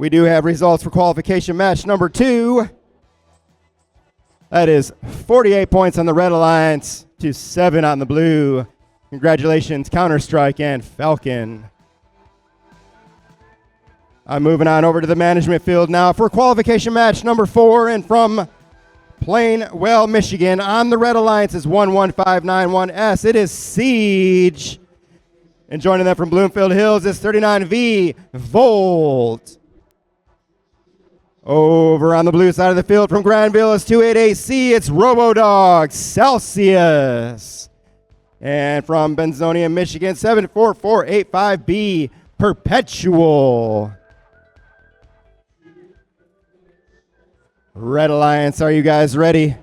We do have results for qualification match number 2. That is 48 points on the Red Alliance to 7 on the Blue. Congratulations, Counter-Strike and Falcon. I'm moving on over to the management field now for qualification match number 4. And from Plainwell, Michigan, on the Red Alliance is 11591S. It is Siege. And joining them from Bloomfield Hills is 39V Volt. Over on the blue side of the field from Granville is 288C. It's RoboDog Celsius. And from Benzonia, Michigan, 74485B Perpetual. Red Alliance, are you guys ready?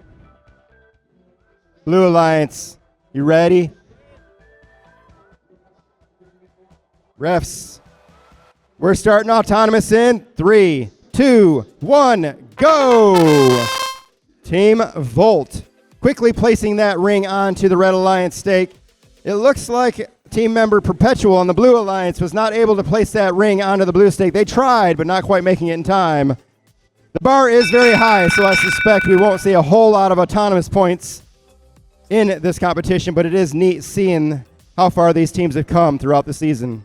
Blue Alliance, you ready? Refs, we're starting autonomous in 3, 2, 1, go! Team Volt quickly placing that ring onto the Red Alliance stake. It looks like team member Perpetual on the Blue Alliance was not able to place that ring onto the blue stake. They tried, but not quite making it in time. The bar is very high, so I suspect we won't see a whole lot of autonomous points in this competition, but it is neat seeing how far these teams have come throughout the season.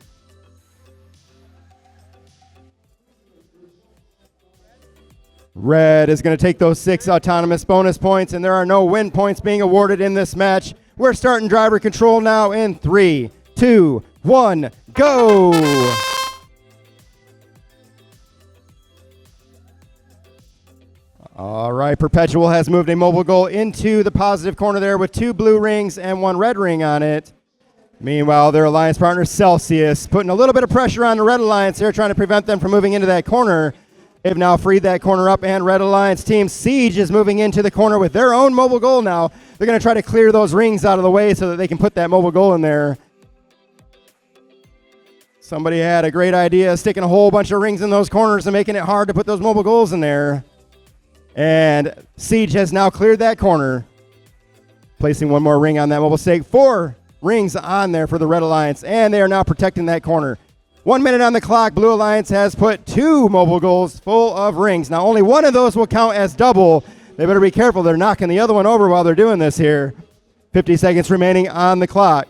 Red is going to take those 6 autonomous bonus points, and there are no win points being awarded in this match. We're starting driver control now in 3, 2, 1, go! All right, Perpetual has moved a mobile goal into the positive corner there with 2 blue rings and 1 red ring on it. Meanwhile, their alliance partner Celsius putting a little bit of pressure on the Red Alliance here, trying to prevent them from moving into that corner. They've now freed that corner up, and Red Alliance team Siege is moving into the corner with their own mobile goal now. They're going to try to clear those rings out of the way so that they can put that mobile goal in there. Somebody had a great idea, sticking a whole bunch of rings in those corners and making it hard to put those mobile goals in there. And Siege has now cleared that corner, placing 1 more ring on that mobile stake. 4 rings on there for the Red Alliance, and they are now protecting that corner. 1 minute on the clock. Blue Alliance has put 2 mobile goals full of rings. Now, only 1 of those will count as double. They better be careful. They're knocking the other one over while they're doing this here. 50 seconds remaining on the clock.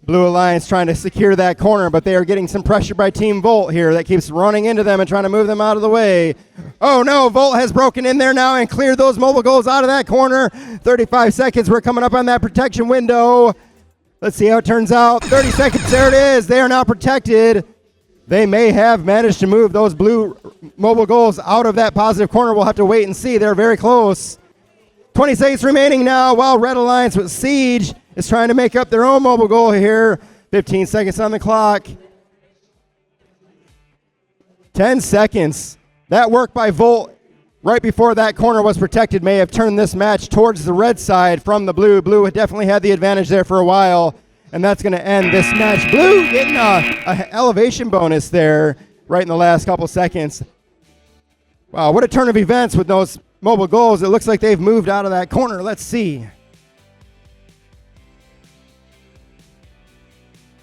Blue Alliance trying to secure that corner, but they are getting some pressure by Team Volt here that keeps running into them and trying to move them out of the way. Oh no, Volt has broken in there now and cleared those mobile goals out of that corner. 35 seconds, we're coming up on that protection window. Let's see how it turns out. 30 seconds, there it is. They are now protected. They may have managed to move those blue mobile goals out of that positive corner. We'll have to wait and see. They're very close. 20 seconds remaining now while Red Alliance with Siege is trying to make up their own mobile goal here. 15 seconds on the clock. 10 seconds. That work by Volt right before that corner was protected may have turned this match towards the red side from the blue. Blue had definitely had the advantage there for a while, and that's going to end this match. Blue getting a elevation bonus there right in the last couple seconds. Wow, what a turn of events with those mobile goals. It looks like they've moved out of that corner. Let's see.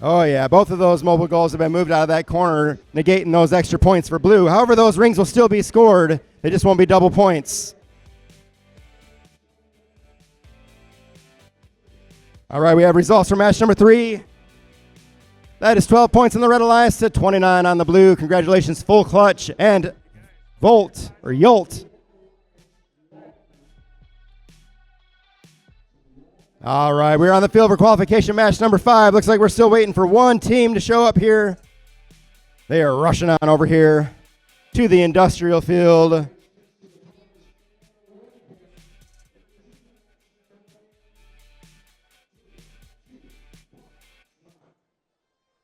Oh, yeah, both of those mobile goals have been moved out of that corner, negating those extra points for Blue. However, those rings will still be scored. They just won't be double points. All right, we have results for match number 3. That is 12 points on the Red Alliance to 29 on the Blue. Congratulations, Full Clutch and Volt, or Yolt. All right, we're on the field for qualification match number 5. Looks like we're still waiting for one team to show up here. They are rushing on over here to the industrial field.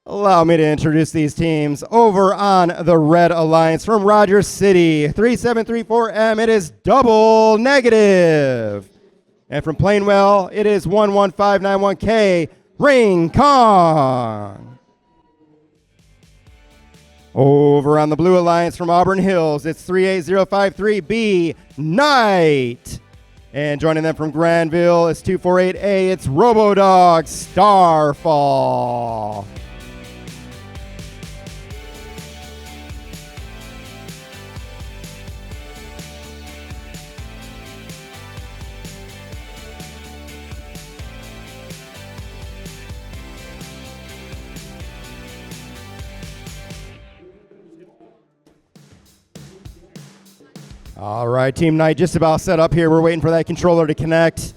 Allow me to introduce these teams. Over on the Red Alliance from Rogers City, 3734M, it is Double Negative. And from Plainwell, it is 11591K, Ring Kong. Over on the Blue Alliance from Auburn Hills, it's 38053B, Knight. And joining them from Granville, it's 248A, it's RoboDog, Starfall. All right, Team Knight just about set up here. We're waiting for that controller to connect.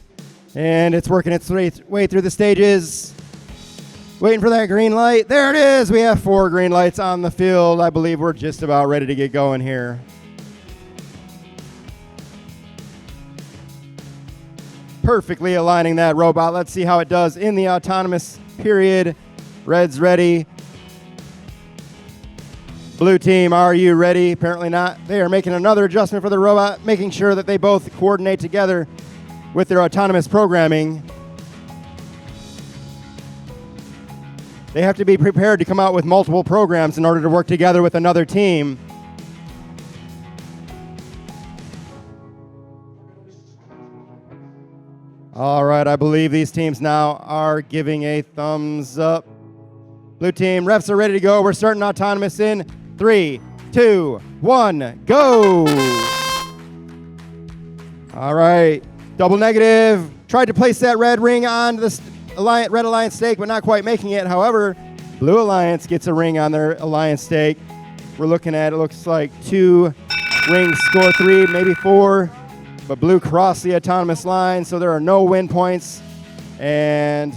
And it's working its way through the stages. Waiting for that green light. There it is. We have 4 green lights on the field. I believe we're just about ready to get going here. Perfectly aligning that robot. Let's see how it does in the autonomous period. Red's ready. Blue team, are you ready? Apparently not. They are making another adjustment for the robot, making sure that they both coordinate together with their autonomous programming. They have to be prepared to come out with multiple programs in order to work together with another team. All right, I believe these teams now are giving a thumbs up. Blue team, refs are ready to go. We're starting autonomous in 3, 2, 1, go! All right, double negative. Tried to place that red ring on the Red Alliance stake, but not quite making it. However, Blue Alliance gets a ring on their Alliance stake. We're looking at, it looks like 2 rings score 3, maybe 4. But Blue crossed the autonomous line, so there are no win points. And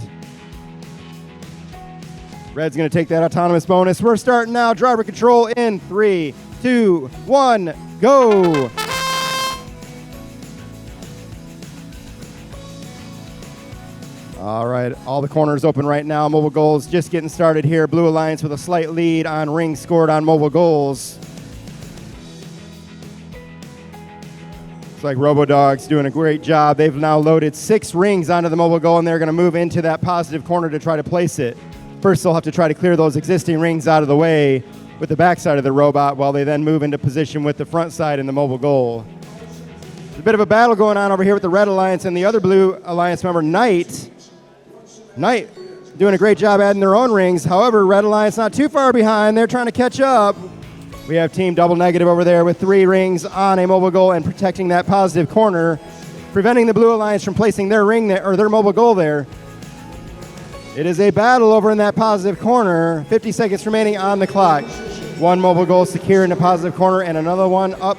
Red's going to take that autonomous bonus. We're starting now. Driver control in 3, 2, 1, go. All right, all the corners open right now. Mobile goals just getting started here. Blue Alliance with a slight lead on rings scored on mobile goals. Looks like RoboDog's doing a great job. They've now loaded 6 rings onto the mobile goal, and they're going to move into that positive corner to try to place it. First, they'll have to try to clear those existing rings out of the way with the backside of the robot while they then move into position with the front side in the mobile goal. There's a bit of a battle going on over here with the Red Alliance and the other Blue Alliance member, Knight. Knight doing a great job adding their own rings. However, Red Alliance not too far behind. They're trying to catch up. We have Team Double Negative over there with 3 rings on a mobile goal and protecting that positive corner, preventing the Blue Alliance from placing their ring there, or their mobile goal there. It is a battle over in that positive corner. 50 seconds remaining on the clock. 1 mobile goal secure in the positive corner and another one up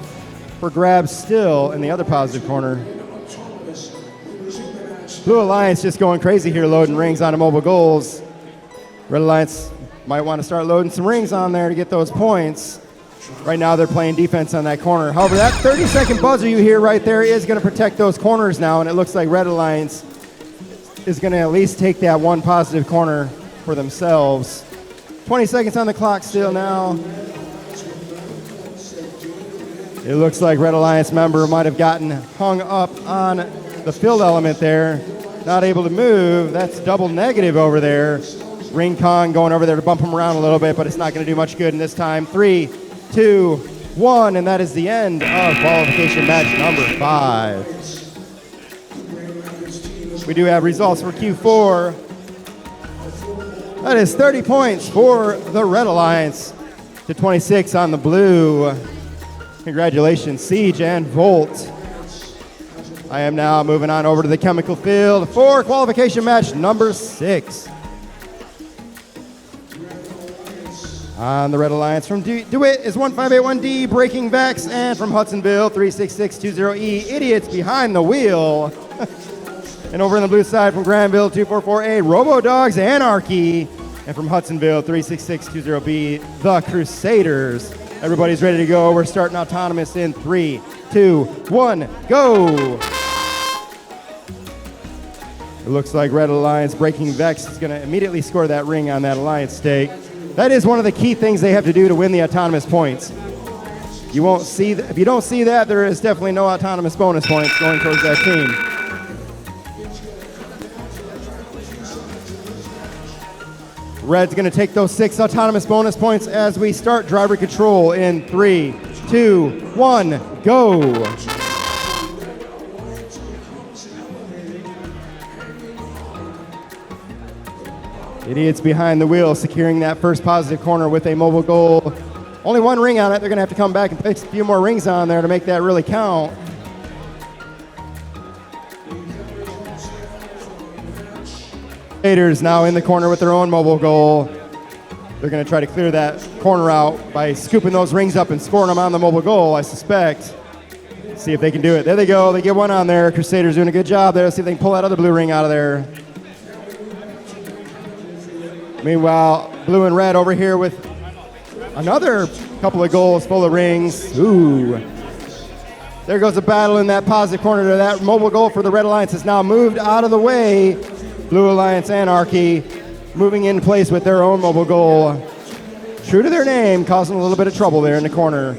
for grabs still in the other positive corner. Blue Alliance just going crazy here, loading rings onto mobile goals. Red Alliance might want to start loading some rings on there to get those points. Right now they're playing defense on that corner. However, that 30-second buzzer you hear right there is going to protect those corners now, and it looks like Red Alliance is going to at least take that 1 positive corner for themselves. 20 seconds on the clock still now. It looks like Red Alliance member might have gotten hung up on the field element there. Not able to move. That's Double Negative over there. Ring Kong going over there to bump him around a little bit, but it's not going to do much good in this time. 3, 2, 1, and that is the end of qualification match number 5. We do have results for Q4. That is 30 points for the Red Alliance to 26 on the Blue. Congratulations, Siege and Volt. I am now moving on over to the chemical field for qualification match number 6. On the Red Alliance from DeWitt is 1581D, Breaking Vex, and from Hudsonville, 36620E, Idiots Behind the Wheel. And over on the blue side from Granville, 244A, RoboDog's Anarchy. And from Hudsonville, 36620B, The Crusaders. Everybody's ready to go. We're starting autonomous in 3, 2, 1, go! It looks like Red Alliance Breaking Vex is going to immediately score that ring on that Alliance stake. That is one of the key things they have to do to win the autonomous points. You won't see if you don't see that, there is definitely no autonomous bonus points going towards that team. Red's going to take those 6 autonomous bonus points as we start driver control in 3, 2, 1, go. Idiots Behind the Wheel securing that first positive corner with a mobile goal. Only 1 ring on it. They're going to have to come back and place a few more rings on there to make that really count. Raiders now in the corner with their own mobile goal. They're going to try to clear that corner out by scooping those rings up and scoring them on the mobile goal, I suspect. See if they can do it. There they go. They get one on there. Crusaders doing a good job there. Let's see if they can pull that other blue ring out of there. Meanwhile, blue and red over here with another couple of goals full of rings. Ooh. There goes a battle in that positive corner. That mobile goal for the Red Alliance is now moved out of the way. Blue Alliance Anarchy moving in place with their own mobile goal. True to their name, causing a little bit of trouble there in the corner.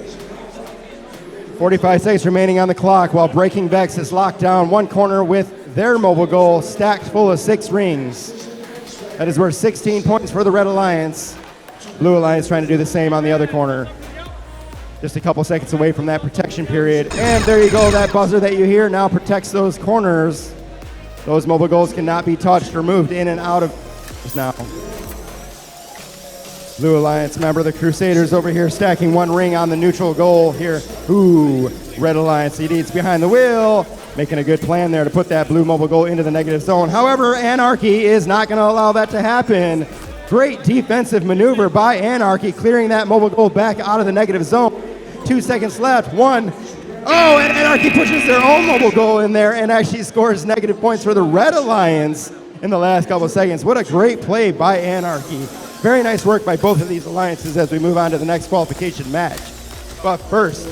45 seconds remaining on the clock while Breaking Vex is locked down one corner with their mobile goal stacked full of 6 rings. That is worth 16 points for the Red Alliance. Blue Alliance trying to do the same on the other corner. Just a couple seconds away from that protection period. And there you go, that buzzer that you hear now protects those corners. Those mobile goals cannot be touched or moved in and out of now. Blue Alliance member, the Crusaders over here stacking one ring on the neutral goal here. Ooh, Red Alliance, he needs behind the wheel. Making a good plan there to put that blue mobile goal into the negative zone. However, Anarchy is not going to allow that to happen. Great defensive maneuver by Anarchy, clearing that mobile goal back out of the negative zone. 2 seconds left, 1. Oh, and Anarchy pushes their own mobile goal in there and actually scores negative points for the Red Alliance in the last couple of seconds. What a great play by Anarchy. Very nice work by both of these alliances as we move on to the next qualification match. But first,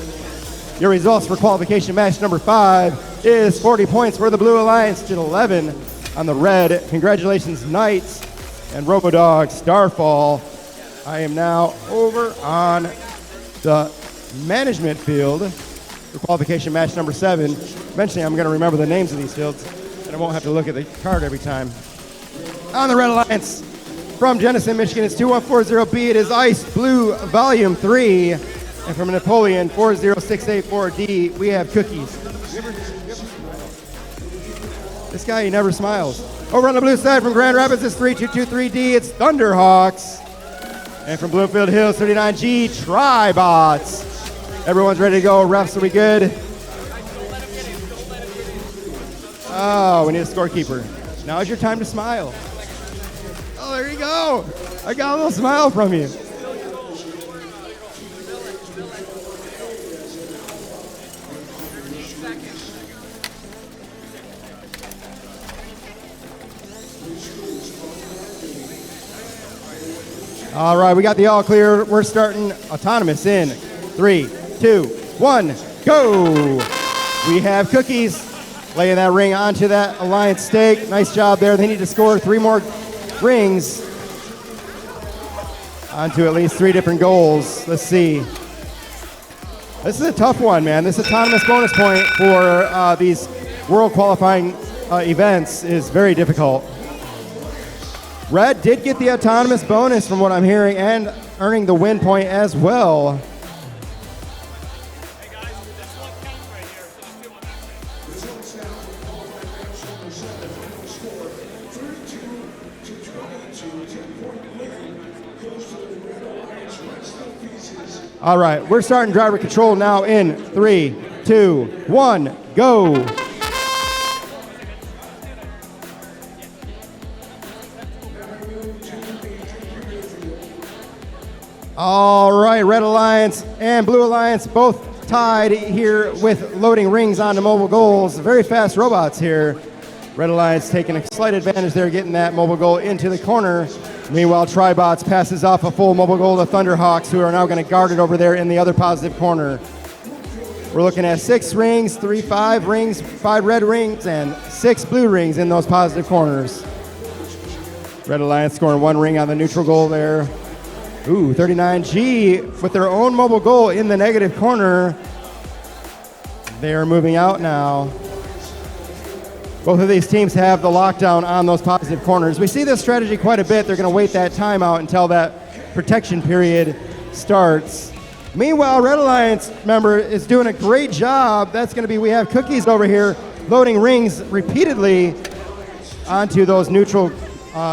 your results for qualification match number 5 is 40 points for the Blue Alliance to 11 on the red. Congratulations, Knights and Robodog Starfall. I am now over on the management field for qualification match number 7. Eventually, I'm going to remember the names of these fields, and I won't have to look at the card every time. On the Red Alliance, from Jenison, Michigan, it's 2140B. It is Ice Blue Volume 3. And from Napoleon, 40684D, we have Cookies. This guy, he never smiles. Over on the blue side from Grand Rapids, it's 3223D. It's Thunderhawks. And from Bloomfield Hills, 39G, Tribots. Everyone's ready to go. Refs, are we good? Oh, we need a scorekeeper. Now's your time to smile. Oh, there you go. I got a little smile from you. All right, we got the all clear. We're starting autonomous in 3, 2, 1, go. We have Cookies laying that ring onto that Alliance stake. Nice job there. They need to score 3 more rings onto at least 3 different goals. Let's see. This is a tough one, man. This autonomous bonus point for these world qualifying events is very difficult. Red did get the autonomous bonus from what I'm hearing and earning the win point as well. All right, we're starting driver control now in 3, 2, 1, go. All right, Red Alliance and Blue Alliance both tied here with loading rings onto mobile goals. Very fast robots here. Red Alliance taking a slight advantage there, getting that mobile goal into the corner. Meanwhile, Tribots passes off a full mobile goal to Thunderhawks, who are now going to guard it over there in the other positive corner. We're looking at 6 rings, 5 rings, 5 red rings, and 6 blue rings in those positive corners. Red Alliance scoring 1 ring on the neutral goal there. Ooh, 39G with their own mobile goal in the negative corner. They are moving out now. Both of these teams have the lockdown on those positive corners. We see this strategy quite a bit. They're going to wait that timeout until that protection period starts. Meanwhile, Red Alliance, member, is doing a great job. That's going to be, we have Cookies over here loading rings repeatedly onto those neutral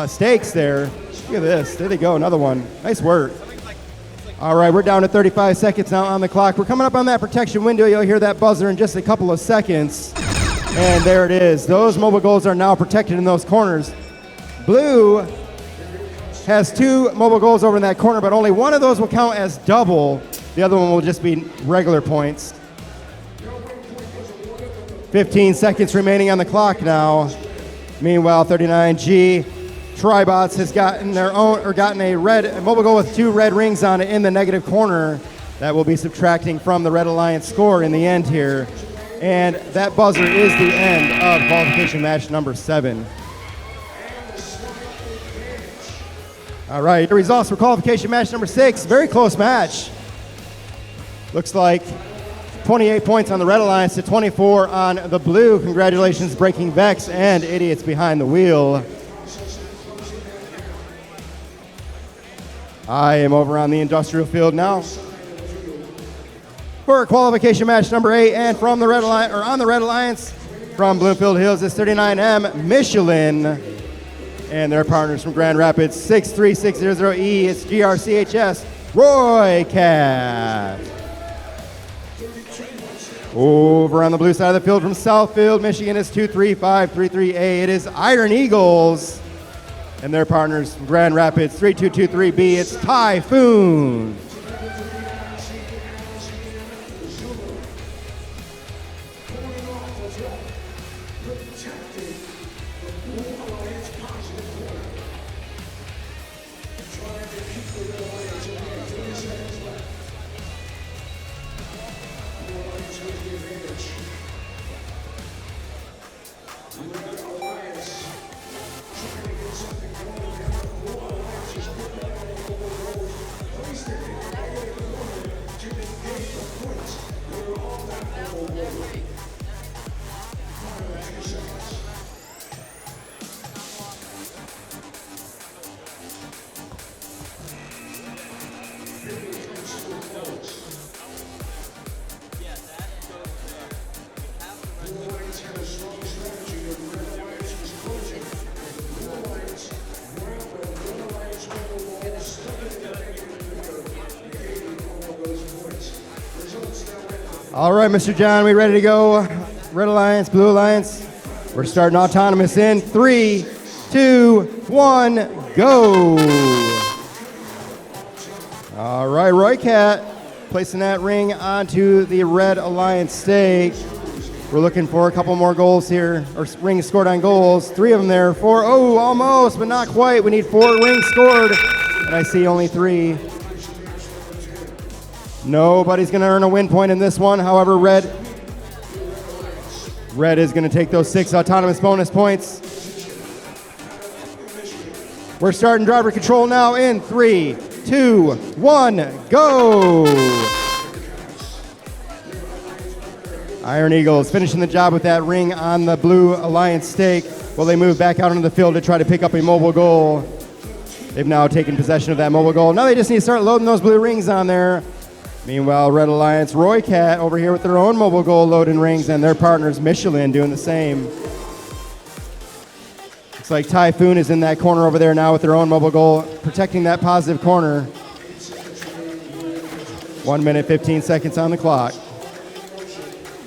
stakes there. Look at this. There they go. Another one. Nice work. All right, we're down to 35 seconds now on the clock. We're coming up on that protection window. You'll hear that buzzer in just a couple of seconds. And there it is. Those mobile goals are now protected in those corners. Blue has 2 mobile goals over in that corner, but only one of those will count as double. The other one will just be regular points. 15 seconds remaining on the clock now. Meanwhile, 39G Tribots has gotten a mobile goal with 2 red rings on it in the negative corner. That will be subtracting from the Red Alliance score in the end here. And that buzzer is the end of qualification match number 7. All right, the results for qualification match number 6. Very close match. Looks like 28 points on the Red Alliance to 24 on the blue. Congratulations, Breaking Vex and Idiots Behind the Wheel. I am over on the industrial field now for qualification match number 8, and from the Red Alliance, or on the Red Alliance, from Bloomfield Hills is 39M Michelin, and their partners from Grand Rapids 63600E. It's GRCHS Roy Cat. Over on the blue side of the field from Southfield, Michigan is 23533A. It is Iron Eagles, and their partners from Grand Rapids 3223B. It's Typhoon. All right, Mr. John, we ready to go? Red Alliance, Blue Alliance. We're starting autonomous in 3, 2, 1, go. All right, Roy Cat placing that ring onto the Red Alliance stake. We're looking for a couple more goals here, or rings scored on goals. 3 of them there, 4. Oh, almost, but not quite. We need 4 rings scored, and I see only 3. Nobody's going to earn a win point in this one. However, Red is going to take those 6 autonomous bonus points. We're starting driver control now in 3, 2, 1, go! Iron Eagles finishing the job with that ring on the Blue Alliance stake while they move back out onto the field to try to pick up a mobile goal. They've now taken possession of that mobile goal. Now they just need to start loading those blue rings on there. Meanwhile, Red Alliance, Roy Cat over here with their own mobile goal loading rings, and their partners Michelin doing the same. Looks like Typhoon is in that corner over there now with their own mobile goal, protecting that positive corner. 1 minute, 15 seconds on the clock.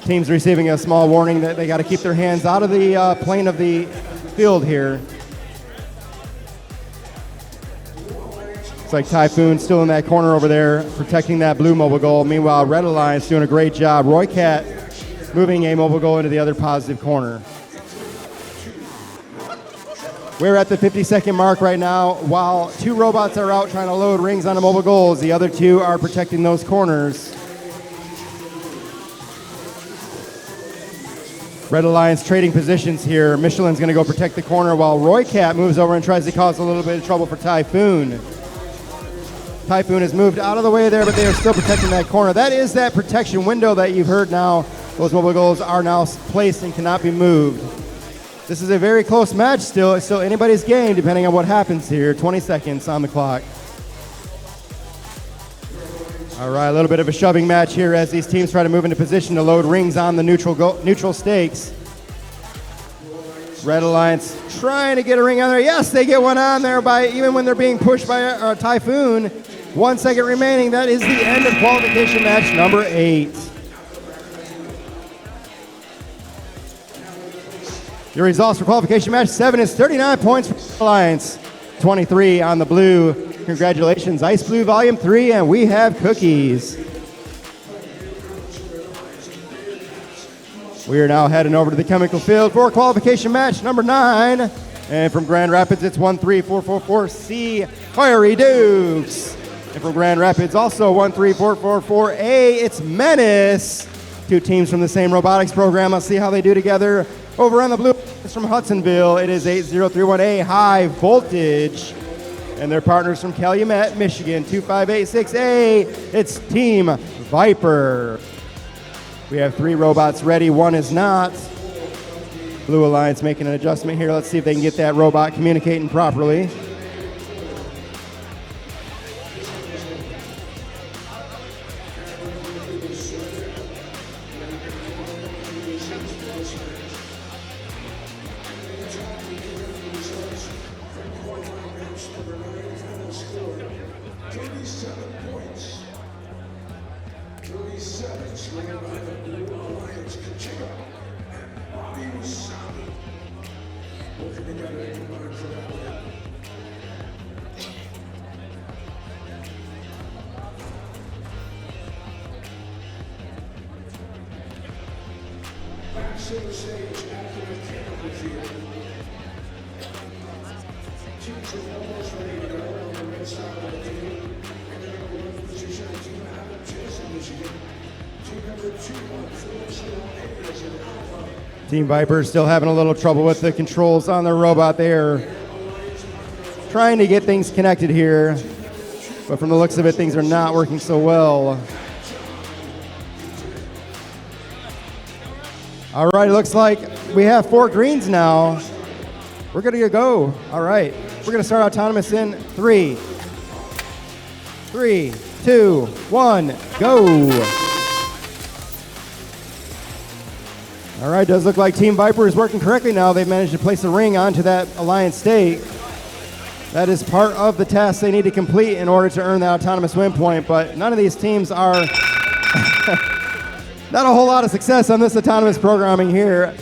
Team's receiving a small warning that they got to keep their hands out of the plane of the field here. Looks like Typhoon still in that corner over there, protecting that blue mobile goal. Meanwhile, Red Alliance doing a great job. Roy Cat moving a mobile goal into the other positive corner. We're at the 50-second mark right now. While 2 robots are out trying to load rings onto mobile goals, the other 2 are protecting those corners. Red Alliance trading positions here. Michelin's going to go protect the corner while Roy Cat moves over and tries to cause a little bit of trouble for Typhoon. Typhoon has moved out of the way there, but they are still protecting that corner. That is that protection window that you've heard now. Those mobile goals are now placed and cannot be moved. This is a very close match still. It's still anybody's game depending on what happens here. 20 seconds on the clock. All right, a little bit of a shoving match here as these teams try to move into position to load rings on the neutral stakes. Red Alliance trying to get a ring on there. Yes, they get one on there even when they're being pushed by Typhoon. 1 second remaining. That is the end of qualification match number 8. Your results for qualification match 7 is 39 points for the Alliance, 23 on the blue. Congratulations, Ice Blue Volume 3, and we have cookies. We are now heading over to the chemical field for qualification match number 9. And from Grand Rapids, it's 13444C, Fiery Dukes. And from Grand Rapids, also 13444A, it's Menace. Two teams from the same robotics program. Let's see how they do together. Over on the blue, it's from Hudsonville. It is 8031A, High Voltage. And their partners from Calumet, Michigan, 2586A, it's Team Viper. We have 3 robots ready, 1 is not. Blue Alliance making an adjustment here. Let's see if they can get that robot communicating properly. Team Viper still having a little trouble with the controls on their robot. They are trying to get things connected here, but from the looks of it, things are not working so well. All right, it looks like we have 4 greens now. We're gonna go. All right, we're gonna start autonomous in 3, 2, 1, go. All right, does look like Team Viper is working correctly now. They've managed to place a ring onto that Alliance stake. That is part of the task they need to complete in order to earn that autonomous win point, but none of these teams are not a whole lot of success on this autonomous programming here.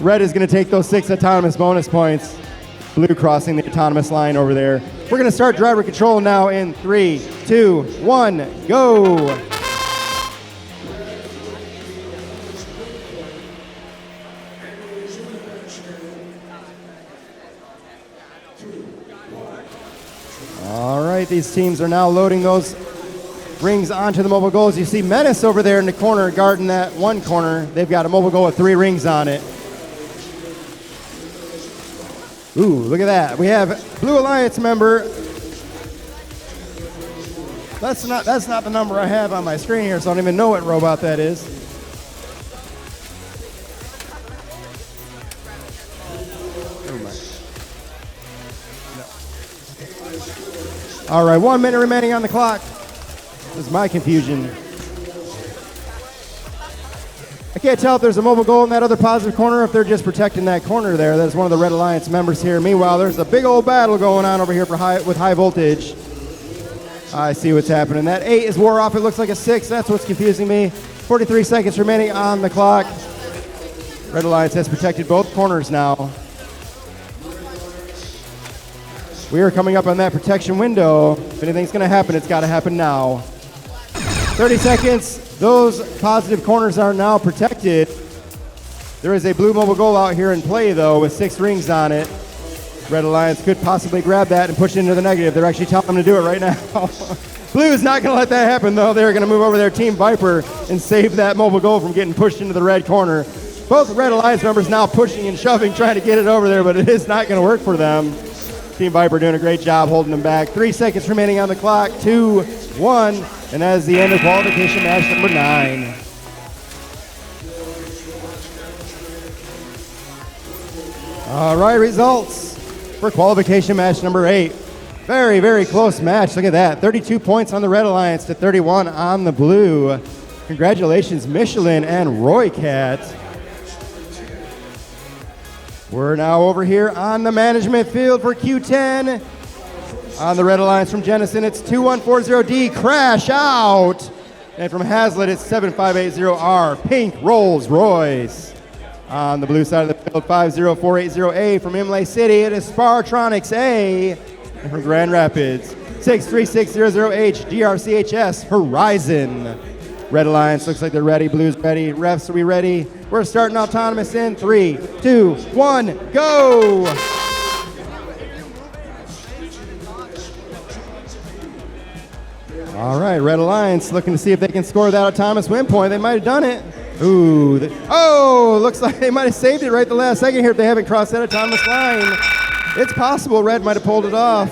Red is gonna take those 6 autonomous bonus points. Blue crossing the autonomous line over there. We're gonna start driver control now in 3, 2, 1, go. All right, these teams are now loading those rings onto the mobile goals. You see Menace over there in the corner guarding that one corner. They've got a mobile goal with 3 rings on it. Ooh, look at that. We have Blue Alliance member. That's not the number I have on my screen here, so I don't even know what robot that is. All right, 1 minute remaining on the clock. This is my confusion. I can't tell if there's a mobile goal in that other positive corner, if they're just protecting that corner there. That's one of the Red Alliance members here. Meanwhile, there's a big old battle going on over here with high voltage. I see what's happening. That 8 is wore off. It looks like a 6. That's what's confusing me. 43 seconds remaining on the clock. Red Alliance has protected both corners now. We are coming up on that protection window. If anything's going to happen, it's got to happen now. 30 seconds. Those positive corners are now protected. There is a blue mobile goal out here in play, though, with 6 rings on it. Red Alliance could possibly grab that and push it into the negative. They're actually telling them to do it right now. Blue is not going to let that happen, though. They're going to move over their Team Viper and save that mobile goal from getting pushed into the red corner. Both Red Alliance members now pushing and shoving, trying to get it over there, but it is not going to work for them. Team Viper doing a great job holding them back. 3 seconds remaining on the clock. 2, 1, and that is the end of qualification match number 9. All right, results for qualification match number 8. Very, very close match. Look at that. 32 points on the Red Alliance to 31 on the Blue. Congratulations, Michelin and Roy Cat. We're now over here on the management field for Q10. On the Red Alliance from Jennison, it's 2140D, Crash Out. And from Hazlitt, it's 7580R, Pink Rolls Royce. On the blue side of the field, 50480A from Imlay City, it is Spartronics A. And from Grand Rapids, 63600H, GRCHS, Horizon. Red Alliance looks like they're ready. Blue's ready. Refs, are we ready? We're starting autonomous in 3, 2, 1, go! All right, Red Alliance looking to see if they can score that autonomous win point. They might have done it. Ooh, looks like they might have saved it right the last second here if they haven't crossed that autonomous line. It's possible Red might have pulled it off.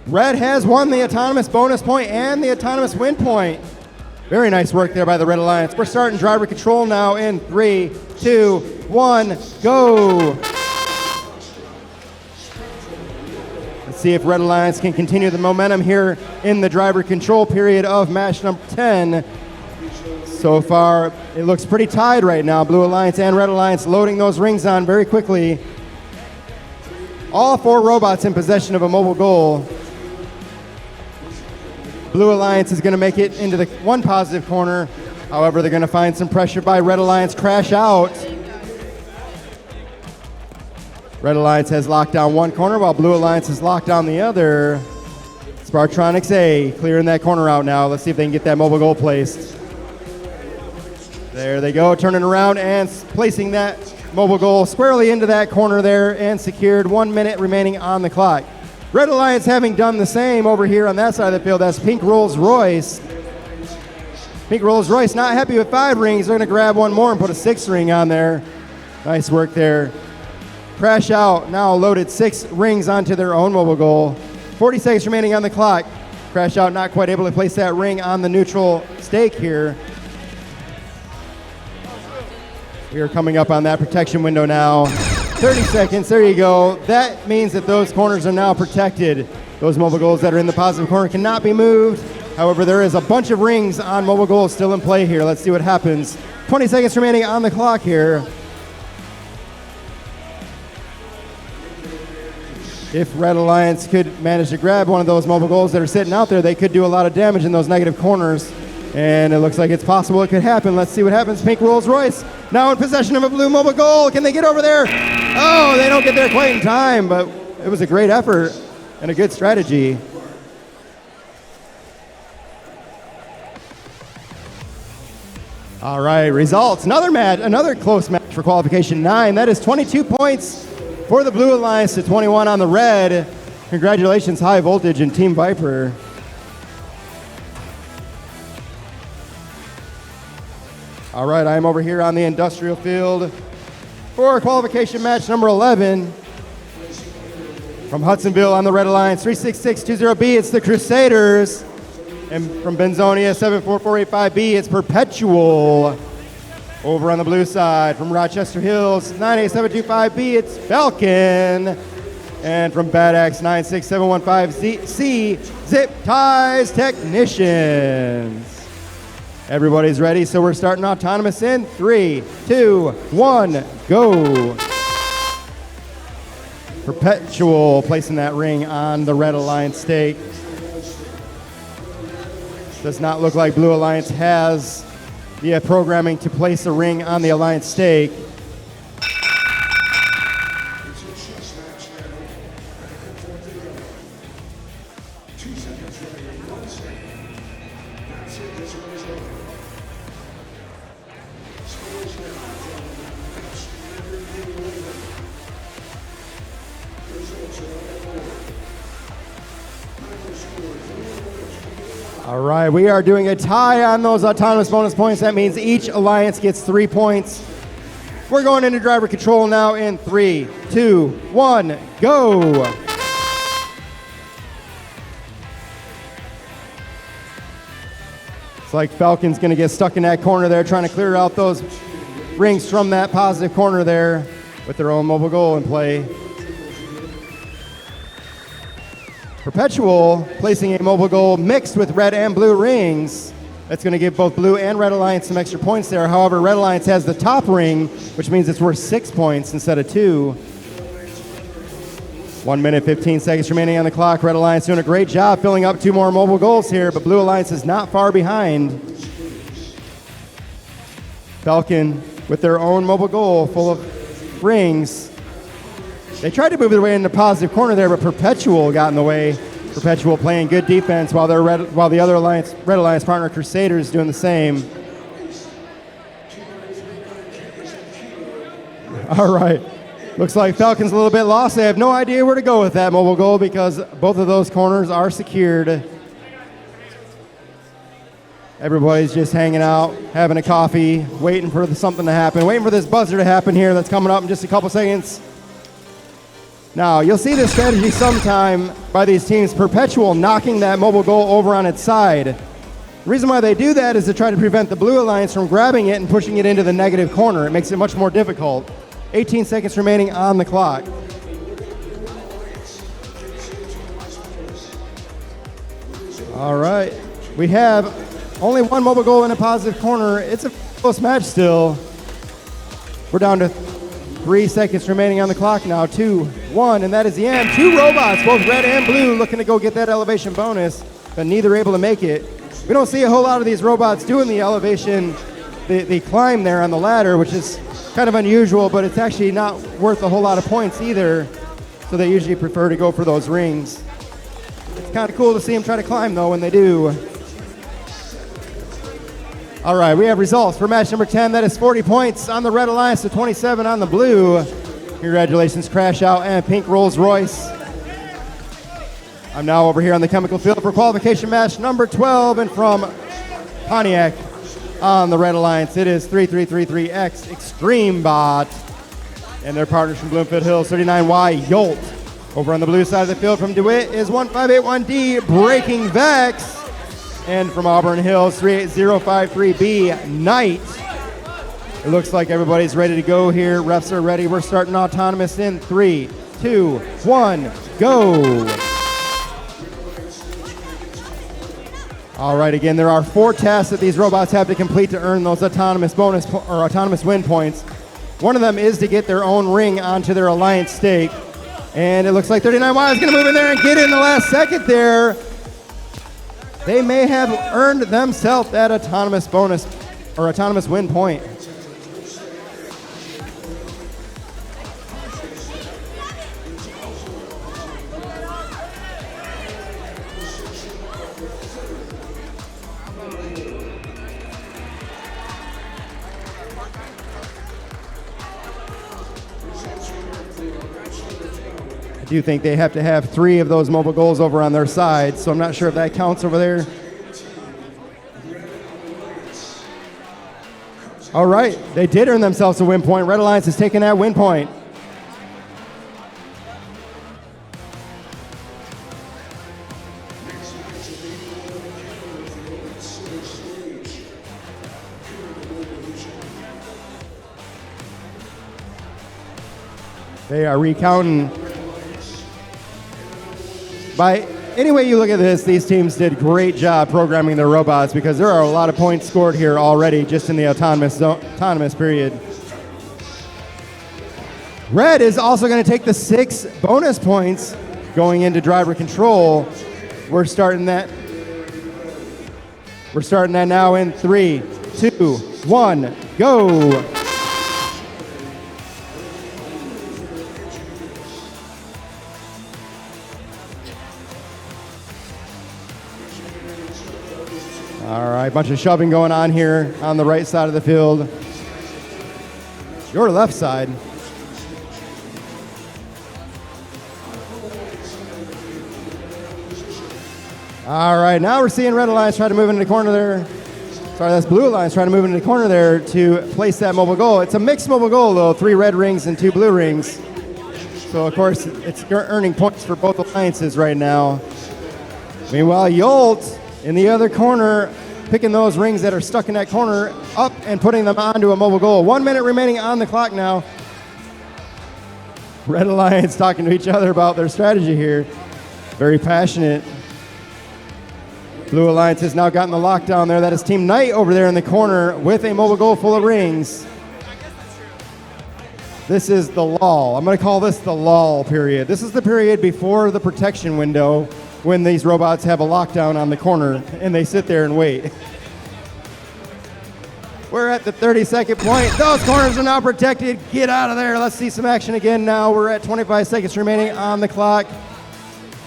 Red has won the autonomous bonus point and the autonomous win point. Very nice work there by the Red Alliance. We're starting driver control now in 3, 2, 1, go. Let's see if Red Alliance can continue the momentum here in the driver control period of match number 10. So far, it looks pretty tied right now. Blue Alliance and Red Alliance loading those rings on very quickly. All 4 robots in possession of a mobile goal. Blue Alliance is going to make it into the one positive corner. However, they're going to find some pressure by Red Alliance, crash out. Red Alliance has locked down one corner while Blue Alliance has locked down the other. Spartronics A clearing that corner out now. Let's see if they can get that mobile goal placed. There they go, turning around and placing that mobile goal squarely into that corner there and secured. 1 minute remaining on the clock. Red Alliance having done the same over here on that side of the field. That's Pink Rolls Royce. Pink Rolls Royce not happy with 5 rings. They're going to grab one more and put a 6th ring on there. Nice work there. Crash out now loaded 6 rings onto their own mobile goal. 40 seconds remaining on the clock. Crash out not quite able to place that ring on the neutral stake here. We are coming up on that protection window now. 30 seconds, there you go. That means that those corners are now protected. Those mobile goals that are in the positive corner cannot be moved. However, there is a bunch of rings on mobile goals still in play here. Let's see what happens. 20 seconds remaining on the clock here. If Red Alliance could manage to grab one of those mobile goals that are sitting out there, they could do a lot of damage in those negative corners. And it looks like it's possible it could happen. Let's see what happens. Pink Rolls Royce now in possession of a blue mobile goal. Can they get over there? Oh, they don't get there quite in time, but it was a great effort and a good strategy. All right, results. Another close match for qualification 9. That is 22 points for the Blue Alliance to 21 on the red. Congratulations, High Voltage and Team Viper. All right, I'm over here on the industrial field for qualification match number 11. From Hudsonville on the Red Alliance, 36620B, it's the Crusaders. And from Benzonia, 74485B, it's Perpetual. Over on the blue side, from Rochester Hills, 98725B, it's Falcon. And from Bad Axe, 96715C, Zip Ties Technicians. Everybody's ready, so we're starting autonomous in 3, 2, 1, go. Perpetual placing that ring on the Red Alliance stake. Does not look like Blue Alliance has the programming to place a ring on the Alliance stake. All right, we are doing a tie on those autonomous bonus points. That means each alliance gets 3 points. We're going into driver control now in 3, 2, 1, go. It's like Falcon's going to get stuck in that corner there, trying to clear out those rings from that positive corner there with their own mobile goal in play. Perpetual placing a mobile goal mixed with red and blue rings. That's going to give both Blue and Red Alliance some extra points there. However, Red Alliance has the top ring, which means it's worth 6 points instead of 2. 1 minute, 15 seconds remaining on the clock. Red Alliance doing a great job filling up 2 more mobile goals here, but Blue Alliance is not far behind. Falcon with their own mobile goal full of rings. They tried to move their way in the positive corner there, but Perpetual got in the way. Perpetual playing good defense while the other Red Alliance partner Crusaders doing the same. All right. Looks like Falcon's a little bit lost. They have no idea where to go with that mobile goal because both of those corners are secured. Everybody's just hanging out, having a coffee, waiting for something to happen, waiting for this buzzer to happen here that's coming up in just a couple seconds. Now, you'll see this strategy sometime by these teams, Perpetual knocking that mobile goal over on its side. The reason why they do that is to try to prevent the Blue Alliance from grabbing it and pushing it into the negative corner. It makes it much more difficult. 18 seconds remaining on the clock. All right, we have only one mobile goal in a positive corner. It's a close match still. We're down to 3 seconds remaining on the clock now. 2, 1, and that is the end. 2 robots, both red and blue, looking to go get that elevation bonus, but neither able to make it. We don't see a whole lot of these robots doing the elevation, the climb there on the ladder, which is kind of unusual, but it's actually not worth a whole lot of points either, so they usually prefer to go for those rings. It's kind of cool to see them try to climb, though, when they do. All right, we have results for match number 10. That is 40 points on the Red Alliance to 27 on the blue. Congratulations, Crash Out and Pink Rolls Royce. I'm now over here on the chemical field for qualification match number 12, and from Pontiac on the Red Alliance, it is 3333X Extreme Bot and their partners from Bloomfield Hills, 39Y Yolt. Over on the blue side of the field from DeWitt is 1581D Breaking Vex. And from Auburn Hills, 38053B Knight. It looks like everybody's ready to go here. Refs are ready. We're starting autonomous in 3, 2, 1, go. All right, again, there are 4 tasks that these robots have to complete to earn those autonomous bonus or autonomous win points. One of them is to get their own ring onto their alliance stake. And it looks like 39Y is going to move in there and get in the last second there. They may have earned themselves that autonomous bonus or autonomous win point. I do think they have to have 3 of those mobile goals over on their side, so I'm not sure if that counts over there. All right, they did earn themselves a win point. Red Alliance has taken that win point. They are recounting. By any way you look at this, these teams did a great job programming their robots because there are a lot of points scored here already just in the autonomous period. Red is also going to take the 6 bonus points going into driver control. We're starting that now in 3, 2, 1, go. All right, bunch of shoving going on here on the right side of the field. Your left side. All right, now we're seeing Red Alliance try to move into the corner there. Sorry, that's Blue Alliance trying to move into the corner there to place that mobile goal. It's a mixed mobile goal, though, 3 red rings and 2 blue rings. So, of course, it's earning points for both alliances right now. Meanwhile, Yolt in the other corner, picking those rings that are stuck in that corner up and putting them onto a mobile goal. 1 minute remaining on the clock now. Red Alliance talking to each other about their strategy here. Very passionate. Blue Alliance has now gotten the lockdown there. That is Team Knight over there in the corner with a mobile goal full of rings. This is the lull. I'm going to call this the lull period. This is the period before the protection window when these robots have a lockdown on the corner and they sit there and wait. We're at the 30-second point. Those corners are now protected. Get out of there. Let's see some action again now. We're at 25 seconds remaining on the clock.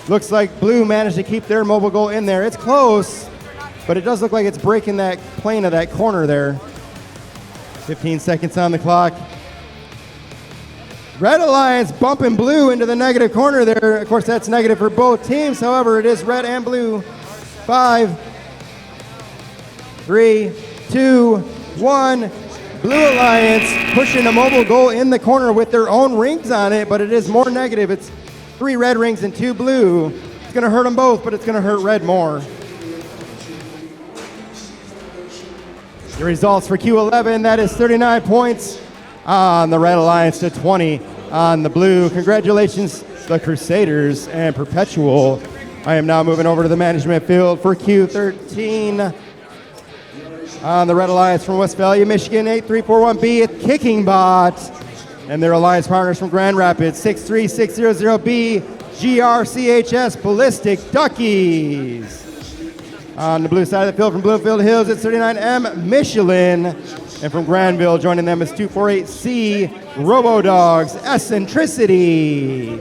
Looks like blue managed to keep their mobile goal in there. It's close, but it does look like it's breaking that plane of that corner there. 15 seconds on the clock. Red Alliance bumping blue into the negative corner there. Of course, that's negative for both teams. However, it is red and blue. 5, 3, 2, 1. Blue Alliance pushing a mobile goal in the corner with their own rings on it, but it is more negative. It's 3 red rings and 2 blue. It's going to hurt them both, but it's going to hurt red more. The results for Q11, that is 39 points on the Red Alliance to 20 on the blue. Congratulations, the Crusaders and Perpetual. I am now moving over to the management field for Q13. On the Red Alliance from Westphalia, Michigan, 8341B, it's Kicking Bot. And their alliance partners from Grand Rapids, 63600B, GRCHS Ballistic Duckies. On the blue side of the field from Bloomfield Hills, it's 39M Michelin. And from Granville, joining them is 248C Robodogs Eccentricity.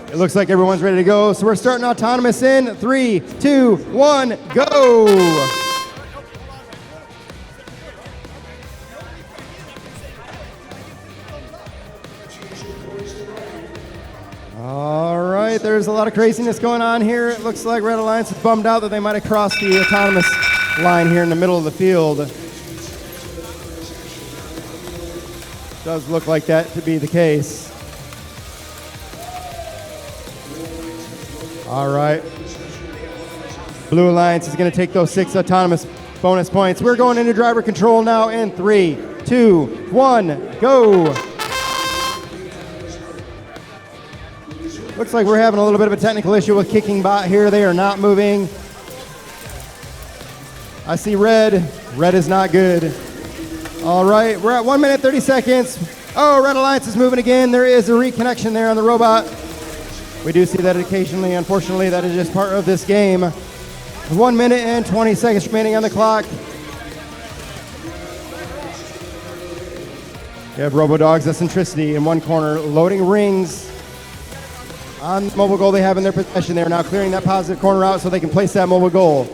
It looks like everyone's ready to go, so we're starting autonomous in 3, 2, 1, go! All right, there's a lot of craziness going on here. It looks like Red Alliance is bummed out that they might have crossed the autonomous line here in the middle of the field. Does look like that to be the case. All right. Blue Alliance is going to take those 6 autonomous bonus points. We're going into driver control now in 3, 2, 1, go. Looks like we're having a little bit of a technical issue with Kicking Bot here. They are not moving. I see red. Red is not good. All right, we're at 1 minute, 30 seconds. Oh, Red Alliance is moving again. There is a reconnection there on the robot. We do see that occasionally. Unfortunately, that is just part of this game. 1 minute and 20 seconds remaining on the clock. You have Robodogs Eccentricity in one corner, loading rings on the mobile goal they have in their possession. They're now clearing that positive corner out so they can place that mobile goal.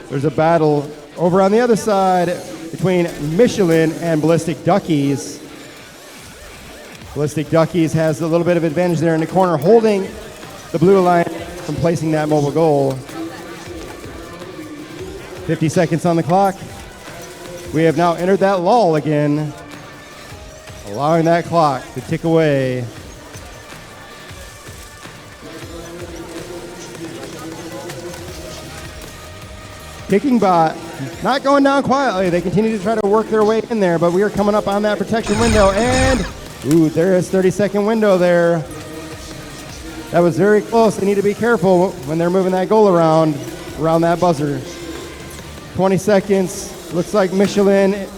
There's a battle over on the other side between Michelin and Ballistic Duckies. Ballistic Duckies has a little bit of advantage there in the corner, holding the Blue Alliance from placing that mobile goal. 50 seconds on the clock. We have now entered that lull again, allowing that clock to tick away. Kicking Bot, not going down quietly. They continue to try to work their way in there, but we are coming up on that protection window, and ooh, there is 30-second window there. That was very close. They need to be careful when they're moving that goal around that buzzer. 20 seconds. Looks like Michelin,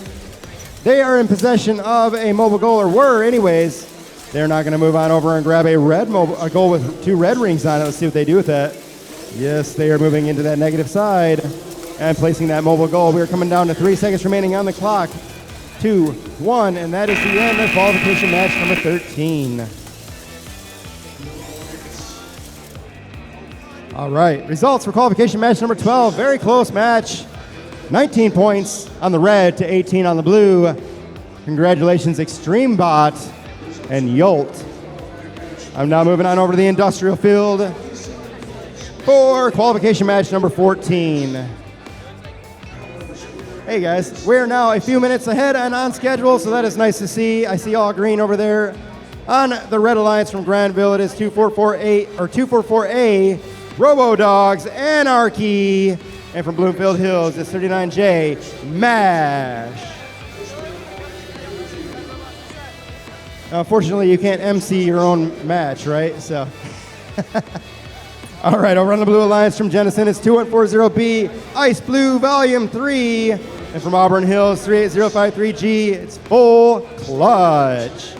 they are in possession of a mobile goal, or were anyways. They're not going to move on over and grab a goal with 2 red rings on it. Let's see what they do with that. Yes, they are moving into that negative side and placing that mobile goal. We are coming down to 3 seconds remaining on the clock. 2, 1, and that is the end of qualification match number 13. All right, results for qualification match number 12. Very close match. 19 points on the red to 18 on the blue. Congratulations, Extreme Bot and Yolt. I'm now moving on over to the industrial field for qualification match number 14. Hey guys, we're now a few minutes ahead and on schedule, so that is nice to see. I see all green over there. On the Red Alliance from Granville, it is 244A Robodogs Anarchy. And from Bloomfield Hills, it's 39J MASH. Unfortunately, you can't MC your own match, right? So, all right, over on the Blue Alliance from Jenison, it's 2140B Ice Blue Volume 3. And from Auburn Hills, 38053G, it's Full Clutch.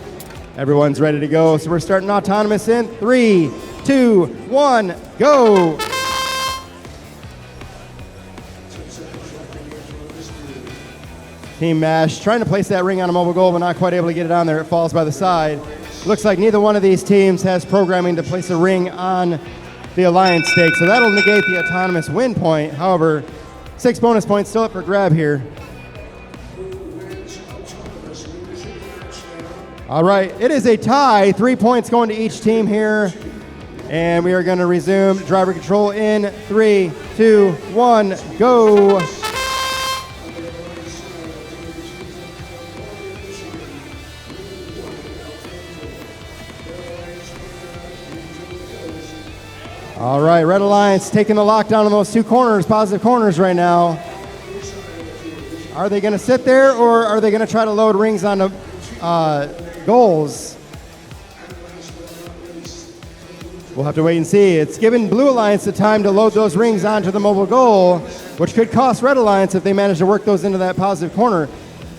Everyone's ready to go, so we're starting autonomous in 3, 2, 1, go. Team MASH trying to place that ring on a mobile goal, but not quite able to get it on there. It falls by the side. Looks like neither one of these teams has programming to place a ring on the Alliance stake, so that'll negate the autonomous win point. However, 6 bonus points still up for grab here. All right, it is a tie. 3 points going to each team here. And we are going to resume driver control in 3, 2, 1, go. All right, Red Alliance taking the lockdown on those 2 corners, positive corners right now. Are they going to sit there, or are they going to try to load rings on the goals? We'll have to wait and see. It's given Blue Alliance the time to load those rings onto the mobile goal, which could cost Red Alliance if they manage to work those into that positive corner.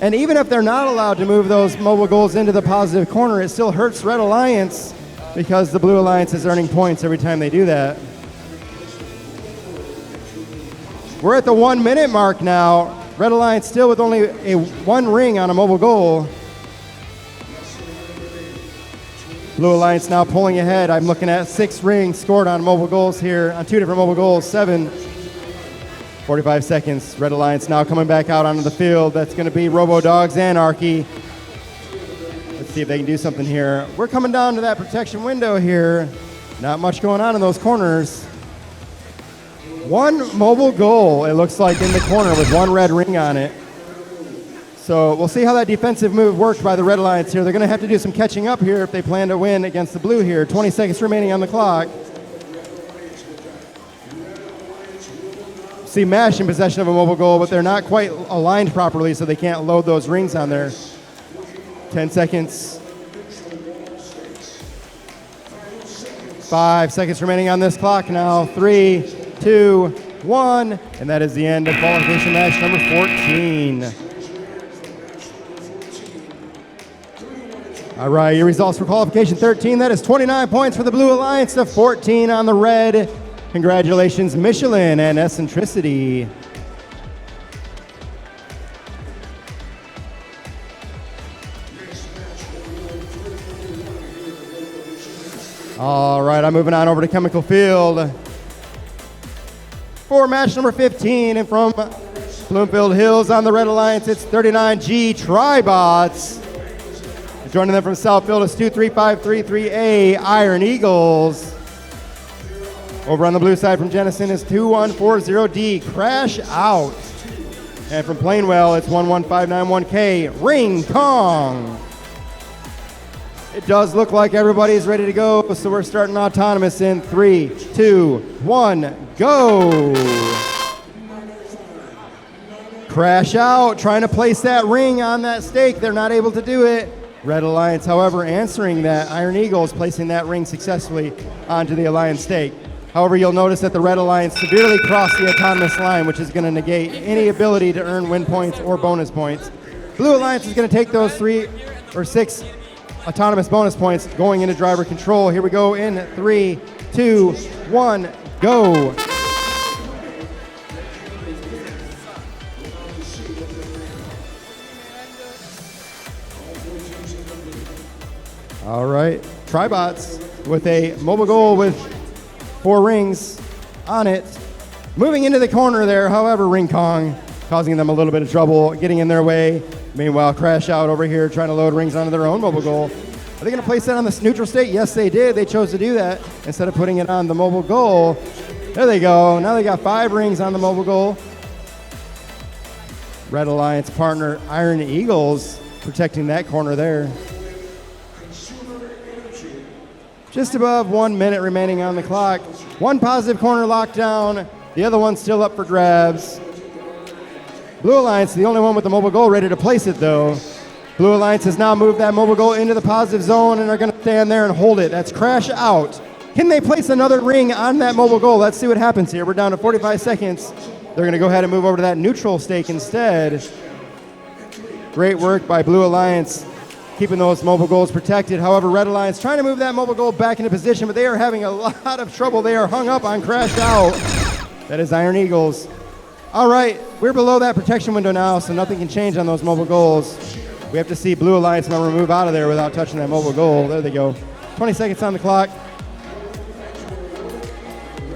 And even if they're not allowed to move those mobile goals into the positive corner, it still hurts Red Alliance because the Blue Alliance is earning points every time they do that. We're at the 1 minute mark now. Red Alliance still with only a 1 ring on a mobile goal. Blue Alliance now pulling ahead. I'm looking at 6 rings scored on mobile goals here, on 2 different mobile goals, 7. 45 seconds. Red Alliance now coming back out onto the field. That's going to be Robo Dogs Anarchy. Let's see if they can do something here. We're coming down to that protection window here. Not much going on in those corners. 1 mobile goal, it looks like, in the corner with 1 red ring on it. So we'll see how that defensive move worked by the Red Alliance here. They're going to have to do some catching up here if they plan to win against the Blue here. 20 seconds remaining on the clock. See Mash in possession of a mobile goal, but they're not quite aligned properly, so they can't load those rings on there. 10 seconds. 5 seconds remaining on this clock now. 3, 2, 1, and that is the end of qualification match number 14. All right, your results for qualification 13. That is 29 points for the Blue Alliance to 14 on the Red. Congratulations, Michelin and Eccentricity. All right, I'm moving on over to Chemical Field for match number 15. And from Bloomfield Hills on the Red Alliance, it's 39G Tribots. Joining them from Southfield is 23533A Iron Eagles. Over on the blue side from Jenison is 2140D Crash Out. And from Plainwell, it's 11591K Ring Kong. It does look like everybody's ready to go, so we're starting autonomous in 3, 2, 1, go. Crash Out, trying to place that ring on that stake. They're not able to do it. Red Alliance, however, answering that. Iron Eagles placing that ring successfully onto the Alliance stake. However, you'll notice that the Red Alliance severely crossed the autonomous line, which is going to negate any ability to earn win points or bonus points. Blue Alliance is going to take those 3 or 6 autonomous bonus points going into driver control. Here we go in 3, 2, 1, go. All right, Tribots with a mobile goal with 4 rings on it. Moving into the corner there, however, Ring Kong causing them a little bit of trouble, getting in their way. Meanwhile, Crash Out over here trying to load rings onto their own mobile goal. Are they going to place that on the neutral state? Yes, they did. They chose to do that instead of putting it on the mobile goal. There they go. Now they got 5 rings on the mobile goal. Red Alliance partner Iron Eagles protecting that corner there. Just above 1 minute remaining on the clock. 1 positive corner locked down. The other one still up for grabs. Blue Alliance, the only one with the mobile goal ready to place it though. Blue Alliance has now moved that mobile goal into the positive zone and are going to stand there and hold it. That's Crash Out. Can they place another ring on that mobile goal? Let's see what happens here. We're down to 45 seconds. They're going to go ahead and move over to that neutral stake instead. Great work by Blue Alliance, keeping those mobile goals protected. However, Red Alliance trying to move that mobile goal back into position, but they are having a lot of trouble. They are hung up on Crash Out. That is Iron Eagles. All right, we're below that protection window now, so nothing can change on those mobile goals. We have to see Blue Alliance member move out of there without touching that mobile goal. There they go. 20 seconds on the clock.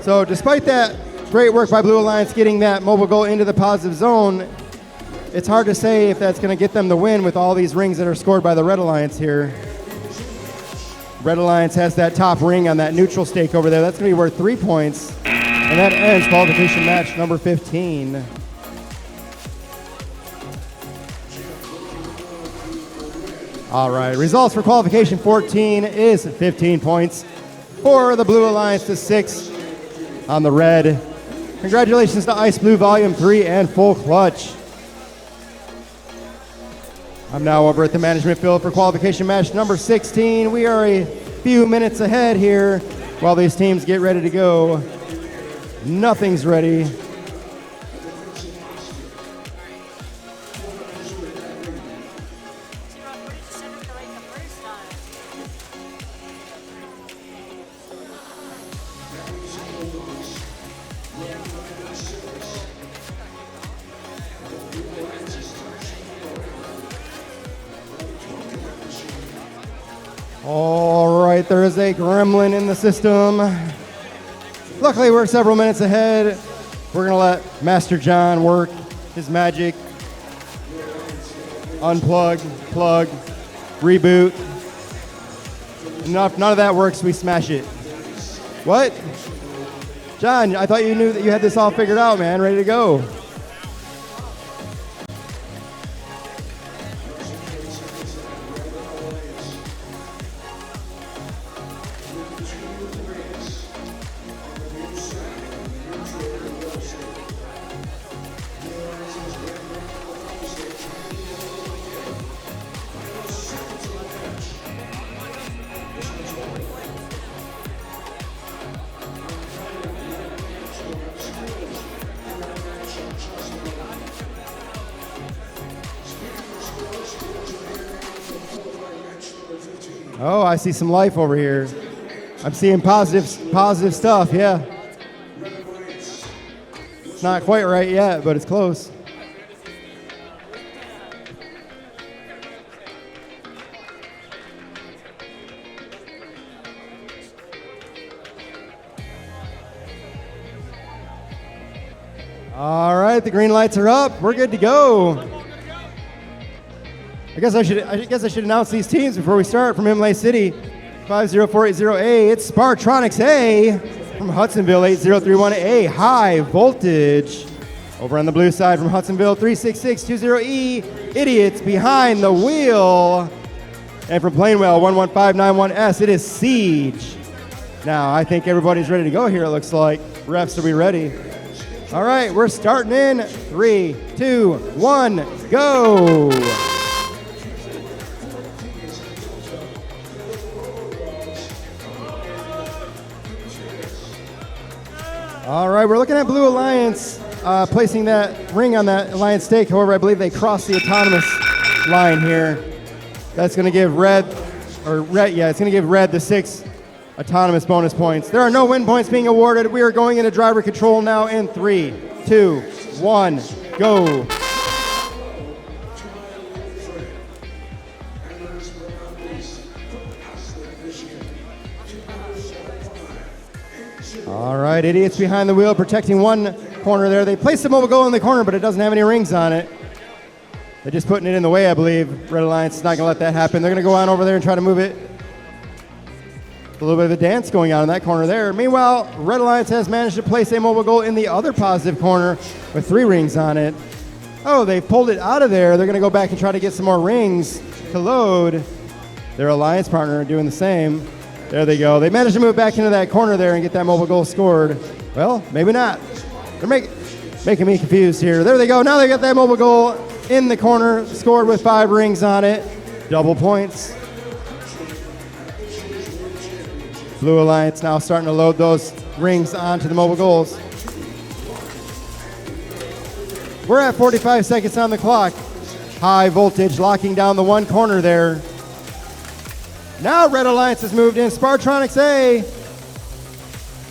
So despite that great work by Blue Alliance getting that mobile goal into the positive zone, it's hard to say if that's going to get them the win with all these rings that are scored by the Red Alliance here. Red Alliance has that top ring on that neutral stake over there. That's going to be worth 3 points. And that ends qualification match number 15. All right, results for qualification 14 is 15 points for the Blue Alliance to 6 on the Red. Congratulations to Ice Blue Volume 3 and Full Clutch. I'm now over at the management field for qualification match number 16. We are a few minutes ahead here while these teams get ready to go. Nothing's ready. All right, there is a gremlin in the system. Luckily, we're several minutes ahead. We're gonna let Master John work his magic. Unplug, plug, reboot. Enough, none of that works, we smash it. What? John, I thought you knew that you had this all figured out, man, ready to go. Oh, I see some life over here. I'm seeing positive stuff, yeah. It's not quite right yet, but it's close. All right, the green lights are up. We're good to go. I guess I should announce these teams before we start. From Imlay City, 50480A, it's Spartronics A. From Hudsonville, 8031A, High Voltage. Over on the blue side from Hudsonville, 36620E, Idiots Behind the Wheel. And from Plainwell, 11591S, it is Siege. Now, I think everybody's ready to go here, it looks like. Refs, are we ready? All right, we're starting in 3, 2, 1, go. All right, we're looking at Blue Alliance placing that ring on that Alliance stake. However, I believe they crossed the autonomous line here. That's going to give Red the 6 autonomous bonus points. There are no win points being awarded. We are going into driver control now in 3, 2, 1, go. All right, Idiots Behind the Wheel protecting one corner there. They placed the mobile goal in the corner, but it doesn't have any rings on it. They're just putting it in the way, I believe. Red Alliance is not going to let that happen. They're going to go on over there and try to move it. A little bit of a dance going on in that corner there. Meanwhile, Red Alliance has managed to place a mobile goal in the other positive corner with 3 rings on it. Oh, they pulled it out of there. They're going to go back and try to get some more rings to load. Their Alliance partner doing the same. There they go. They managed to move back into that corner there and get that mobile goal scored. Well, maybe not. They're making me confused here. There they go. Now they got that mobile goal in the corner, scored with 5 rings on it. Double points. Blue Alliance now starting to load those rings onto the mobile goals. We're at 45 seconds on the clock. High Voltage locking down the one corner there. Now Red Alliance has moved in. Spartronics A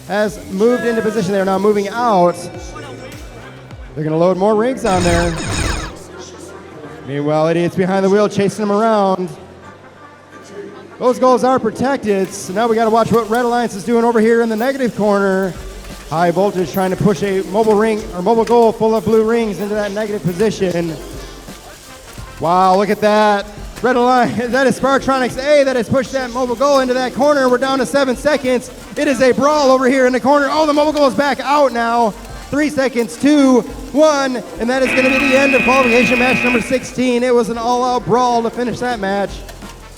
has moved into position. They're now moving out. They're going to load more rings on there. Meanwhile, idiots behind the wheel chasing them around. Those goals are protected, so now we got to watch what Red Alliance is doing over here in the negative corner. High Voltage trying to push a mobile ring or mobile goal full of blue rings into that negative position. Wow, look at that. Red Alliance, that is Spartronics A that has pushed that mobile goal into that corner. We're down to 7 seconds. It is a brawl over here in the corner. Oh, the mobile goal is back out now. 3 seconds, 2, 1, and that is going to be the end of qualification match number 16. It was an all-out brawl to finish that match.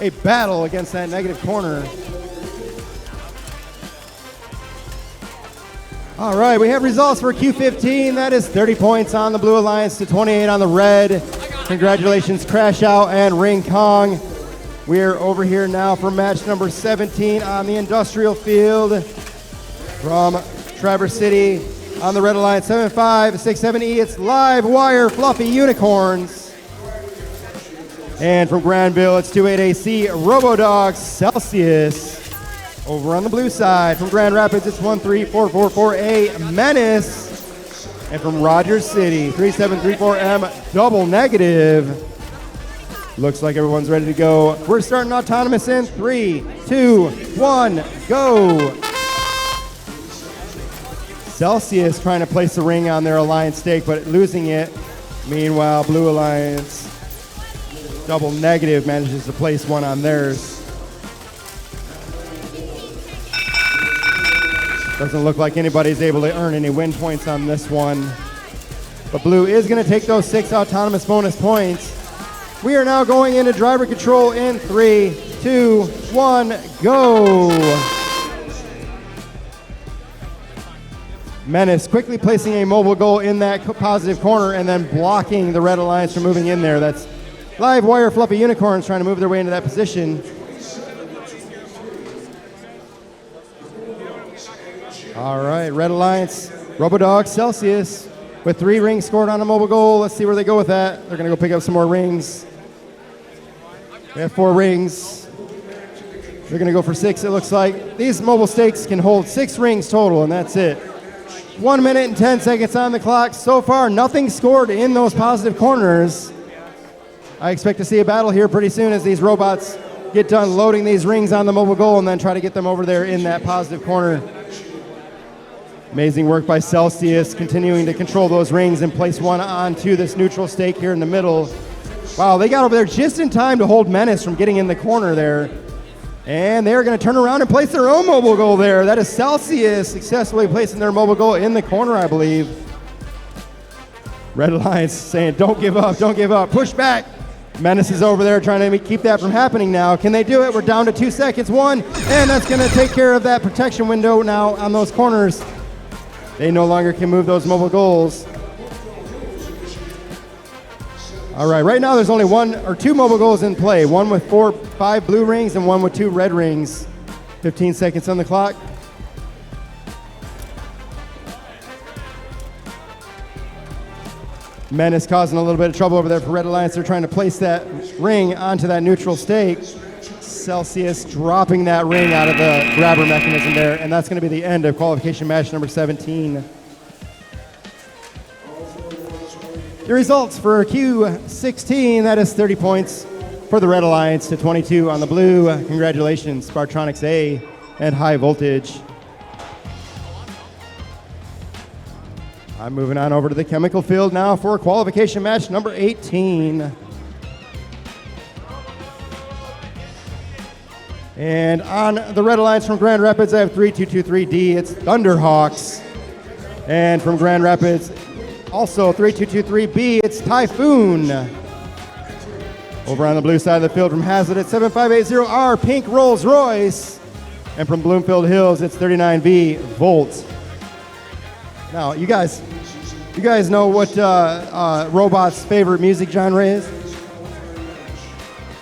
A battle against that negative corner. All right, we have results for Q15. That is 30 points on the Blue Alliance to 28 on the red. Congratulations, Crash Out and Ring Kong. We're over here now for match number 17 on the industrial field from Traverse City on the Red Alliance 7567E. It's Live Wire Fluffy Unicorns. And from Granville, it's 28AC Robodog Celsius. Over on the blue side, from Grand Rapids, it's 13444A Menace. And from Rogers City, 3734M Double Negative. Looks like everyone's ready to go. We're starting autonomous in 3, 2, 1, go. Celsius trying to place the ring on their Alliance stake, but losing it. Meanwhile, Blue Alliance Double Negative manages to place one on theirs. Doesn't look like anybody's able to earn any win points on this one. But Blue is going to take those 6 autonomous bonus points. We are now going into driver control in 3, 2, 1, go. Menace quickly placing a mobile goal in that positive corner and then blocking the Red Alliance from moving in there. That's Live Wire Fluffy Unicorns trying to move their way into that position. All right, Red Alliance, Robodog Celsius with 3 rings scored on a mobile goal. Let's see where they go with that. They're going to go pick up some more rings. We have 4 rings. They're going to go for 6, it looks like. These mobile stakes can hold 6 rings total, and that's it. 1 minute and 10 seconds on the clock. So far, nothing scored in those positive corners. I expect to see a battle here pretty soon as these robots get done loading these rings on the mobile goal and then try to get them over there in that positive corner. Amazing work by Celsius, continuing to control those rings and place one onto this neutral stake here in the middle. Wow, they got over there just in time to hold Menace from getting in the corner there. And they're going to turn around and place their own mobile goal there. That is Celsius successfully placing their mobile goal in the corner, I believe. Red Alliance saying, don't give up, don't give up, push back. Menace is over there trying to keep that from happening now. Can they do it? We're down to 2 seconds, 1, and that's going to take care of that protection window now on those corners. They no longer can move those mobile goals. All right, right now there's only 1 or 2 mobile goals in play. One with 5 blue rings and one with 2 red rings. 15 seconds on the clock. Menace causing a little bit of trouble over there for Red Alliance. They're trying to place that ring onto that neutral stake. Celsius dropping that ring out of the grabber mechanism there, and that's going to be the end of qualification match number 17. The results for Q16, that is 30 points for the Red Alliance to 22 on the blue. Congratulations, Spartronics A and High Voltage. I'm moving on over to the chemical field now for qualification match number 18. And on the Red Alliance from Grand Rapids, I have 3223D. It's Thunderhawks. And from Grand Rapids, also 3223B, it's Typhoon. Over on the blue side of the field from Hazlet, it's 7580R, Pink Rolls Royce. And from Bloomfield Hills, it's 39B, Volt. Now, you guys know what Robot's favorite music genre is?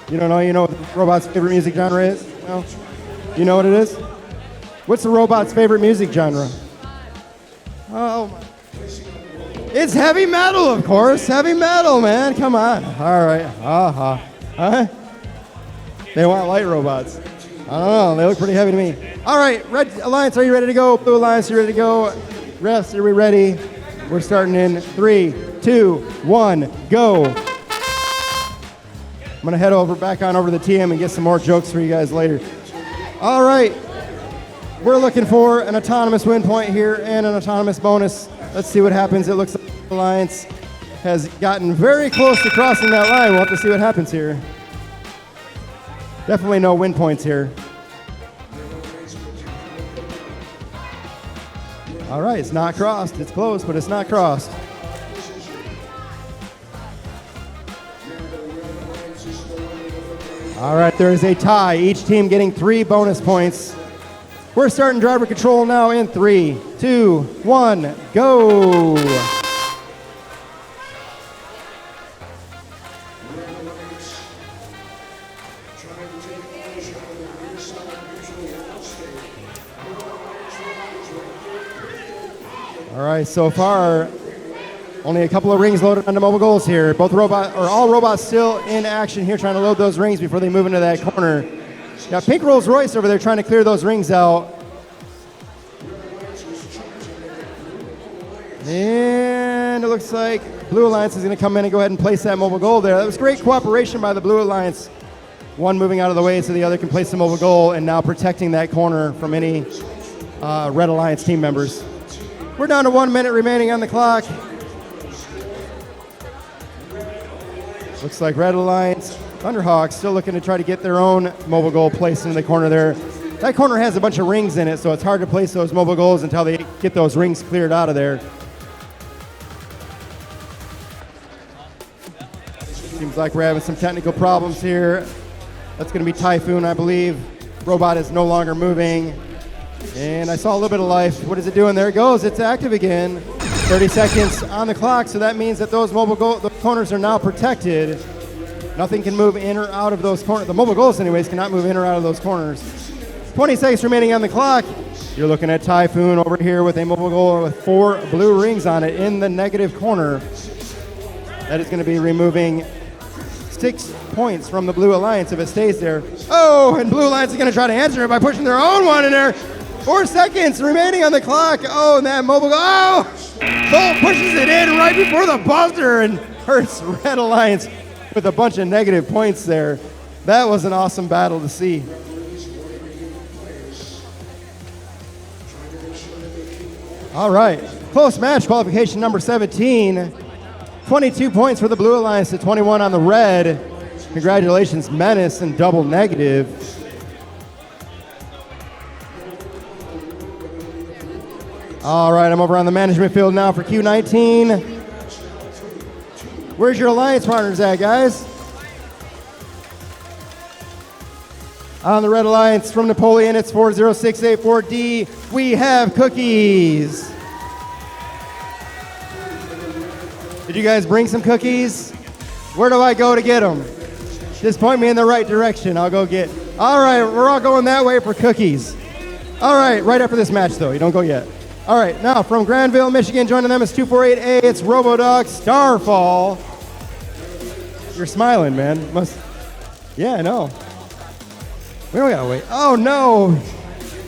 You don't know? You know what Robot's favorite music genre is? No? You know what it is? What's the Robot's favorite music genre? Oh, it's heavy metal, of course. Heavy metal, man. Come on. All right. Huh? They want light robots. I don't know. They look pretty heavy to me. All right. Red Alliance, are you ready to go? Blue Alliance, are you ready to go? Refs, are we ready? We're starting in 3, 2, 1, go. going to head back on over to the TM and get some more jokes for you guys later. All right. We're looking for an autonomous win point here and an autonomous bonus. Let's see what happens. It looks like the Alliance has gotten very close to crossing that line. We'll have to see what happens here. Definitely no win points here. All right, it's not crossed. It's close, but it's not crossed. All right, there is a tie. Each team getting 3 bonus points. We're starting driver control now in 3, 2, 1, go. All right, so far, only a couple of rings loaded onto mobile goals here. All robots still in action here, trying to load those rings before they move into that corner. Got pink Rolls Royce over there trying to clear those rings out. And it looks like Blue Alliance is going to come in and go ahead and place that mobile goal there. That was great cooperation by the Blue Alliance. One moving out of the way so the other can place the mobile goal, and now protecting that corner from any Red Alliance team members. We're down to 1 minute remaining on the clock. Looks like Red Alliance, Thunderhawks still looking to try to get their own mobile goal placed into the corner there. That corner has a bunch of rings in it, so it's hard to place those mobile goals until they get those rings cleared out of there. Seems like we're having some technical problems here. That's going to be Typhoon, I believe. Robot is no longer moving. And I saw a little bit of life. What is it doing? There it goes. It's active again. 30 seconds on the clock, so that means that those the corners are now protected. Nothing can move in or out of those corners. The mobile goals, anyways, cannot move in or out of those corners. 20 seconds remaining on the clock. You're looking at Typhoon over here with a mobile goal with 4 blue rings on it in the negative corner. That is going to be removing 6 points from the Blue Alliance if it stays there. Oh, and Blue Alliance is going to try to answer it by pushing their own one in there. 4 seconds remaining on the clock. Oh, and that mobile goal. Oh! Bolt pushes it in right before the buzzer and hurts Red Alliance with a bunch of negative points there. That was an awesome battle to see. All right, close match, qualification number 17. 22 points for the Blue Alliance to 21 on the Red. Congratulations, Menace and Double Negative. All right, I'm over on the management field now for Q19. Where's your Alliance partners at, guys? On the Red Alliance from Napoleon, it's 40684D. We have cookies. Did you guys bring some cookies? Where do I go to get them? Just point me in the right direction. I'll go get. All right, we're all going that way for cookies. All right, right after this match, though. You don't go yet. All right, now from Granville, Michigan, joining them is 248A. It's RoboDog Starfall. You're smiling, man. Yeah, I know. We don't gotta wait. Oh no!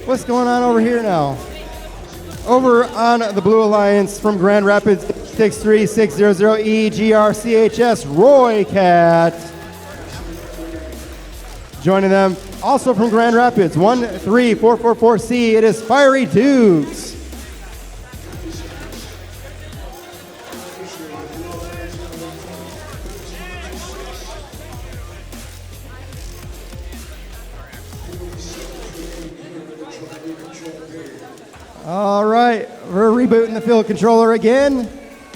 What's going on over here now? Over on the Blue Alliance from Grand Rapids, 63600EGRCHS, Roy Cat. Joining them, also from Grand Rapids, 13444C, it is Fiery Dukes. All right, we're rebooting the field controller again.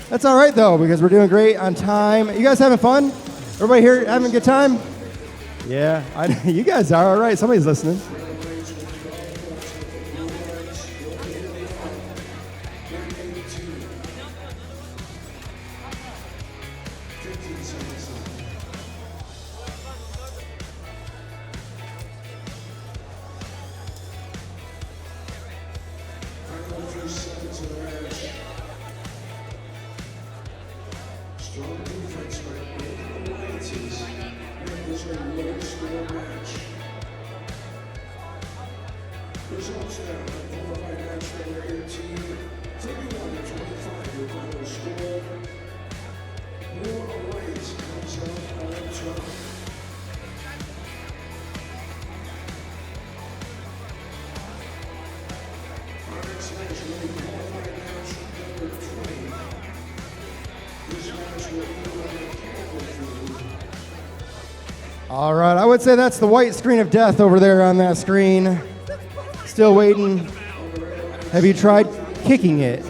That's all right, though, because we're doing great on time. You guys having fun? Everybody here having a good time? Yeah, you guys are. All right, somebody's listening. All right, I would say that's the white screen of death over there on that screen. Still waiting. Have you tried kicking it?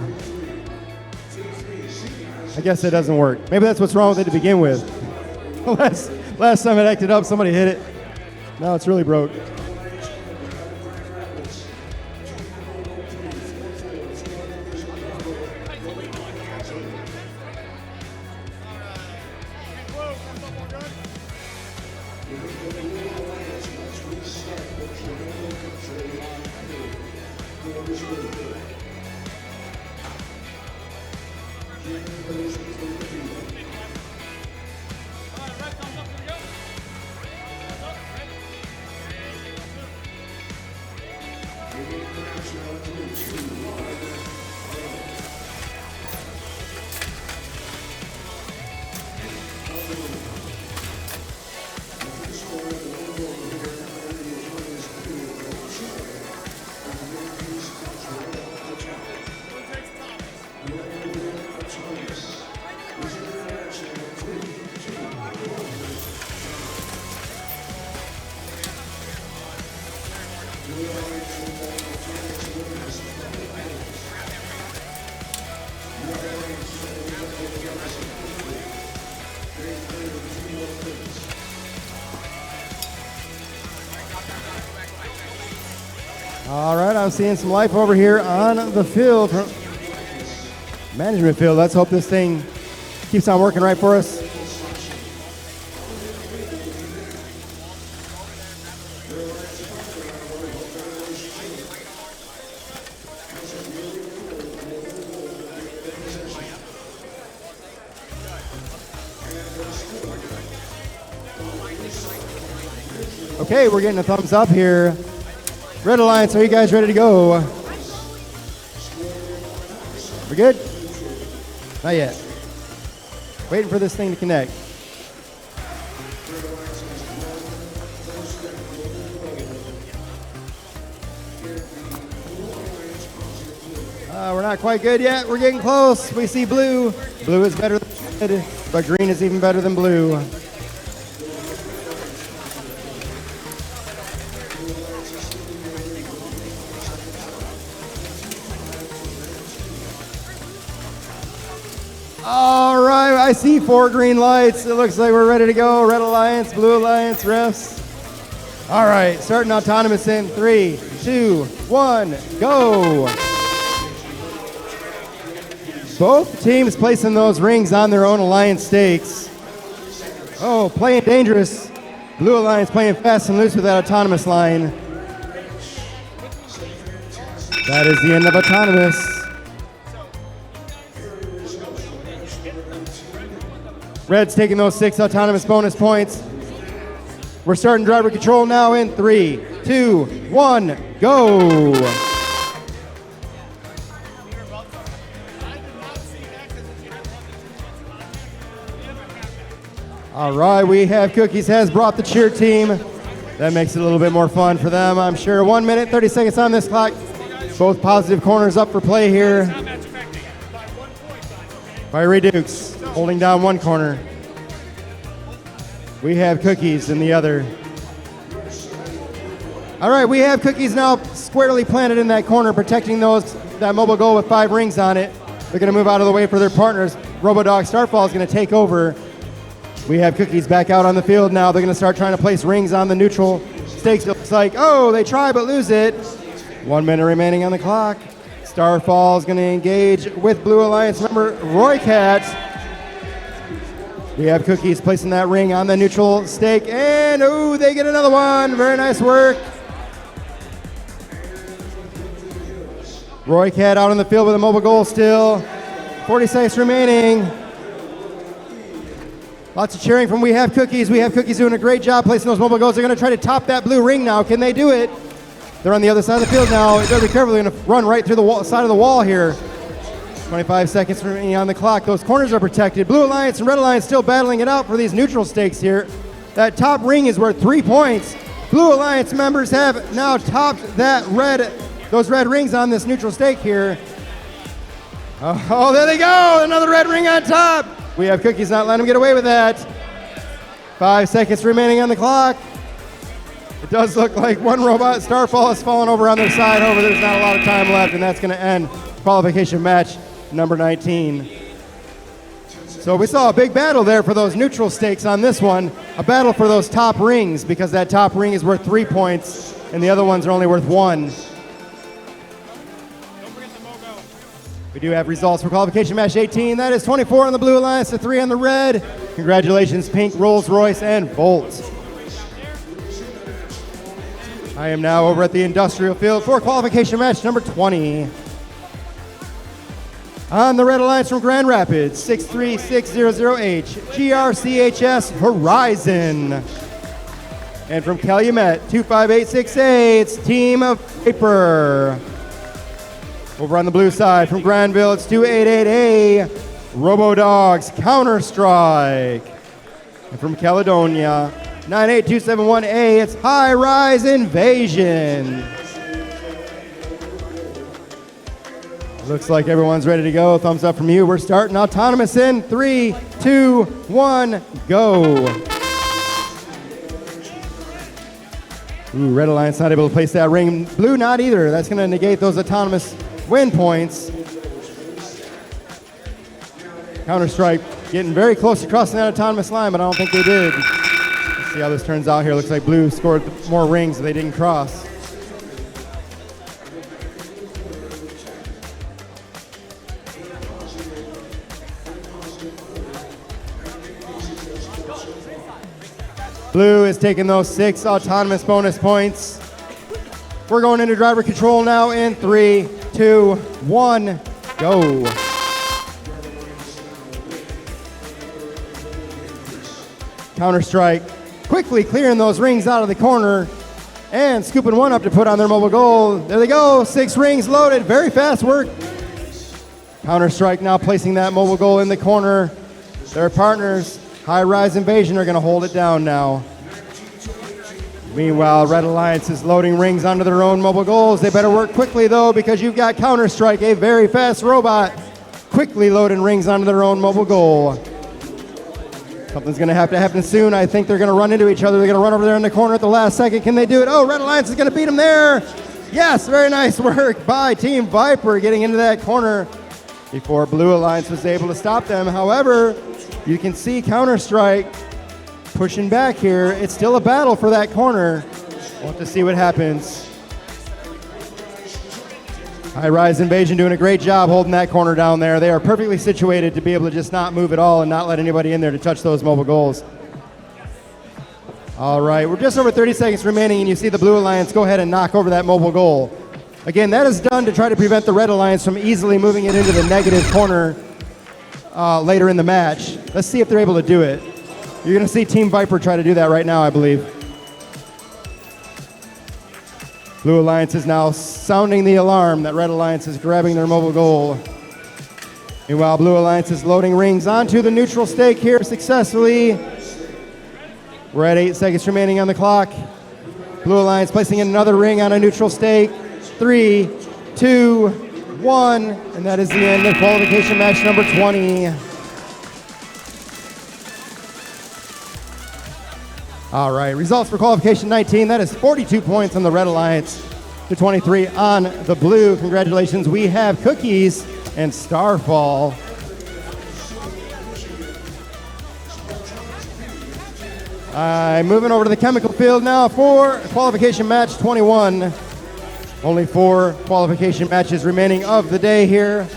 I guess it doesn't work. Maybe that's what's wrong with it to begin with. Last time it acted up, somebody hit it. Now it's really broke. All right, I'm seeing some life over here on the field, management field. Let's hope this thing keeps on working right for us. Okay, we're getting a thumbs up here. Red Alliance, are you guys ready to go? We're good? Not yet. Waiting for this thing to connect. We're not quite good yet. We're getting close. We see blue. Blue is better than red, but green is even better than blue. All right, I see 4 green lights. It looks like we're ready to go. Red Alliance, Blue Alliance, refs. All right, starting autonomous in 3, 2, 1, go. Both teams placing those rings on their own alliance stakes. Oh, playing dangerous. Blue Alliance playing fast and loose with that autonomous line. That is the end of autonomous. Red's taking those 6 autonomous bonus points. We're starting driver control now in 3, 2, 1, go. All right, we have Cookies has brought the cheer team. That makes it a little bit more fun for them, I'm sure. 1 minute, 30 seconds on this clock. Both positive corners up for play here. By Redukes, holding down one corner. We have Cookies in the other. All right, we have Cookies now squarely planted in that corner, protecting that mobile goal with 5 rings on it. They're gonna move out of the way for their partners. Robodog Starfall is gonna take over. We have Cookies back out on the field now. They're gonna start trying to place rings on the neutral stakes. It looks like, oh, they try but lose it. 1 minute remaining on the clock. Starfall is gonna engage with Blue Alliance member Roy Cat. We have Cookies placing that ring on the neutral stake, and oh, they get another one. Very nice work. Roy Cat out on the field with a mobile goal still. 40 seconds remaining. Lots of cheering from We Have Cookies. We Have Cookies doing a great job placing those mobile goals. They're going to try to top that blue ring now. Can they do it? They're on the other side of the field now. They better be careful. They're going to run right through the side of the wall here. 25 seconds remaining on the clock. Those corners are protected. Blue Alliance and Red Alliance still battling it out for these neutral stakes here. That top ring is worth 3 points. Blue Alliance members have now topped those red rings on this neutral stake here. Oh, there they go. Another red ring on top. We have Cookies not letting him get away with that. 5 seconds remaining on the clock. It does look like one robot, Starfall, has fallen over on their side. However, there's not a lot of time left, and that's going to end qualification match number 19. So we saw a big battle there for those neutral stakes on this one. A battle for those top rings, because that top ring is worth 3 points, and the other ones are only worth 1. We do have results for qualification match 18. That is 24 on the Blue Alliance to 3 on the red. Congratulations, Pink, Rolls-Royce, and Volt. I am now over at the industrial field for qualification match number 20. On the Red Alliance from Grand Rapids, 63600H, GRCHS Horizon. And from Calumet, 25868, it's Team of Vapor. Over on the blue side from Granville, it's 288A, Robodogs Counter-Strike. And from Caledonia, 98271A, it's High Rise Invasion. Looks like everyone's ready to go. Thumbs up from you. We're starting autonomous in 3, 2, 1, go. Ooh, Red Alliance not able to place that ring. Blue not either. That's going to negate those autonomous win points. Counter-Strike getting very close to crossing that autonomous line, but I don't think they did. Let's see how this turns out here. Looks like Blue scored more rings that they didn't cross. Blue is taking those 6 autonomous bonus points. We're going into driver control now in 3, 2, 1, go. Counter-Strike quickly clearing those rings out of the corner and scooping one up to put on their mobile goal. There they go, 6 rings loaded, very fast work. Counter-Strike now placing that mobile goal in the corner. Their partners, High Rise Invasion, are gonna hold it down now. Meanwhile, Red Alliance is loading rings onto their own mobile goals. They better work quickly though, because you've got Counter-Strike, a very fast robot, quickly loading rings onto their own mobile goal. Something's gonna have to happen soon. I think they're gonna run into each other. They're gonna run over there in the corner at the last second. Can they do it? Oh, Red Alliance is gonna beat them there. Yes, very nice work by Team Viper getting into that corner before Blue Alliance was able to stop them. However, you can see Counter-Strike pushing back here. It's still a battle for that corner. We'll have to see what happens. High Rise Invasion doing a great job holding that corner down there. They are perfectly situated to be able to just not move at all and not let anybody in there to touch those mobile goals. All right, we're just over 30 seconds remaining, and you see the Blue Alliance go ahead and knock over that mobile goal. Again, that is done to try to prevent the Red Alliance from easily moving it into the negative corner later in the match. Let's see if they're able to do it. You're going to see Team Viper try to do that right now, I believe. Blue Alliance is now sounding the alarm that Red Alliance is grabbing their mobile goal. Meanwhile, Blue Alliance is loading rings onto the neutral stake here successfully. We're at 8 seconds remaining on the clock. Blue Alliance placing in another ring on a neutral stake. 3, 2, 1, and that is the end of qualification match number 20. All right, results for qualification 19. That is 42 points on the Red Alliance to 23 on the Blue. Congratulations, we have Cookies and Starfall. I'm moving over to the chemical field now for qualification match 21. Only 4 qualification matches remaining of the day here.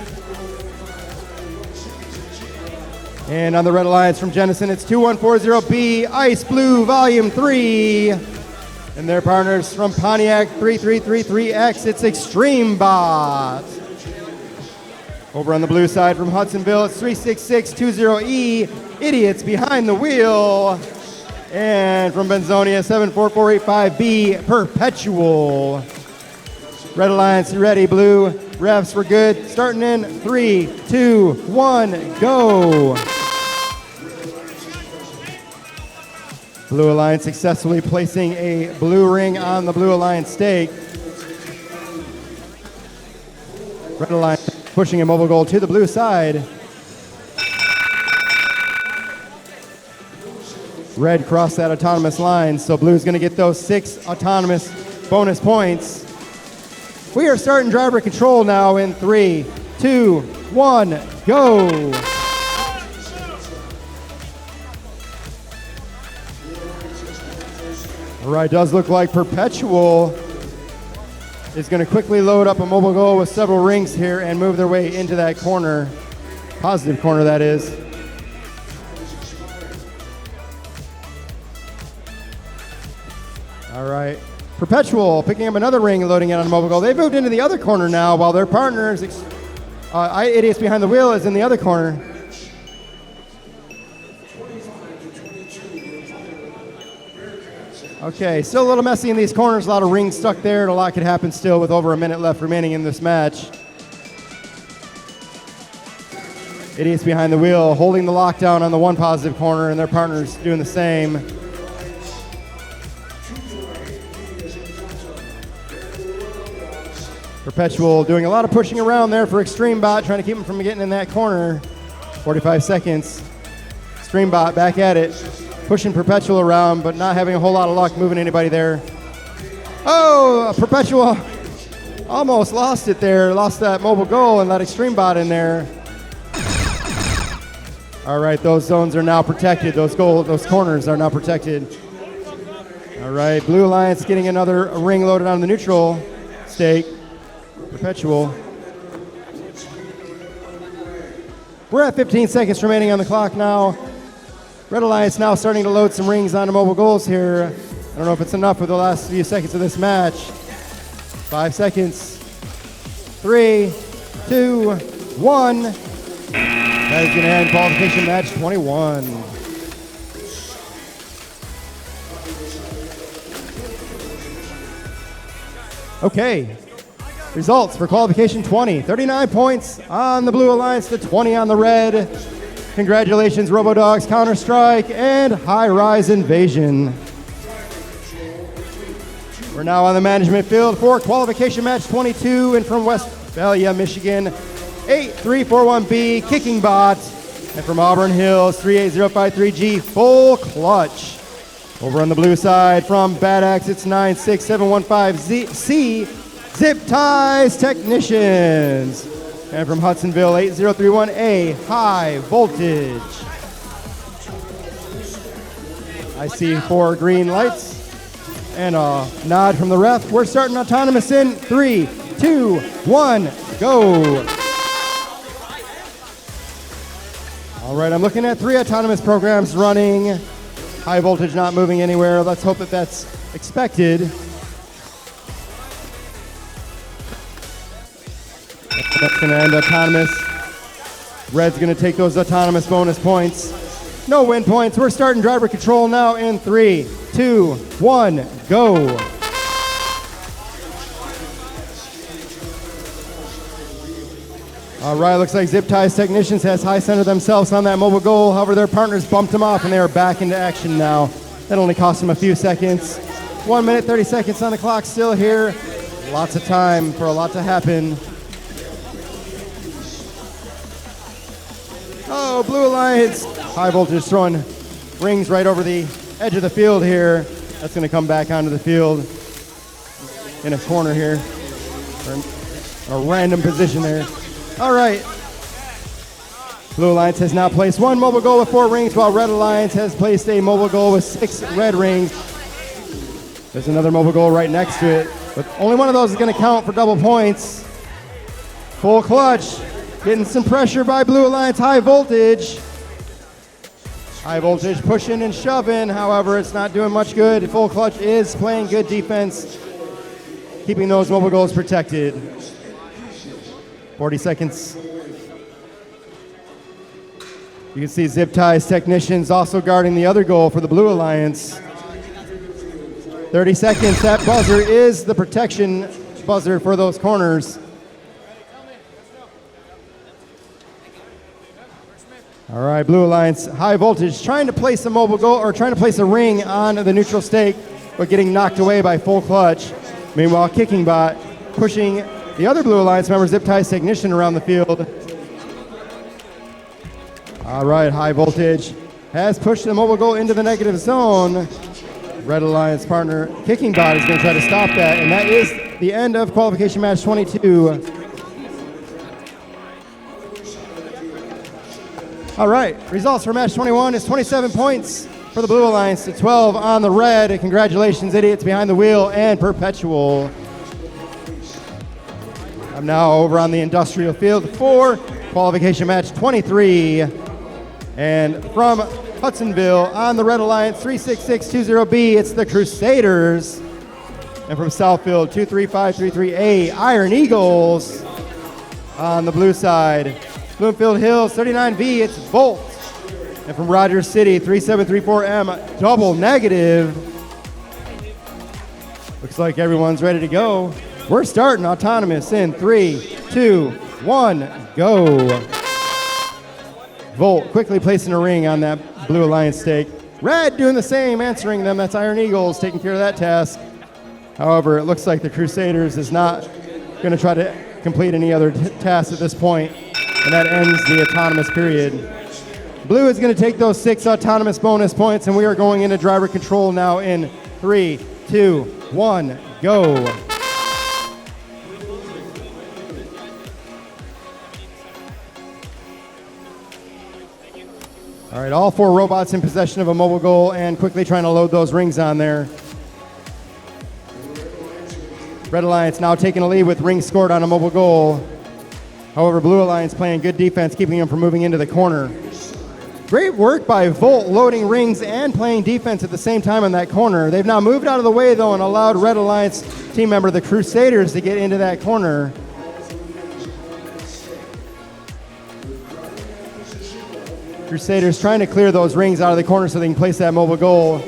And on the Red Alliance from Jennison, it's 2140B, Ice Blue Volume 3. And their partners from Pontiac 3333X, it's Extreme Bot. Over on the blue side from Hudsonville, it's 36620E, Idiots Behind the Wheel. And from Benzonia, 74485B, Perpetual. Red Alliance, you ready? Blue, refs, we're good. Starting in 3, 2, 1, go. Blue Alliance successfully placing a blue ring on the Blue Alliance stake. Red Alliance pushing a mobile goal to the blue side. Red crossed that autonomous line, so blue's going to get those 6 autonomous bonus points. We are starting driver control now in 3, 2, 1, go! All right, does look like Perpetual is going to quickly load up a mobile goal with several rings here and move their way into that corner. Positive corner, that is. All right, Perpetual picking up another ring and loading it on a mobile goal. They've moved into the other corner now while their partners, Idiots Behind the Wheel, is in the other corner. Okay, still a little messy in these corners, a lot of rings stuck there, and a lot could happen still with over a minute left remaining in this match. Idiots Behind the Wheel holding the lockdown on the one positive corner, and their partners doing the same. Perpetual doing a lot of pushing around there for Extreme Bot, trying to keep him from getting in that corner. 45 seconds. Extreme Bot back at it. Pushing Perpetual around, but not having a whole lot of luck moving anybody there. Oh, Perpetual almost lost it there. Lost that mobile goal and that Extreme Bot in there. All right, those zones are now protected. Those corners are now protected. All right, Blue Alliance getting another ring loaded on the neutral stake. Perpetual. We're at 15 seconds remaining on the clock now. Red Alliance now starting to load some rings onto mobile goals here. I don't know if it's enough for the last few seconds of this match. 5 seconds. 3, 2, 1. That is going to end qualification match 21. Okay. Results for qualification 20. 39 points on the Blue Alliance to 20 on the red. Congratulations, RoboDogs, Counter-Strike, and High Rise Invasion. We're now on the management field for qualification match 22, and from Westphalia, Michigan, 8341B, Kicking Bot, and from Auburn Hills, 38053G, Full Clutch. Over on the blue side, from Bad Axe, it's 96715C, Zip Ties Technicians. And from Hudsonville, 8031A, High Voltage. I see 4 green lights and a nod from the ref. We're starting autonomous in 3, 2, 1, go. All right, I'm looking at 3 autonomous programs running. High Voltage not moving anywhere. Let's hope that that's expected. That's going to end autonomous. Red's going to take those autonomous bonus points. No win points. We're starting driver control now in 3, 2, 1, go. All right, looks like Zip Ties Technicians has high centered themselves on that mobile goal. However, their partners bumped them off and they are back into action now. That only cost them a few seconds. 1 minute, 30 seconds on the clock still here. Lots of time for a lot to happen. Oh, Blue Alliance. High Voltage throwing rings right over the edge of the field here. That's going to come back onto the field in a corner here. Or a random position there. All right. Blue Alliance has now placed 1 mobile goal with 4 rings, while Red Alliance has placed a mobile goal with 6 red rings. There's another mobile goal right next to it, but only one of those is going to count for double points. Full Clutch. Getting some pressure by Blue Alliance. High Voltage. High Voltage pushing and shoving. However, it's not doing much good. Full Clutch is playing good defense, keeping those mobile goals protected. 40 seconds. You can see Zip Ties Technicians also guarding the other goal for the Blue Alliance. 30 seconds. That buzzer is the protection buzzer for those corners. All right, Blue Alliance, High Voltage trying to place a mobile goal or trying to place a ring on the neutral stake, but getting knocked away by Full Clutch. Meanwhile, Kicking Bot pushing the other Blue Alliance member, Zip Ties Technician, around the field. All right, High Voltage has pushed the mobile goal into the negative zone. Red Alliance partner Kicking Bot is going to try to stop that, and that is the end of qualification match 22. All right, results for match 21 is 27 points for the Blue Alliance to 12 on the red. Congratulations, Idiots Behind the Wheel and Perpetual. I'm now over on the industrial field for qualification match 23. And from Hudsonville on the Red Alliance 36620B, it's the Crusaders. And from Southfield 23533A, Iron Eagles. On the blue side, Bloomfield Hills 39V, it's Volt. And from Rogers City 3734M, Double Negative. Looks like everyone's ready to go. We're starting autonomous in 3, 2, 1, go. Volt quickly placing a ring on that Blue Alliance stake. Red doing the same, answering them. That's Iron Eagles taking care of that task. However, it looks like the Crusaders is not going to try to complete any other tasks at this point, and that ends the autonomous period. Blue is going to take those 6 autonomous bonus points, and we are going into driver control now in 3, 2, 1, go. All right, all 4 robots in possession of a mobile goal and quickly trying to load those rings on there. Red Alliance now taking a lead with rings scored on a mobile goal. However, Blue Alliance playing good defense, keeping them from moving into the corner. Great work by Volt loading rings and playing defense at the same time in that corner. They've now moved out of the way, though, and allowed Red Alliance team member, the Crusaders, to get into that corner. Crusaders trying to clear those rings out of the corner so they can place that mobile goal.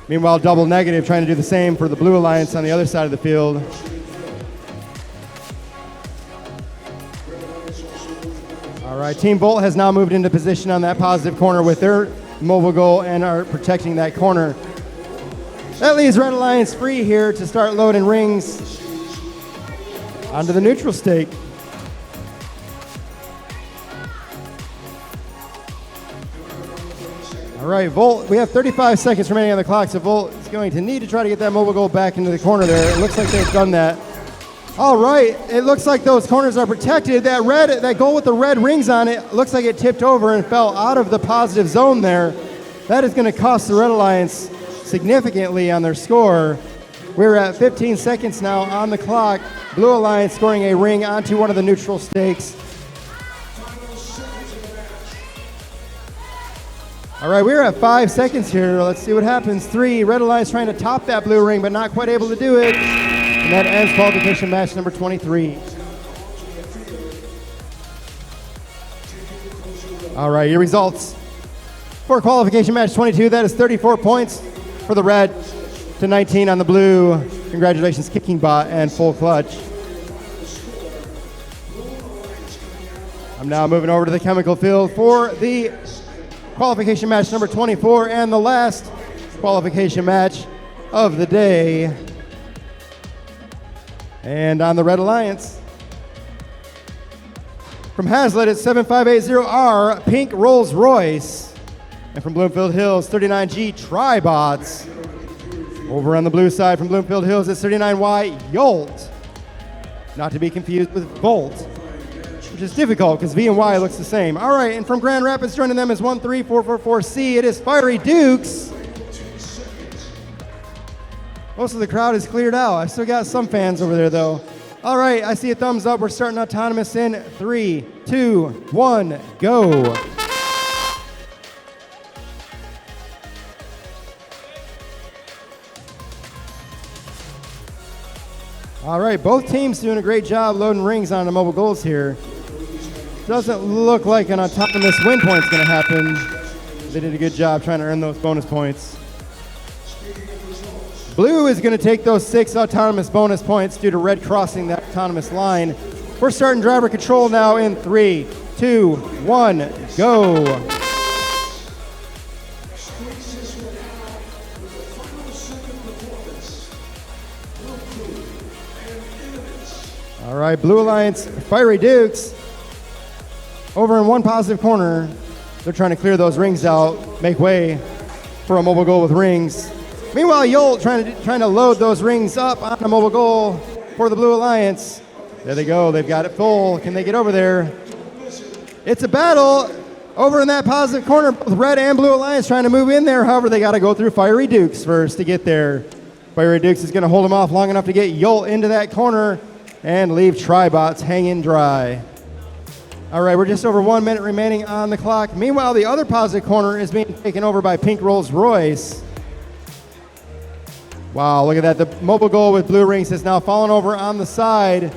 Meanwhile, Double Negative trying to do the same for the Blue Alliance on the other side of the field. All right, Team Volt has now moved into position on that positive corner with their mobile goal and are protecting that corner. That leaves Red Alliance free here to start loading rings onto the neutral stake. All right, Volt, we have 35 seconds remaining on the clock, so Volt is going to need to try to get that mobile goal back into the corner there. It looks like they've done that. All right, it looks like those corners are protected. That goal with the red rings on it looks like it tipped over and fell out of the positive zone there. That is going to cost the Red Alliance significantly on their score. We're at 15 seconds now on the clock. Blue Alliance scoring a ring onto one of the neutral stakes. All right, we're at 5 seconds here. Let's see what happens. 3, Red Alliance trying to top that blue ring, but not quite able to do it. And that ends qualification match number 23. All right, your results for qualification match 22. That is 34 points for the red to 19 on the blue. Congratulations, Kicking Bot and Full Clutch. I'm now moving over to the chemical field for the qualification match number 24 and the last qualification match of the day. And on the Red Alliance, from Hazlitt, it's 7580R, Pink Rolls Royce. And from Bloomfield Hills, 39G Tribots. Over on the blue side from Bloomfield Hills, it's 39Y Yolt. Not to be confused with Volt, which is difficult because V and Y looks the same. All right, and from Grand Rapids joining them is 13444C. It is Fiery Dukes. Most of the crowd is cleared out. I still got some fans over there, though. All right, I see a thumbs up. We're starting autonomous in 3, 2, 1, go. All right, both teams doing a great job loading rings on the mobile goals here. Doesn't look like an autonomous win point's going to happen. They did a good job trying to earn those bonus points. Blue is going to take those 6 autonomous bonus points due to red crossing that autonomous line. We're starting driver control now in 3, 2, 1, go. All right, Blue Alliance, Fiery Dukes over in one positive corner. They're trying to clear those rings out, make way for a mobile goal with rings. Meanwhile, Yolt trying to load those rings up on a mobile goal for the Blue Alliance. There they go. They've got it full. Can they get over there? It's a battle over in that positive corner. Both Red and Blue Alliance trying to move in there. However, they got to go through Fiery Dukes first to get there. Fiery Dukes is going to hold him off long enough to get Yolt into that corner and leave Tribots hanging dry. All right, we're just over 1 minute remaining on the clock. Meanwhile, the other positive corner is being taken over by Pink Rolls Royce. Wow, look at that. The mobile goal with blue rings has now fallen over on the side.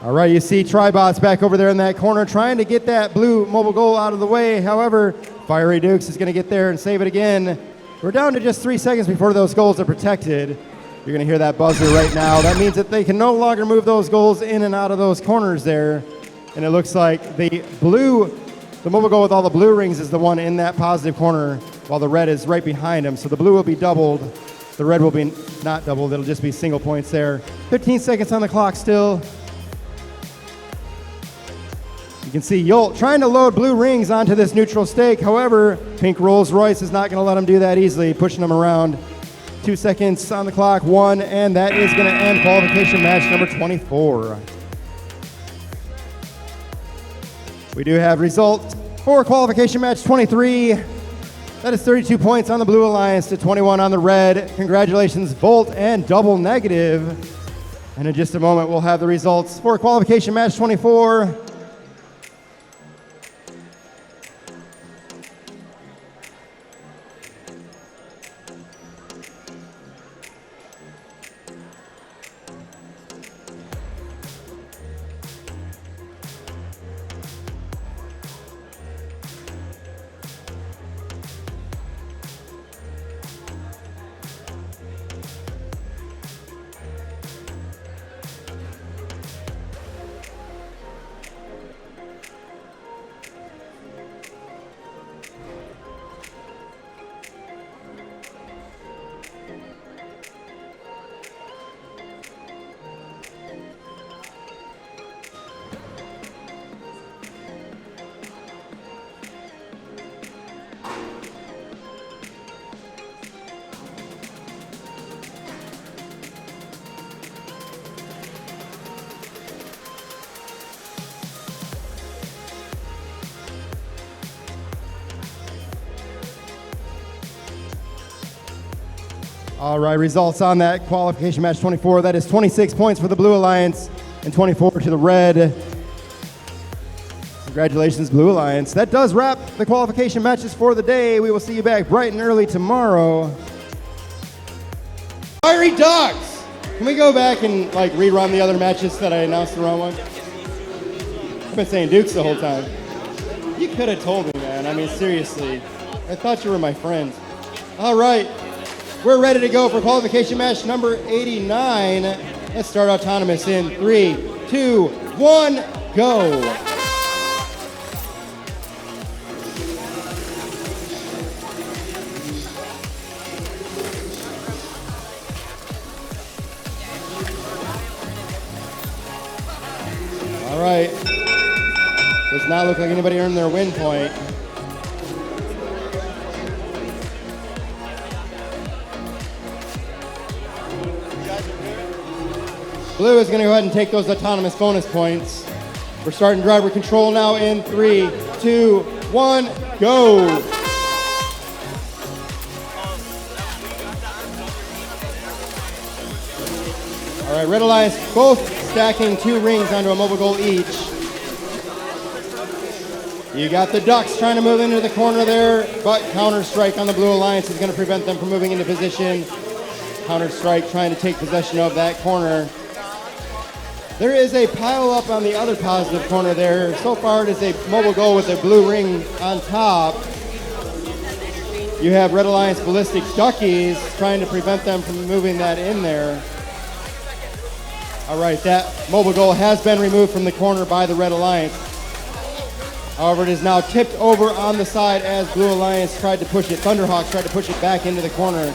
All right, you see Tribots back over there in that corner trying to get that blue mobile goal out of the way. However, Fiery Dukes is going to get there and save it again. We're down to just 3 seconds before those goals are protected. You're going to hear that buzzer right now. That means that they can no longer move those goals in and out of those corners there. And it looks like the mobile goal with all the blue rings is the one in that positive corner, while the red is right behind him. So the blue will be doubled. The red will be not doubled. It'll just be single points there. 15 seconds on the clock still. You can see Yolt trying to load blue rings onto this neutral stake. However, Pink Rolls Royce is not going to let him do that easily, pushing him around. 2 seconds on the clock, 1, and that is going to end qualification match number 24. We do have results for qualification match 23. That is 32 points on the Blue Alliance to 21 on the red. Congratulations, Volt and Double Negative. And in just a moment, we'll have the results for qualification match 24. All right, results on that qualification match 24. That is 26 points for the Blue Alliance and 24 to the red. Congratulations, Blue Alliance. That does wrap the qualification matches for the day. We will see you back bright and early tomorrow. Fiery Ducks! Can we go back and rerun the other matches that I announced the wrong one? I've been saying Dukes the whole time. You could have told me, man. I mean, seriously. I thought you were my friend. All right. We're ready to go for qualification match number 89. Let's start autonomous in 3, 2, 1, go. All right. Does not look like anybody earned their win point. Blue is going to go ahead and take those autonomous bonus points. We're starting driver control now in 3, 2, 1, go. All right, Red Alliance both stacking 2 rings onto a mobile goal each. You got the Ducks trying to move into the corner there, but counter strike on the Blue Alliance is going to prevent them from moving into position. Counter strike trying to take possession of that corner. There is a pile up on the other positive corner there. So far it is a mobile goal with a blue ring on top. You have Red Alliance Ballistic Duckies trying to prevent them from moving that in there. All right, that mobile goal has been removed from the corner by the Red Alliance. However, it is now tipped over on the side as Blue Alliance tried to push it. Thunderhawks tried to push it back into the corner.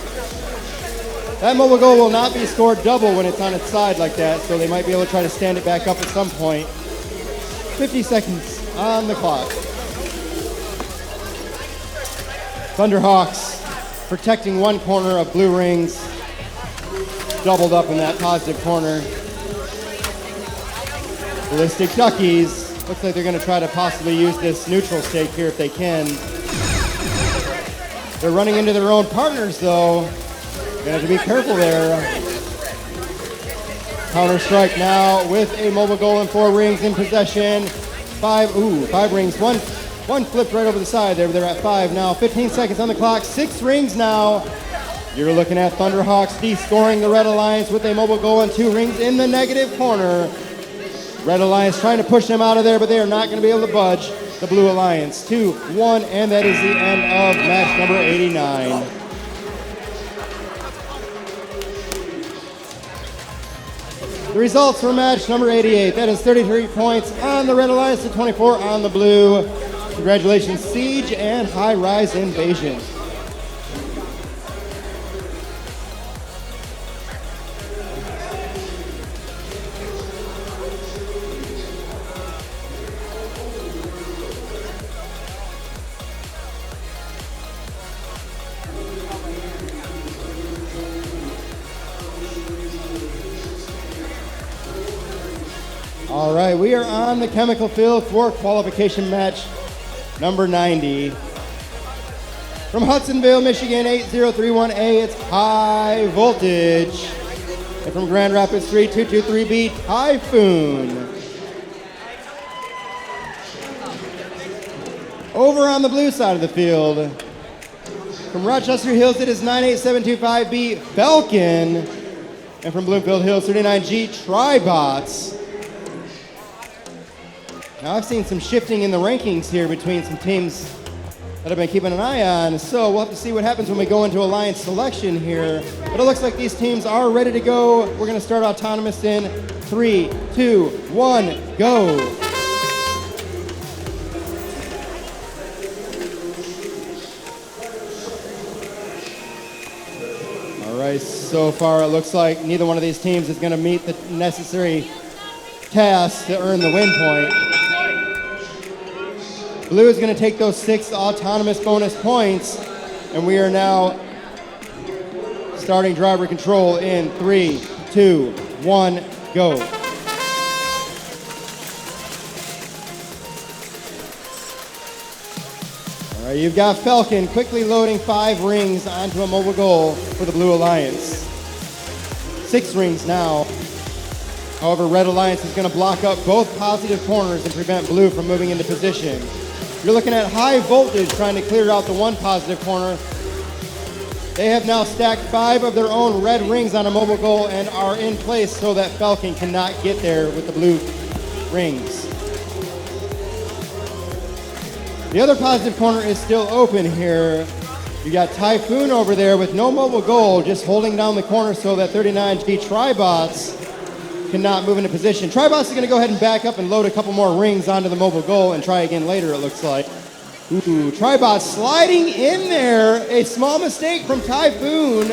That mobile goal will not be scored double when it's on its side like that, so they might be able to try to stand it back up at some point. 50 seconds on the clock. Thunderhawks protecting one corner of blue rings. Doubled up in that positive corner. Ballistic Duckies. Looks like they're going to try to possibly use this neutral stake here if they can. They're running into their own partners though. Gonna have to be careful there. Counter strike now with a mobile goal and 4 rings in possession. 5 rings. One flipped right over the side there, but they're at 5 now. 15 seconds on the clock. 6 rings now. You're looking at Thunderhawks de-scoring the Red Alliance with a mobile goal and 2 rings in the negative corner. Red Alliance trying to push them out of there, but they are not going to be able to budge the Blue Alliance. 2-1, and that is the end of match number 89. The results for match number 88. That is 33 points on the Red Alliance to 24 on the Blue. Congratulations, Siege and High Rise Invasion. All right, we are on the chemical field for qualification match number 90. From Hudsonville, Michigan, 8031A, it's High Voltage. And from Grand Rapids 3223B, Typhoon. Over on the blue side of the field, from Rochester Hills, it is 98725B, Falcon. And from Bloomfield Hills, 39G, Tribots. Now I've seen some shifting in the rankings here between some teams that I've been keeping an eye on, so we'll have to see what happens when we go into alliance selection here. But it looks like these teams are ready to go. We're going to start autonomous in 3, 2, 1, go. All right, so far it looks like neither one of these teams is going to meet the necessary task to earn the win point. Blue is going to take those 6 autonomous bonus points, and we are now starting driver control in 3, 2, 1, go. All right, you've got Falcon quickly loading 5 rings onto a mobile goal for the Blue Alliance. 6 rings now. However, Red Alliance is going to block up both positive corners and prevent Blue from moving into position. You're looking at High Voltage trying to clear out the one positive corner. They have now stacked 5 of their own red rings on a mobile goal and are in place so that Falcon cannot get there with the blue rings. The other positive corner is still open here. You got Typhoon over there with no mobile goal, just holding down the corner so that 39G Tribots cannot move into position. Tribots is going to go ahead and back up and load a couple more rings onto the mobile goal and try again later, it looks like. Ooh, Tribots sliding in there. A small mistake from Typhoon.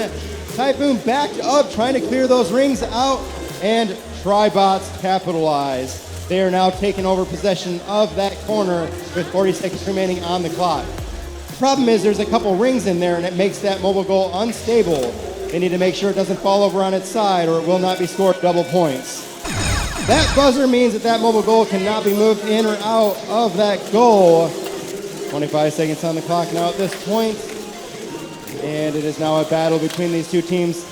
Typhoon backed up, trying to clear those rings out, and Tribots capitalize. They are now taking over possession of that corner with 40 seconds remaining on the clock. The problem is there's a couple rings in there, and it makes that mobile goal unstable. They need to make sure it doesn't fall over on its side or it will not be scored double points. That buzzer means that that mobile goal cannot be moved in or out of that goal. 25 seconds on the clock now at this point. And it is now a battle between these two teams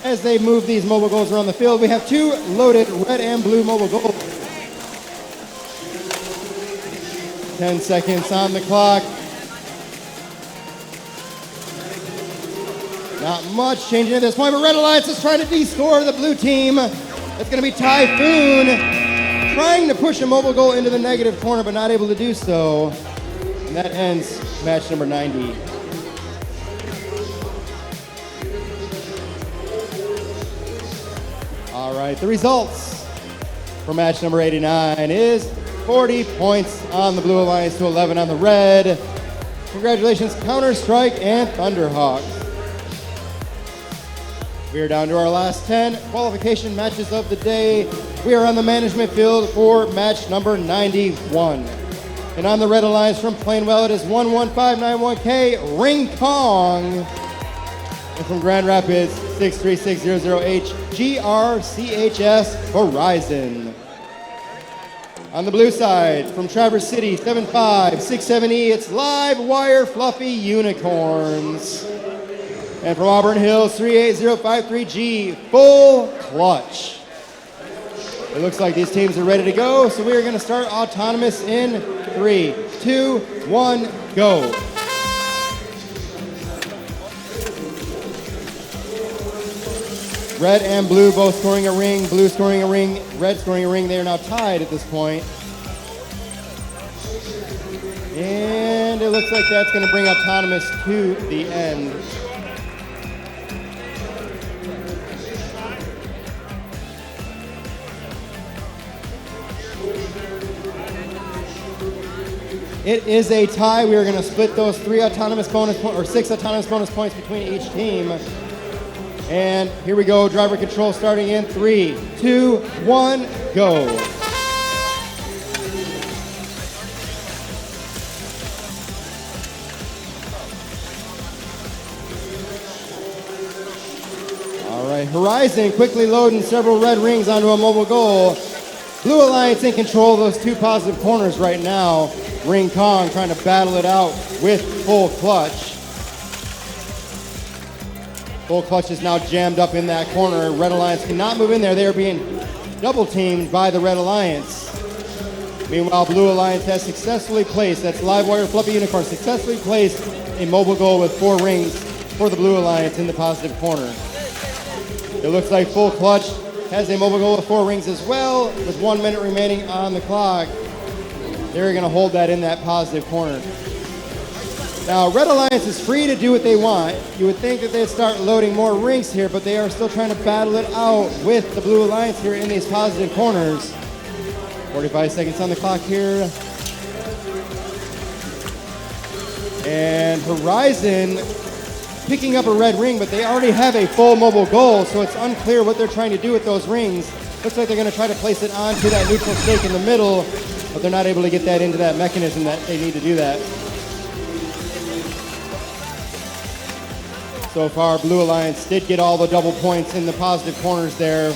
as they move these mobile goals around the field. We have 2 loaded red and blue mobile goals. 10 seconds on the clock. Not much changing at this point, but Red Alliance is trying to de-score the blue team. It's going to be Typhoon trying to push a mobile goal into the negative corner, but not able to do so. And that ends match number 90. All right, the results for match number 89 is 40 points on the Blue Alliance to 11 on the Red. Congratulations, Counter-Strike and Thunderhawks. We are down to our last 10 qualification matches of the day. We are on the management field for match number 91. And on the red alliance from Plainwell, it is 11591K Ring Kong. And from Grand Rapids, 63600H GRCHS Horizon. On the blue side, from Traverse City, 7567E, it's Live Wire Fluffy Unicorns. And from Auburn Hills, 38053G, Full Clutch. It looks like these teams are ready to go, so we are going to start autonomous in 3, 2, 1, go. Red and blue both scoring a ring, blue scoring a ring, red scoring a ring. They are now tied at this point. And it looks like that's going to bring autonomous to the end. It is a tie. We are going to split those 6 autonomous bonus points between each team. And here we go, driver control starting in 3, 2, 1, go. All right, Horizon quickly loading several red rings onto a mobile goal. Blue Alliance in control of those 2 positive corners right now. Ring Kong trying to battle it out with Full Clutch. Full Clutch is now jammed up in that corner. Red Alliance cannot move in there. They are being double teamed by the Red Alliance. Meanwhile, Blue Alliance has successfully placed, that's Live Wire Fluffy Unicorn, successfully placed a mobile goal with 4 rings for the Blue Alliance in the positive corner. It looks like Full Clutch has a mobile goal with 4 rings as well, with 1 minute remaining on the clock. They're going to hold that in that positive corner. Now, Red Alliance is free to do what they want. You would think that they'd start loading more rings here, but they are still trying to battle it out with the Blue Alliance here in these positive corners. 45 seconds on the clock here. And Horizon picking up a red ring, but they already have a full mobile goal, so it's unclear what they're trying to do with those rings. Looks like they're going to try to place it onto that neutral stake in the middle, but they're not able to get that into that mechanism that they need to do that. So far, Blue Alliance did get all the double points in the positive corners there.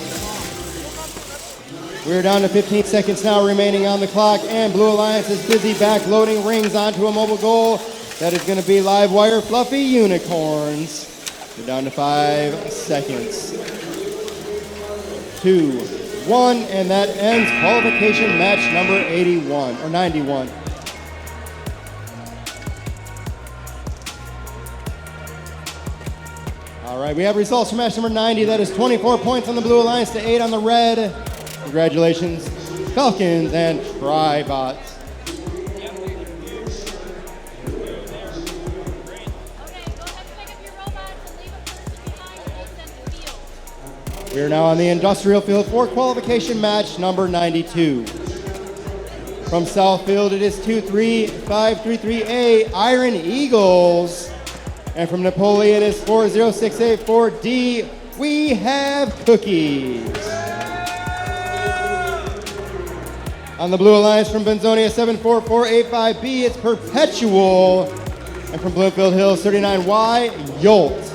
We're down to 15 seconds now remaining on the clock, and Blue Alliance is busy back loading rings onto a mobile goal. That is going to be Live Wire Fluffy Unicorns. We're down to 5 seconds. 2, 1, and that ends qualification match number 81, or 91. All right, we have results for match number 90. That is 24 points on the Blue Alliance to 8 on the red. Congratulations, Falcons and Tribots. We are now on the industrial field for qualification match number 92. From Southfield, it is 23533A Iron Eagles. And from Napoleon, it is 40684D. We have Cookies. On the Blue Alliance from Benzonia, 74485B, it's Perpetual. And from Bloomfield Hills, 39Y, Yolt.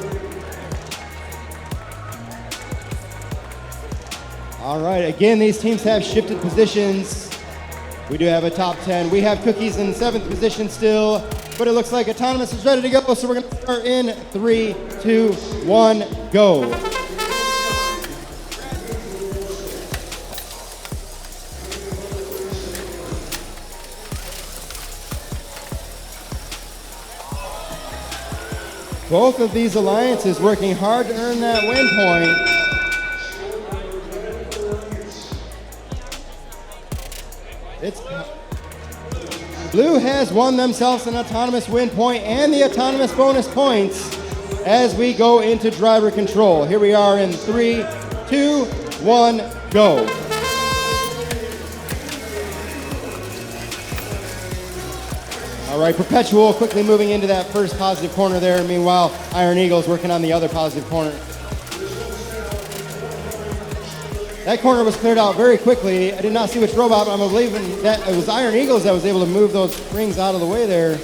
All right, again, these teams have shifted positions. We do have a top 10. We have Cookies in 7th position still, but it looks like Autonomous is ready to go, so we're going to start in 3, 2, 1, go. Both of these alliances working hard to earn that win point. Blue has won themselves an autonomous win point and the autonomous bonus points as we go into driver control. Here we are in 3, 2, 1, go. All right, Perpetual quickly moving into that first positive corner there. Meanwhile, Iron Eagles working on the other positive corner. That corner was cleared out very quickly. I did not see which robot, but I'm believing that it was Iron Eagles that was able to move those rings out of the way there.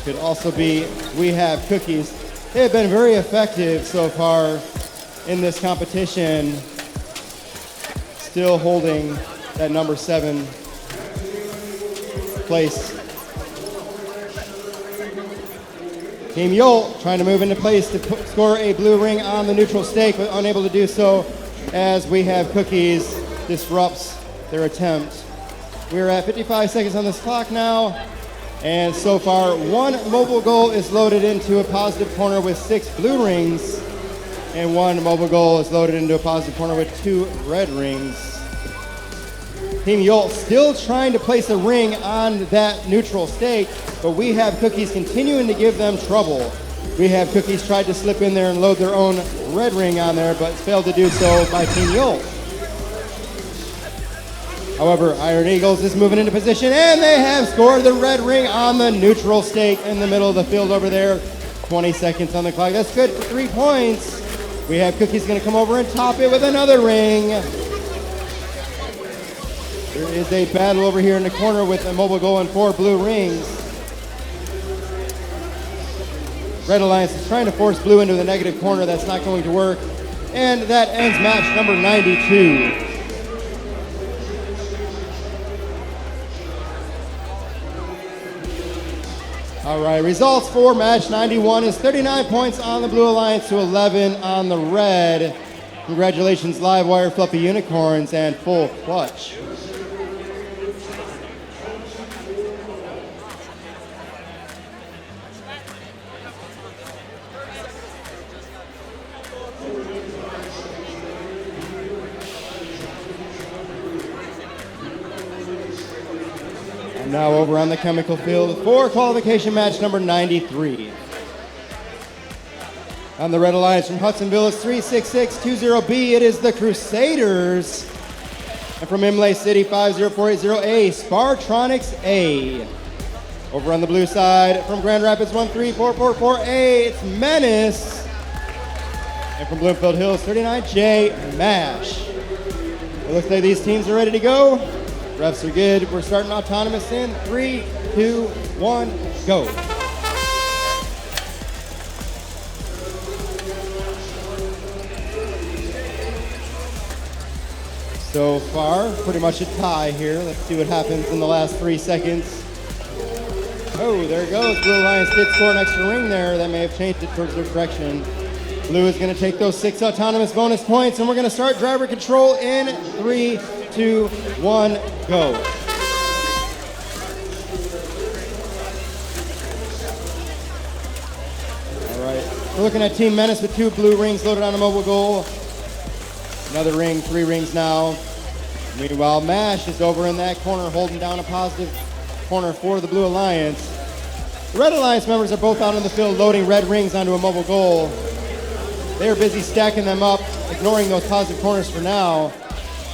Could also be We Have Cookies. They have been very effective so far in this competition, still holding that number 7 place. Team Yolt trying to move into place to score a blue ring on the neutral stake, but unable to do so as We Have Cookies disrupts their attempt. We're at 55 seconds on this clock now, and so far 1 mobile goal is loaded into a positive corner with 6 blue rings, and 1 mobile goal is loaded into a positive corner with 2 red rings. Team Yolt still trying to place a ring on that neutral stake, but We Have Cookies continuing to give them trouble. We Have Cookies tried to slip in there and load their own red ring on there, but failed to do so by Team Yolt. However, Iron Eagles is moving into position, and they have scored the red ring on the neutral stake in the middle of the field over there. 20 seconds on the clock. That's good for 3 points. We Have Cookies going to come over and top it with another ring. There is a battle over here in the corner with a mobile goal and 4 blue rings. Red Alliance is trying to force blue into the negative corner. That's not going to work. And that ends match number 92. All right, results for match 91 is 39 points on the Blue Alliance to 11 on the red. Congratulations, Livewire, Fluffy Unicorns, and Full Clutch. Now over on the chemical field for qualification match number 93. On the Red Alliance from Hudsonville is 36620B. It is the Crusaders. And from Imlay City 50480A, Spartronics A. Over on the blue side from Grand Rapids 13444A, it's Menace. And from Bloomfield Hills 39J, MASH. It looks like these teams are ready to go. Refs are good. We're starting autonomous in 3, 2, 1, go. So far, pretty much a tie here. Let's see what happens in the last 3 seconds. Oh, there it goes. Blue Alliance did score an extra ring there. That may have changed it towards their direction. Blue is going to take those 6 autonomous bonus points, and we're going to start driver control in 3, 2, 1, go. All right, we're looking at Team Menace with 2 blue rings loaded on a mobile goal. Another ring, 3 rings now. Meanwhile, MASH is over in that corner holding down a positive corner for the Blue Alliance. The Red Alliance members are both out in the field loading red rings onto a mobile goal. They are busy stacking them up, ignoring those positive corners for now.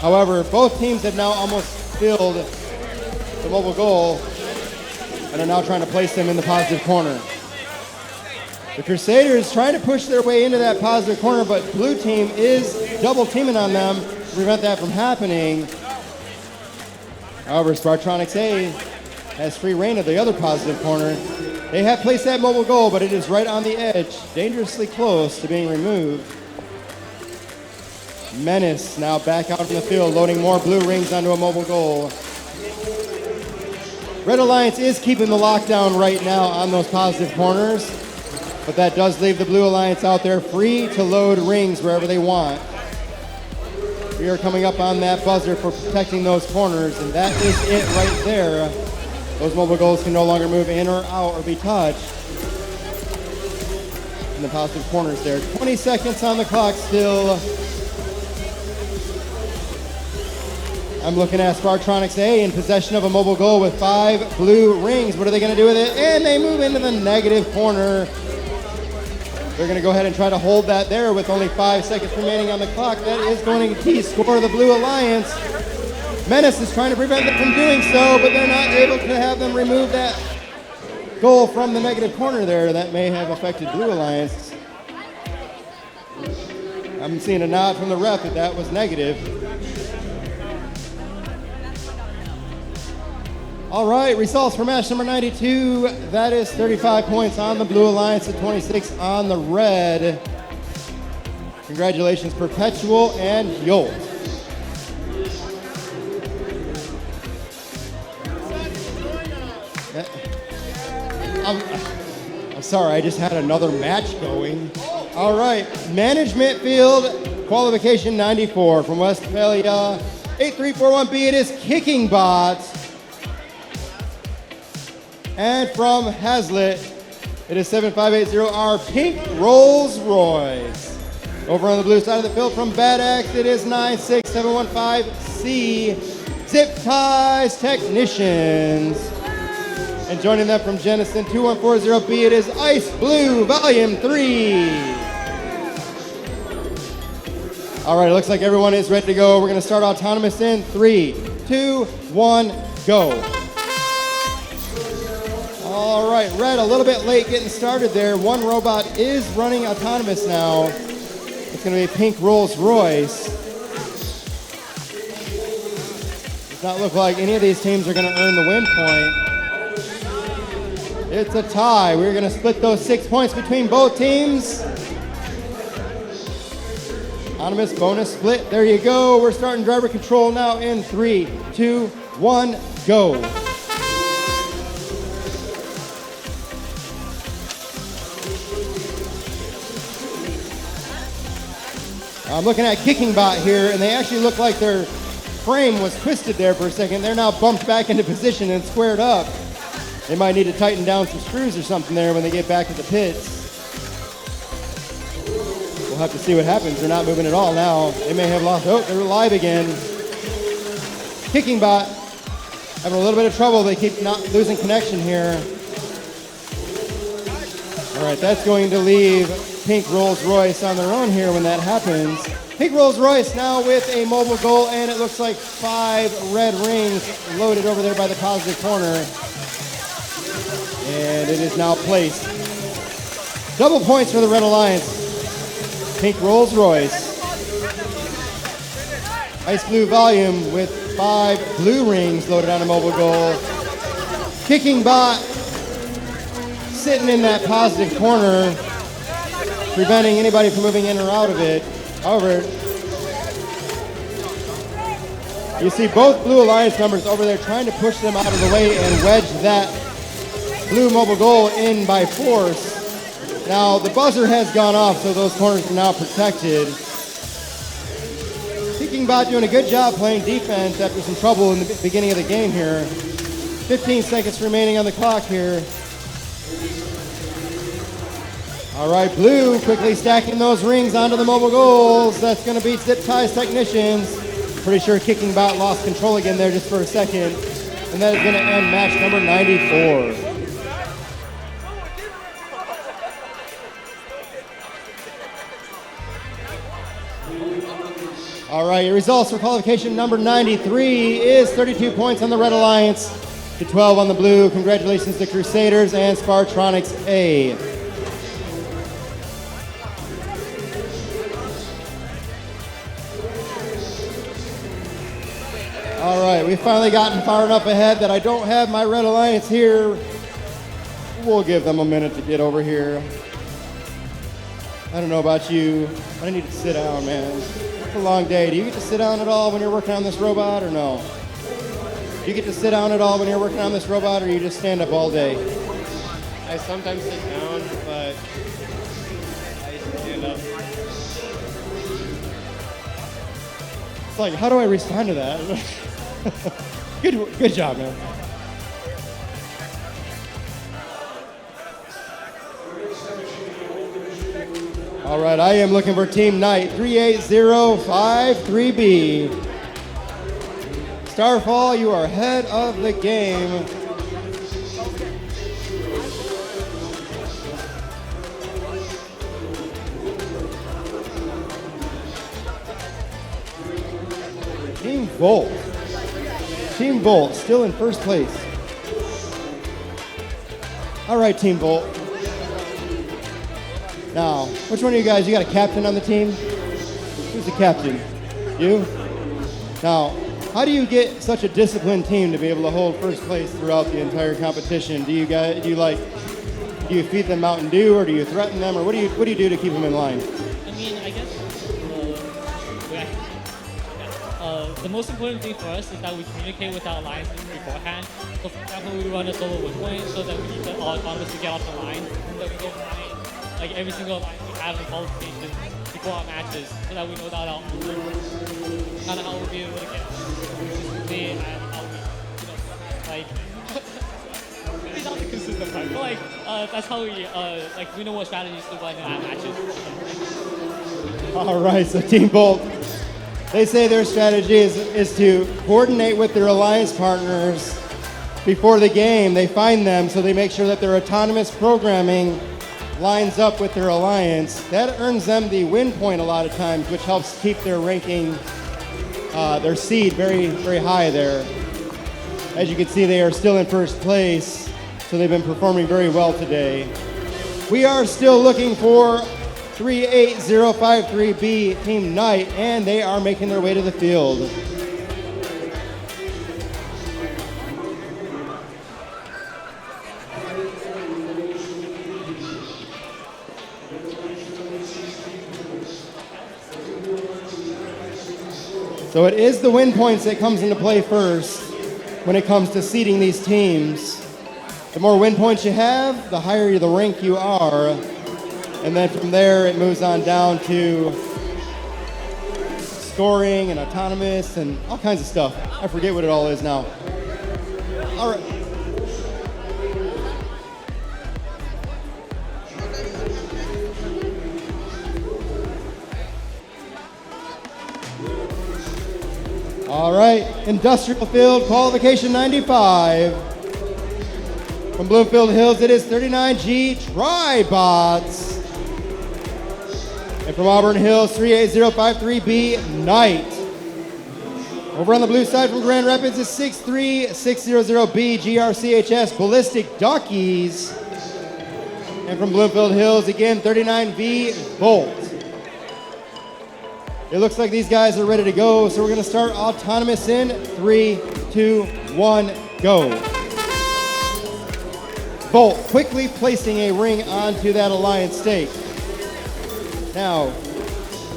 However, both teams have now almost filled the mobile goal and are now trying to place them in the positive corner. The Crusaders trying to push their way into that positive corner, but blue team is double teaming on them to prevent that from happening. However, Spartronics A has free reign of the other positive corner. They have placed that mobile goal, but it is right on the edge, dangerously close to being removed. Menace now back out in the field, loading more blue rings onto a mobile goal. Red Alliance is keeping the lockdown right now on those positive corners, but that does leave the Blue Alliance out there free to load rings wherever they want. We are coming up on that buzzer for protecting those corners, and that is it right there. Those mobile goals can no longer move in or out or be touched. In the positive corners there. 20 seconds on the clock still. I'm looking at Spartronics A in possession of a mobile goal with 5 blue rings. What are they going to do with it? And they move into the negative corner. They're going to go ahead and try to hold that there with only 5 seconds remaining on the clock. That is going to key score the Blue Alliance. Menace is trying to prevent them from doing so, but they're not able to have them remove that goal from the negative corner there. That may have affected Blue Alliance. I'm seeing a nod from the ref that that was negative. All right, results for match number 92. That is 35 points on the Blue Alliance to 26 on the Red. Congratulations, Perpetual and Yolt. I'm sorry, I just had another match going. All right, Management Field, qualification 94 from Westphalia, 8341B, it is Kicking Bot. And from Hazlitt, it is 7580R Pink Rolls Royce. Over on the blue side of the field from Bad Axe, it is 96715C Zip Ties Technicians. And joining them from Jenison 2140B, it is Ice Blue Volume 3. All right, it looks like everyone is ready to go. We're going to start autonomous in 3, 2, 1, go. All right, Red a little bit late getting started there. One robot is running autonomous now. It's going to be Pink Rolls Royce. Does not look like any of these teams are going to earn the win point. It's a tie. We're going to split those 6 points between both teams. Autonomous bonus split. There you go. We're starting driver control now in 3, 2, 1, go. I'm looking at Kicking Bot here, and they actually look like their frame was twisted there for a second. They're now bumped back into position and squared up. They might need to tighten down some screws or something there when they get back to the pits. We'll have to see what happens. They're not moving at all now. They may have lost. Oh, they're alive again. Kicking Bot having a little bit of trouble. They keep not losing connection here. All right, that's going to leave Pink Rolls Royce on their own here when that happens. Pink Rolls Royce now with a mobile goal, and it looks like 5 red rings loaded over there by the positive corner. And it is now placed. Double points for the Red Alliance. Pink Rolls Royce. Ice Blue Volume with 5 blue rings loaded on a mobile goal. Kicking Bot sitting in that positive corner, preventing anybody from moving in or out of it. However, you see both Blue Alliance members over there trying to push them out of the way and wedge that blue mobile goal in by force. Now, the buzzer has gone off, so those corners are now protected. Kicking Bot doing a good job playing defense after some trouble in the beginning of the game here. 15 seconds remaining on the clock here. All right, Blue quickly stacking those rings onto the mobile goals. That's going to beat Zip Ties Technicians. Pretty sure Kicking Bot lost control again there just for a second. And that is going to end match number 94. All right, your results for qualification number 93 is 32 points on the Red Alliance to 12 on the Blue. Congratulations to Crusaders and Spartronics A. All right, we've finally gotten far enough ahead that I don't have my Red Alliance here. We'll give them a minute to get over here. I don't know about you, but I need to sit down, man. It's a long day. Do you get to sit down at all when you're working on this robot or no? Do you get to sit down at all when you're working on this robot, or you just stand up all day? I sometimes sit down, but I stand up. It's like, how do I respond to that? Good job, man. All right, I am looking for Team Knight 38053B. Starfall, you are ahead of the game. Team Volt. Team Volt still in first place. All right, Team Volt. Now, which one of you guys, you got a captain on the team? Who's the captain? You? Now, how do you get such a disciplined team to be able to hold first place throughout the entire competition? Do you feed them Mountain Dew, or do you threaten them, or what do you do to keep them in line? I mean, I guess the most important thing for us is that we communicate with our alliances beforehand. So, for example, we run a solo win point so that we need the all autonomous to get off the line, and that we go behind like every single line we have in qualification before our matches, so that we know that our kind of how we'll be able to get consistency and how we, like. It's not the consistent part, but like that's how we know what strategies to run in our matches. All right, so Team Bolt, they say their strategy is to coordinate with their alliance partners before the game. They find them, so they make sure that their autonomous programming lines up with their alliance. That earns them the win point a lot of times, which helps keep their ranking, their seed very, very high there. As you can see, they are still in first place, so they've been performing very well today. We are still looking for 38053B Team Knight, and they are making their way to the field. So it is the win points that comes into play first when it comes to seeding these teams. The more win points you have, the higher the rank you are. And then from there, it moves on down to scoring and autonomous and all kinds of stuff. I forget what it all is now. All right. All right, Industrial Field, qualification 95. From Bloomfield Hills, it is 39G Tribots. And from Auburn Hills, 38053B Knight. Over on the blue side from Grand Rapids is 63600B GRCHS Ballistic Duckies. And from Bloomfield Hills, again, 39V Bolt. It looks like these guys are ready to go, so we're going to start autonomous in 3, 2, 1, go. Bolt quickly placing a ring onto that alliance stake. Now,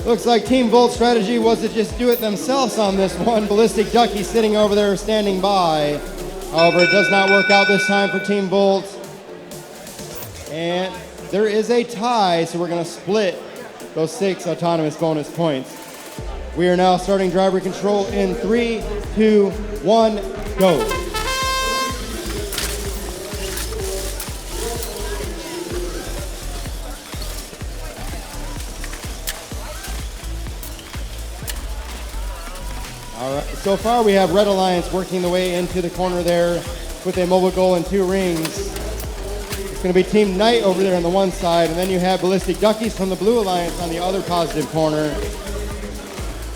looks like Team Bolt's strategy was to just do it themselves on this one. Ballistic Ducky sitting over there standing by. However, it does not work out this time for Team Bolt. And there is a tie, so we're going to split those 6 autonomous bonus points. We are now starting driver control in 3, 2, 1, go. All right, so far we have Red Alliance working the way into the corner there with a mobile goal and 2 rings. It's going to be Team Knight over there on the one side, and then you have Ballistic Duckies from the Blue Alliance on the other positive corner.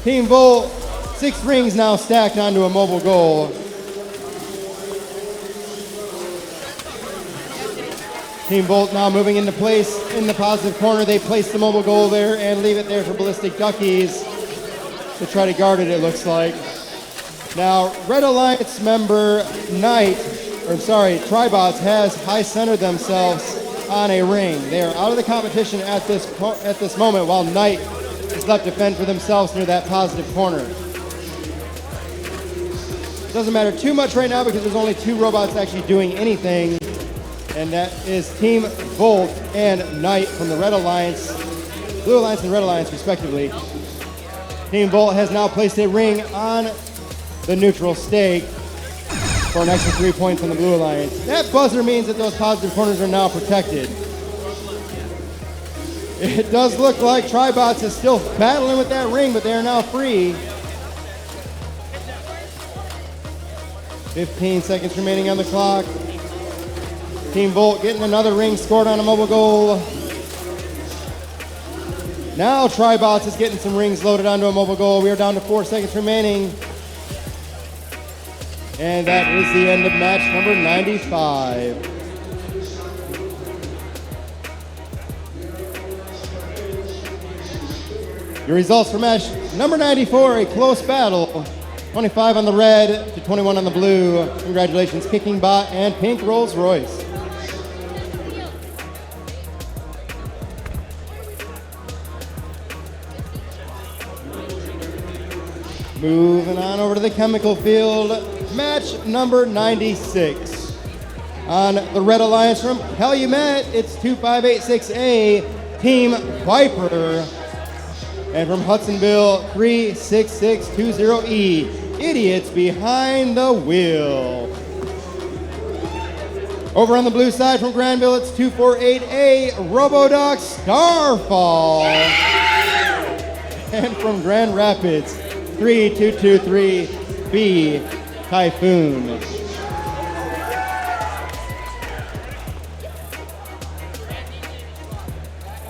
Team Bolt, 6 rings now stacked onto a mobile goal. Team Bolt now moving into place in the positive corner. They place the mobile goal there and leave it there for Ballistic Duckies to try to guard it, it looks like. Now, Red Alliance member Tribots has high centered themselves on a ring. They are out of the competition at this moment, while Knight is left to fend for themselves near that positive corner. It doesn't matter too much right now because there's only 2 robots actually doing anything, and that is Team Bolt and Knight from the Red Alliance, Blue Alliance and Red Alliance respectively. Team Bolt has now placed a ring on the neutral stake for an extra 3 points on the Blue Alliance. That buzzer means that those positive corners are now protected. It does look like Tribots is still battling with that ring, but they are now free. 15 seconds remaining on the clock. Team Bolt getting another ring scored on a mobile goal. Now Tribots is getting some rings loaded onto a mobile goal. We are down to 4 seconds remaining. And that is the end of match number 95. Your results for match number 94, a close battle. 25 on the red to 21 on the blue. Congratulations, Kicking Bot and Pink Rolls Royce. Moving on over to the chemical field, match number 96. On the Red Alliance from Calumet, it's 2586A, Team Viper. And from Hudsonville, 36620E, Idiots Behind the Wheel. Over on the blue side from Granville, it's 248A, Robodoc Starfall. And from Grand Rapids, 3223B, Typhoon.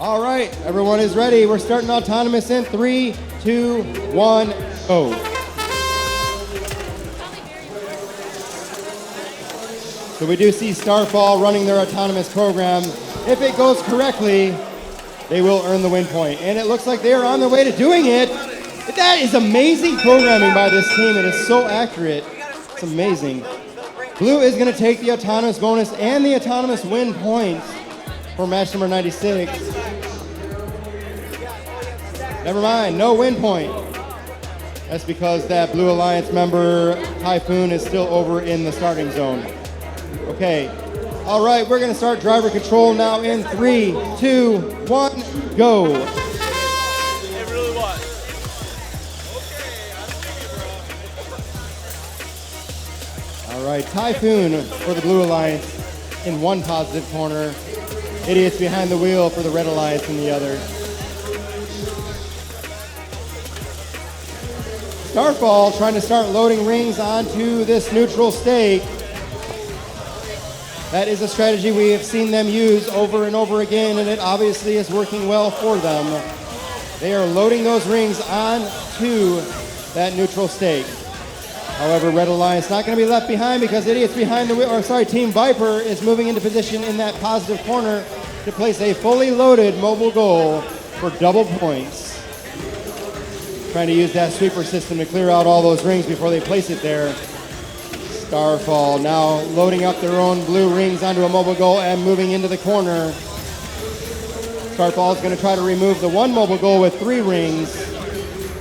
All right, everyone is ready. We're starting autonomous in 3, 2, 1, go. So we do see Starfall running their autonomous program. If it goes correctly, they will earn the win point. And it looks like they are on their way to doing it. That is amazing programming by this team. It is so accurate. It's amazing. Blue is going to take the autonomous bonus and the autonomous win points for match number 96. Never mind, no win point. That's because that Blue Alliance member, Typhoon, is still over in the starting zone. Okay, all right, we're gonna start driver control now in 3, 2, 1, go. All right, Typhoon for the Blue Alliance in one positive corner. Idiots Behind the Wheel for the Red Alliance in the other. Starfall trying to start loading rings onto this neutral stake. That is a strategy we have seen them use over and over again, and it obviously is working well for them. They are loading those rings onto that neutral stake. However, Red Alliance not going to be left behind because Idiots Behind the Wheel, or sorry, Team Viper is moving into position in that positive corner to place a fully loaded mobile goal for double points. Trying to use that sweeper system to clear out all those rings before they place it there. Starfall now loading up their own blue rings onto a mobile goal and moving into the corner. Starfall is going to try to remove the one mobile goal with 3 rings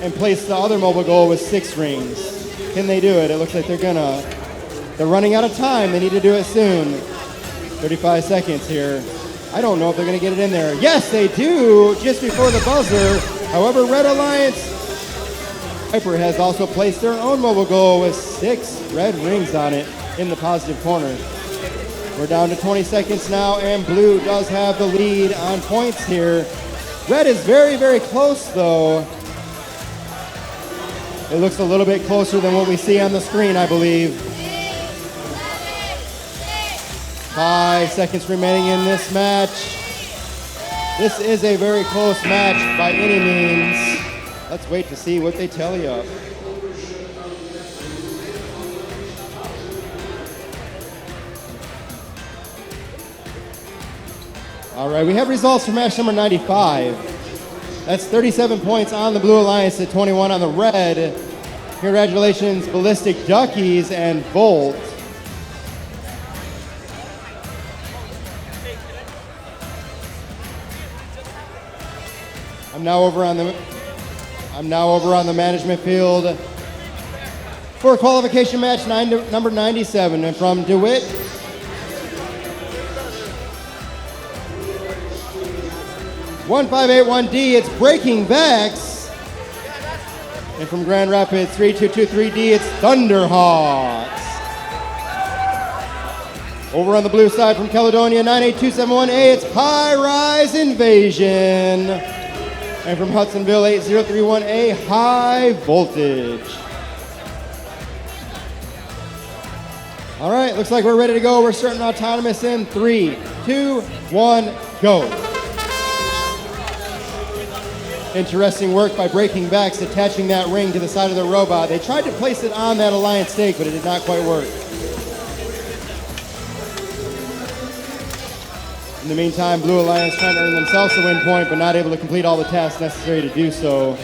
and place the other mobile goal with 6 rings. Can they do it? It looks like they're gonna. They're running out of time. They need to do it soon. 35 seconds here. I don't know if they're gonna get it in there. Yes, they do, just before the buzzer. However, Red Alliance Viper has also placed their own mobile goal with 6 red rings on it in the positive corner. We're down to 20 seconds now, and Blue does have the lead on points here. Red is very, very close, though. It looks a little bit closer than what we see on the screen, I believe. 5 seconds remaining in this match. This is a very close match by any means. Let's wait to see what they tally up. All right, we have results for match number 95. That's 37 points on the Blue Alliance to 21 on the red. Congratulations, Ballistic Duckies and Volt. I'm now over on the management field for qualification match number 97, and from DeWitt, (1581D), it's Breaking Vex. And from Grand Rapids, 3223D, it's Thunderhawks. Over on the blue side from Caledonia, 98271A, it's High Rise Invasion. And from Hudsonville, 8031A, High Voltage. All right, looks like we're ready to go. We're starting autonomous in 3, 2, 1, go. Interesting work by Breaking Vex, attaching that ring to the side of the robot. They tried to place it on that Alliance stake, but it did not quite work. In the meantime, Blue Alliance trying to earn themselves a win point, but not able to complete all the tasks necessary to do so.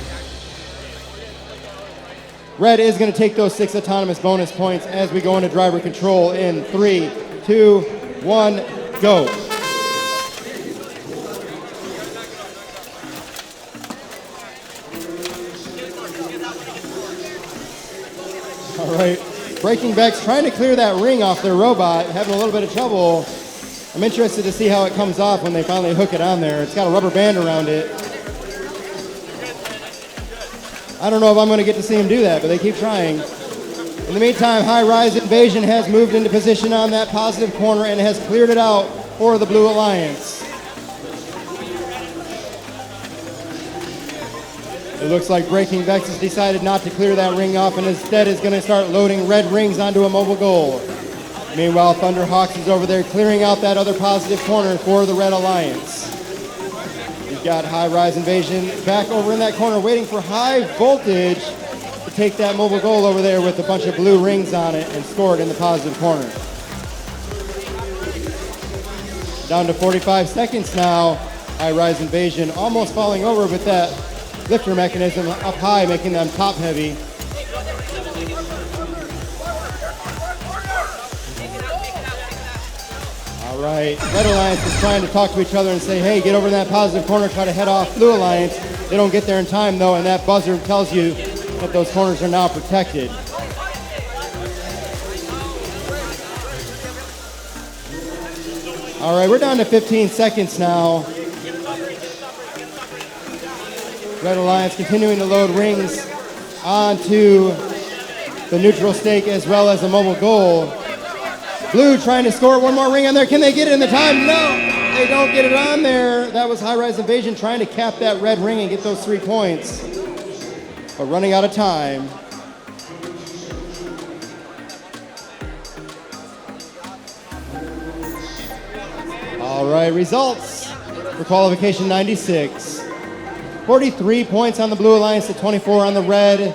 Red is going to take those 6 autonomous bonus points as we go into driver control in 3, 2, 1, go. All right, Breaking Vex trying to clear that ring off their robot, having a little bit of trouble. I'm interested to see how it comes off when they finally hook it on there. It's got a rubber band around it. I don't know if I'm going to get to see him do that, but they keep trying. In the meantime, High Rise Invasion has moved into position on that positive corner and has cleared it out for the Blue Alliance. It looks like Breaking Vex has decided not to clear that ring off and instead is going to start loading red rings onto a mobile goal. Meanwhile, Thunderhawks is over there clearing out that other positive corner for the Red Alliance. You've got High Rise Invasion back over in that corner waiting for High Voltage to take that mobile goal over there with a bunch of blue rings on it and score it in the positive corner. Down to 45 seconds now. High Rise Invasion almost falling over with that lifter mechanism up high, making them top heavy. All right, Red Alliance is trying to talk to each other and say, hey, get over in that positive corner, try to head off Blue Alliance. They don't get there in time though, and that buzzer tells you that those corners are now protected. All right, we're down to 15 seconds now. Red Alliance continuing to load rings onto the neutral stake as well as a mobile goal. Blue trying to score one more ring on there. Can they get it in the time? No, they don't get it on there. That was High Rise Invasion trying to cap that red ring and get those 3 points, but running out of time. All right, results for qualification 96. 43 points on the Blue Alliance to 24 on the Red.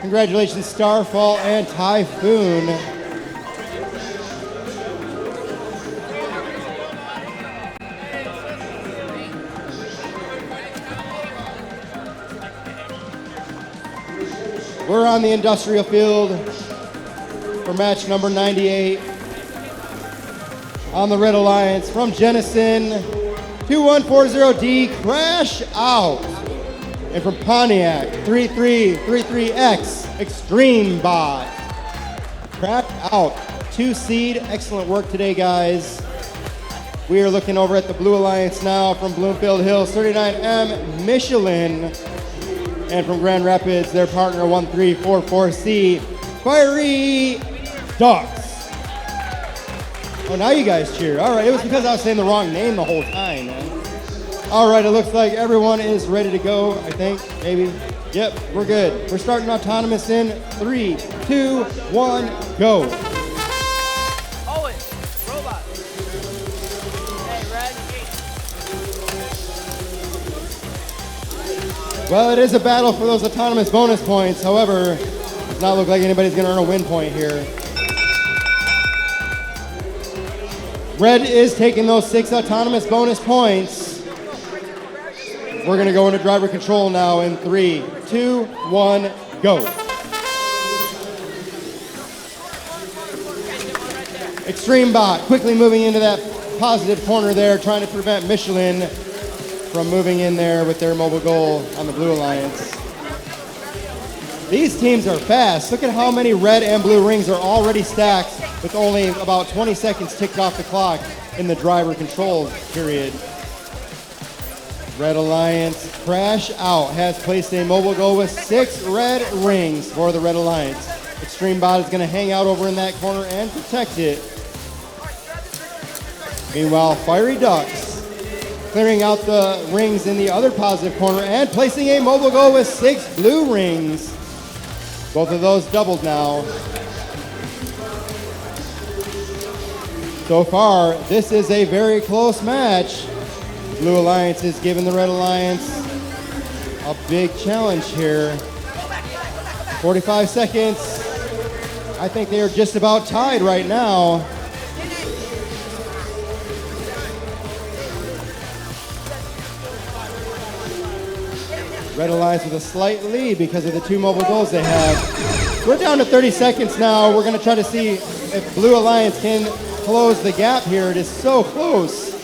Congratulations, Starfall and Typhoon. We're on the industrial field for match number 98. On the Red Alliance from Jennison, 2140D, Crash Out. And from Pontiac, 3333X, Extreme Bot. Crash Out, 2 seed. Excellent work today, guys. We are looking over at the Blue Alliance now from Bloomfield Hills, 39M, Michelin. And from Grand Rapids, their partner 1344C, Fiery Ducks. Oh, now you guys cheer. All right, it was because I was saying the wrong name the whole time, man. All right, it looks like everyone is ready to go, I think, maybe. Yep, we're good. We're starting autonomous in 3, 2, 1, go. Owen, robot. Hey, Red. Well, it is a battle for those autonomous bonus points. However, it does not look like anybody's going to earn a win point here. Red is taking those 6 autonomous bonus points. We're going to go into driver control now in 3, 2, 1, go. Extreme Bot quickly moving into that positive corner there, trying to prevent Michelin from moving in there with their mobile goal on the Blue Alliance. These teams are fast. Look at how many red and blue rings are already stacked with only about 20 seconds ticked off the clock in the driver control period. Red Alliance Crash Out has placed a mobile goal with 6 red rings for the Red Alliance. Extreme Bot is going to hang out over in that corner and protect it. Meanwhile, Fiery Ducks clearing out the rings in the other positive corner and placing a mobile goal with 6 blue rings. Both of those doubled now. So far, this is a very close match. Blue Alliance is giving the Red Alliance a big challenge here. 45 seconds. I think they are just about tied right now. Red Alliance with a slight lead because of the 2 mobile goals they have. We're down to 30 seconds now. We're going to try to see if Blue Alliance can close the gap here. It is so close.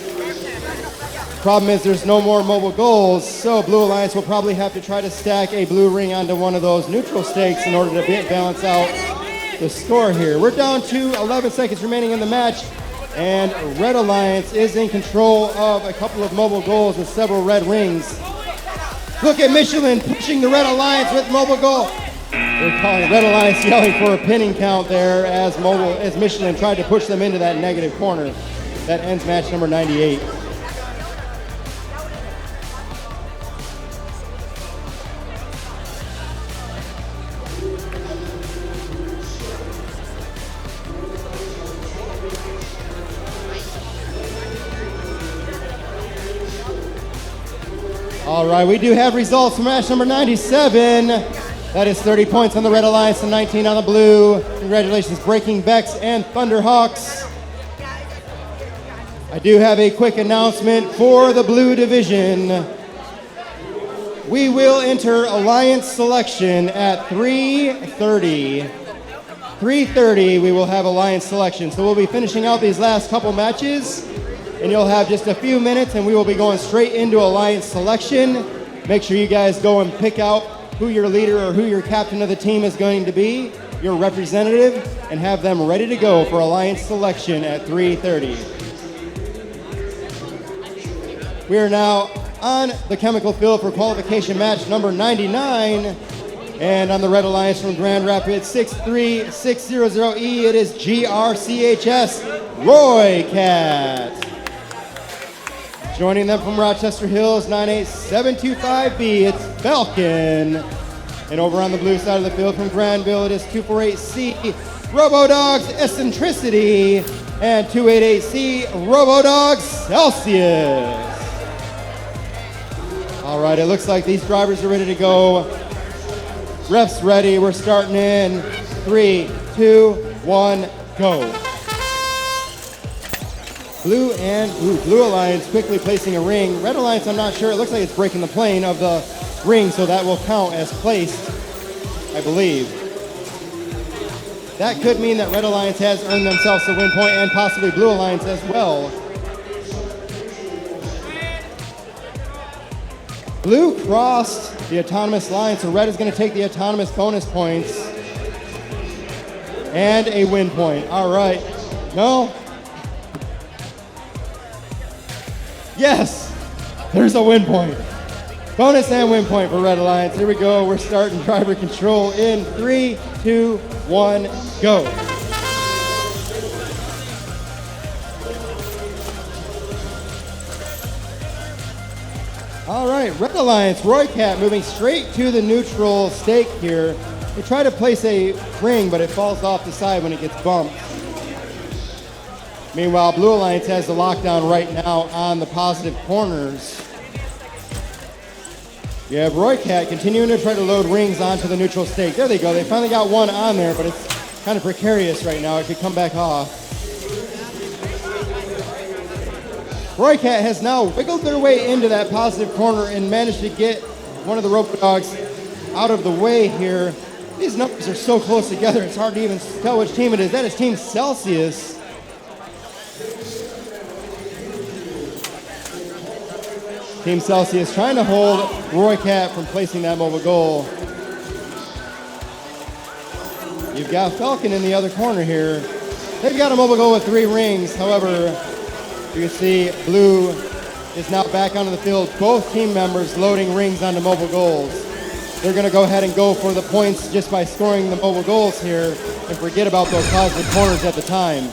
Problem is there's no more mobile goals, so Blue Alliance will probably have to try to stack a blue ring onto one of those neutral stakes in order to balance out the score here. We're down to 11 seconds remaining in the match, and Red Alliance is in control of a couple of mobile goals with several red rings. Look at Michelin pushing the Red Alliance with mobile goal. They're calling Red Alliance yelling for a pinning count there as Michelin tried to push them into that negative corner. That ends match number 98. All right, we do have results from match number 97. That is 30 points on the Red Alliance and 19 on the blue. Congratulations, Breaking Vex and Thunderhawks. I do have a quick announcement for the blue division. We will enter Alliance selection at 3:30. 3:30, we will have Alliance selection. So we'll be finishing out these last couple matches, and you'll have just a few minutes, and we will be going straight into Alliance selection. Make sure you guys go and pick out who your leader or who your captain of the team is going to be, your representative, and have them ready to go for Alliance selection at 3:30. We are now on the chemical field for qualification match number 99. And on the Red Alliance from Grand Rapids 63600E, it is GRCHS Roy Cat. Joining them from Rochester Hills 98725B, it's Falcon. And over on the blue side of the field from Granville, it is 248C Robodogs Eccentricity and 288C Robodogs Celsius. All right, it looks like these drivers are ready to go. Refs ready. We're starting in 3, 2, 1, go. Blue Alliance quickly placing a ring. Red Alliance, I'm not sure. It looks like it's breaking the plane of the ring, so that will count as placed, I believe. That could mean that Red Alliance has earned themselves a win point, and possibly Blue Alliance as well. Blue crossed the autonomous line, so Red is going to take the autonomous bonus points and a win point. All right. No. Yes, there's a win point. Bonus and win point for Red Alliance. Here we go. We're starting driver control in 3, 2, 1, go. All right, Red Alliance, Roy Cat moving straight to the neutral stake here. We try to place a ring, but it falls off the side when it gets bumped. Meanwhile, Blue Alliance has the lockdown right now on the positive corners. You have Roy Cat continuing to try to load rings onto the neutral stake. There they go. They finally got one on there, but it's kind of precarious right now. It could come back off. Roy Cat has now wiggled their way into that positive corner and managed to get one of the rope dogs out of the way here. These numbers are so close together, it's hard to even tell which team it is. That is Team Celsius. Team Celsius trying to hold Roy Cat from placing that mobile goal. You've got Falcon in the other corner here. They've got a mobile goal with 3 rings. However, you can see Blue is now back onto the field. Both team members loading rings onto mobile goals. They're going to go ahead and go for the points just by scoring the mobile goals here and forget about those positive corners at the time.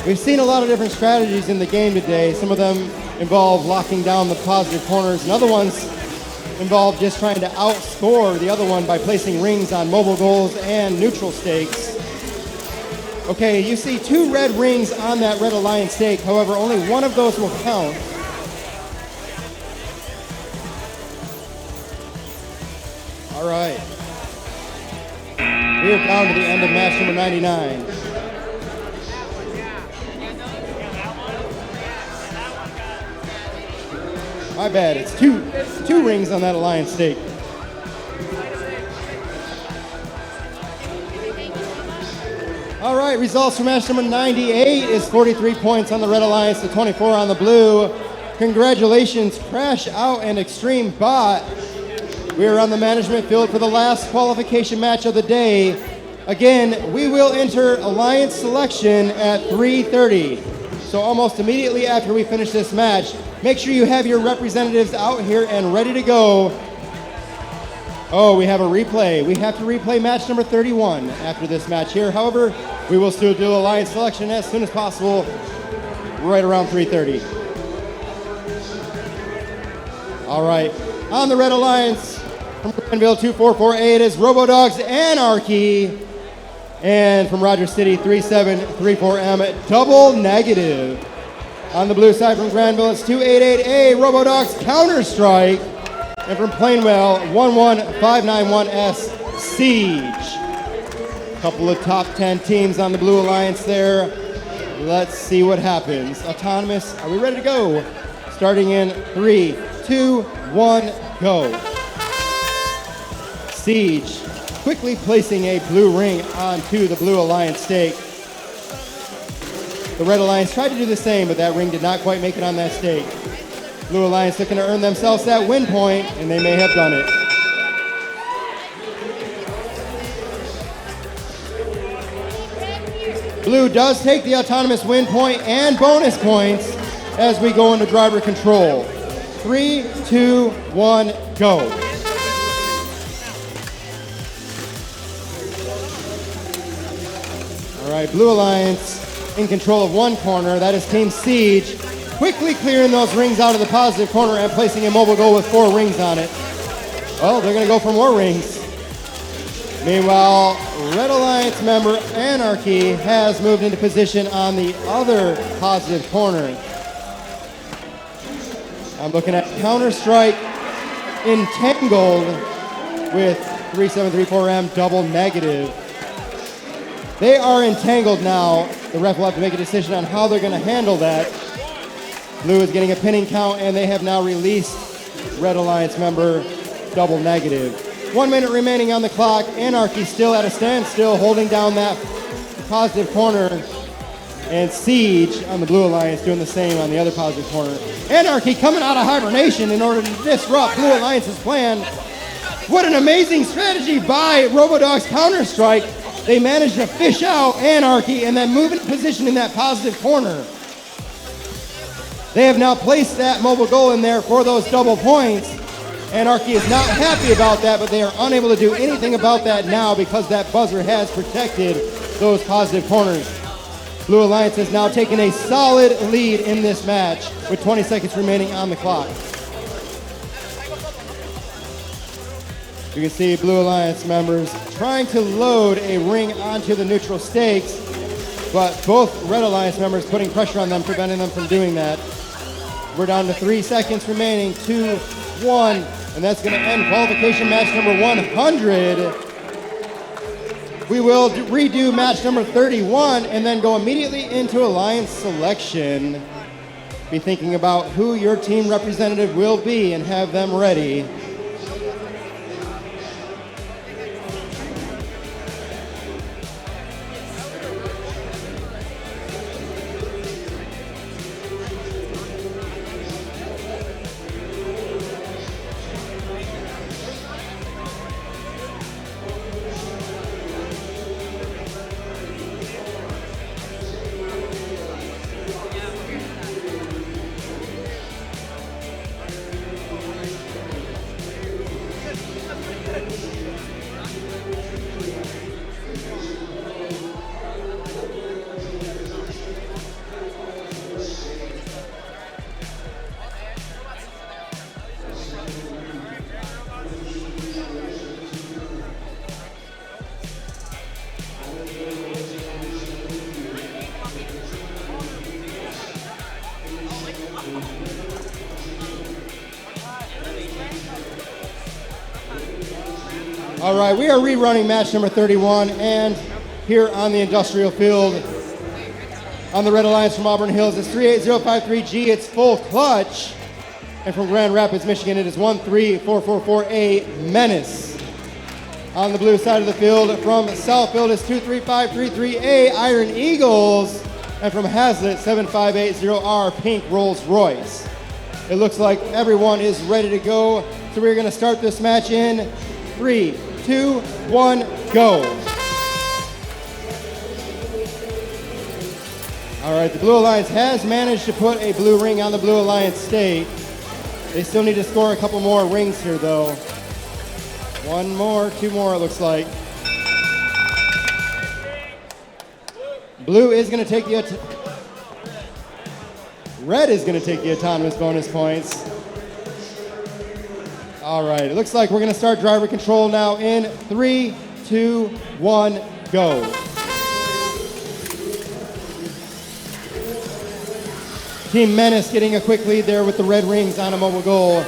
We've seen a lot of different strategies in the game today. Some of them involve locking down the positive corners, and other ones involve just trying to outscore the other one by placing rings on mobile goals and neutral stakes. Okay, you see 2 red rings on that Red Alliance stake. However, only one of those will count. All right. We are down to the end of match number 99. My bad, it's two rings on that Alliance stake. All right, results for match number 98 is 43 points on the Red Alliance to 24 on the blue. Congratulations, Crash Out and Extreme Bot. We are on the management field for the last qualification match of the day. Again, we will enter Alliance selection at 3:30. So almost immediately after we finish this match, make sure you have your representatives out here and ready to go. Oh, we have a replay. We have to replay match number 31 after this match here. However, we will still do Alliance selection as soon as possible, right around 3:30. All right, on the Red Alliance, from Granville 2448 is RoboDog's Anarchy. And from Rogers City 3734M, Double Negative. On the blue side from Granville, it's 288A, RoboDog's Counter-Strike. And from Plainwell, 11591S, Siege. Couple of top 10 teams on the Blue Alliance there. Let's see what happens. Autonomous, are we ready to go? Starting in 3, 2, 1, go. Siege, quickly placing a blue ring onto the Blue Alliance stake. The Red Alliance tried to do the same, but that ring did not quite make it on that stake. Blue Alliance looking to earn themselves that win point, and they may have done it. Blue does take the autonomous win point and bonus points as we go into driver control. 3, 2, 1, go. All right, Blue Alliance in control of one corner. That is Team Siege. Quickly clearing those rings out of the positive corner and placing a mobile goal with 4 rings on it. Oh, they're going to go for more rings. Meanwhile, Red Alliance member Anarchy has moved into position on the other positive corner. I'm looking at Counter-Strike entangled with 3734M Double Negative. They are entangled now. The ref will have to make a decision on how they're going to handle that. Blue is getting a pinning count, and they have now released Red Alliance member Double Negative. 1 minute remaining on the clock. Anarchy still at a standstill, holding down that positive corner. And Siege on the Blue Alliance doing the same on the other positive corner. Anarchy coming out of hibernation in order to disrupt Blue Alliance's plan. What an amazing strategy by RoboDog's Counter-Strike. They managed to fish out Anarchy and then move in position in that positive corner. They have now placed that mobile goal in there for those double points. Anarchy is not happy about that, but they are unable to do anything about that now because that buzzer has protected those positive corners. Blue Alliance has now taken a solid lead in this match with 20 seconds remaining on the clock. You can see Blue Alliance members trying to load a ring onto the neutral stakes, but both Red Alliance members putting pressure on them, preventing them from doing that. We're down to 3 seconds remaining, 2, 1, and that's going to end qualification match number 100. We will redo match number 31 and then go immediately into Alliance selection. Be thinking about who your team representative will be and have them ready. All right, we are rerunning match number 31, and here on the industrial field, on the Red Alliance from Auburn Hills, it's 38053G, it's full clutch. And from Grand Rapids, Michigan, it is 13444A Menace. On the blue side of the field, from Southfield is 23533A Iron Eagles. And from Hazlitt, 7580R Pink Rolls Royce. It looks like everyone is ready to go. So we're going to start this match in 3, 2, 1, go. All right, the Blue Alliance has managed to put a blue ring on the Blue Alliance state. They still need to score a couple more rings here, though. One more, two more, it looks like. Blue is going to take the... Red is going to take the autonomous bonus points. All right, it looks like we're going to start driver control now in 3, 2, 1, go. Team Menace getting a quick lead there with the red rings on a mobile goal.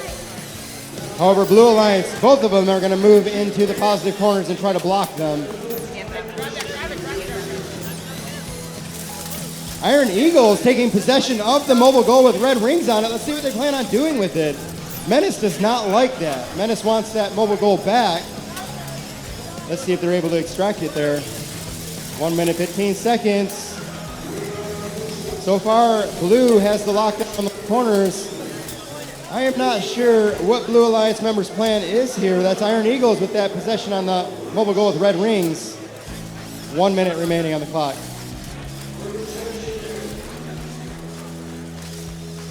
However, Blue Alliance, both of them are going to move into the positive corners and try to block them. Iron Eagles taking possession of the mobile goal with red rings on it. Let's see what they plan on doing with it. Menace does not like that. Menace wants that mobile goal back. Let's see if they're able to extract it there. 1 minute, 15 seconds. So far, Blue has the lockdown on the corners. I am not sure what Blue Alliance members' plan is here. That's Iron Eagles with that possession on the mobile goal with red rings. 1 minute remaining on the clock.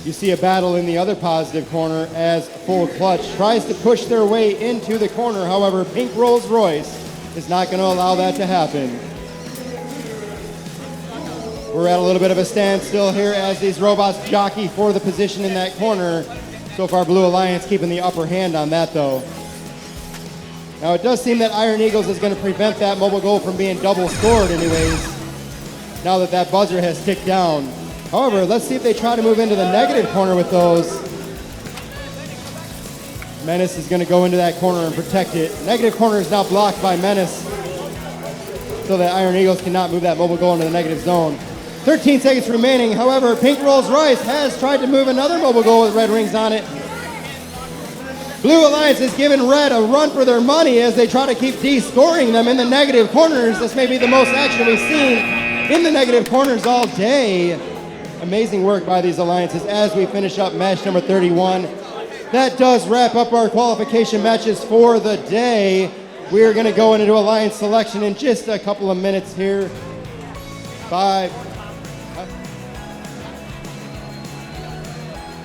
You see a battle in the other positive corner as Full Clutch tries to push their way into the corner. However, Pink Rolls Royce is not going to allow that to happen. We're at a little bit of a standstill here as these robots jockey for the position in that corner. So far, Blue Alliance keeping the upper hand on that, though. Now, it does seem that Iron Eagles is going to prevent that mobile goal from being double scored anyways, now that that buzzer has ticked down. However, let's see if they try to move into the negative corner with those. Menace is going to go into that corner and protect it. Negative corner is now blocked by Menace, so that Iron Eagles cannot move that mobile goal into the negative zone. 13 seconds remaining. However, Pink Rolls Royce has tried to move another mobile goal with red rings on it. Blue Alliance is giving Red a run for their money as they try to keep de-scoring them in the negative corners. This may be the most action we've seen in the negative corners all day. Amazing work by these alliances as we finish up match number 31. That does wrap up our qualification matches for the day. We are going to go into alliance selection in just a couple of minutes here.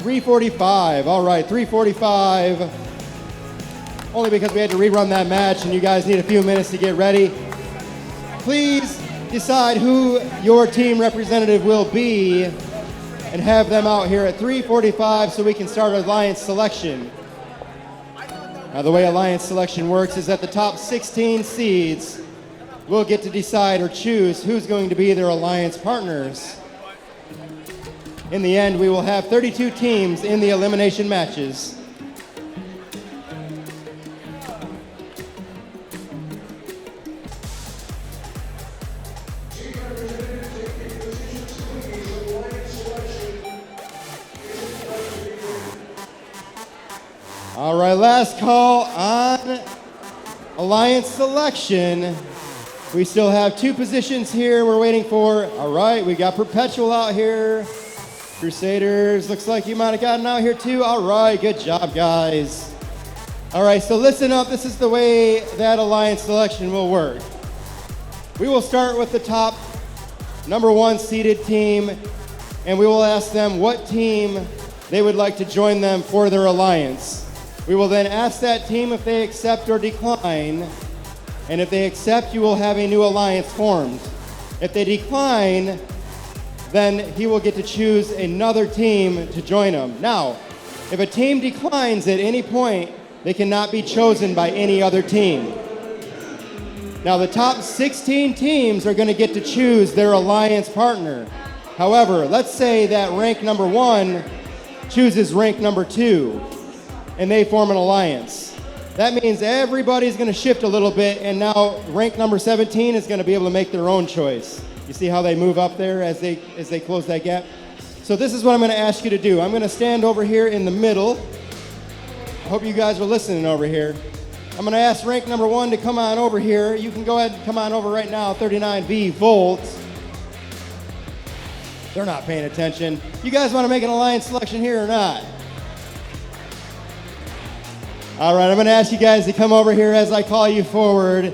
3:45. All right, 3:45. Only because we had to rerun that match and you guys need a few minutes to get ready. Please decide who your team representative will be and have them out here at 3:45 so we can start alliance selection. Now, the way alliance selection works is that the top 16 seeds will get to decide or choose who's going to be their alliance partners. In the end, we will have 32 teams in the elimination matches. All right, last call on alliance selection. We still have 2 positions here we're waiting for. All right, we got Perpetual out here. Crusaders, looks like you might have gotten out here too. All right, good job, guys. All right, so listen up. This is the way that alliance selection will work. We will start with the top number 1 seeded team, and we will ask them what team they would like to join them for their alliance. We will then ask that team if they accept or decline, and if they accept, you will have a new alliance formed. If they decline, then he will get to choose another team to join him. Now, if a team declines at any point, they cannot be chosen by any other team. Now, the top 16 teams are going to get to choose their alliance partner. However, let's say that rank number 1 chooses rank number 2, and they form an alliance. That means everybody's going to shift a little bit, and now rank number 17 is going to be able to make their own choice. You see how they move up there as they close that gap? So this is what I'm going to ask you to do. I'm going to stand over here in the middle, Hope you guys are listening over here. I'm going to ask rank number 1 to come on over here. You can go ahead and come on over right now, 39V They're not paying attention. You guys want to make an alliance selection here or not? All right, I'm going to ask you guys to come over here as I call you forward,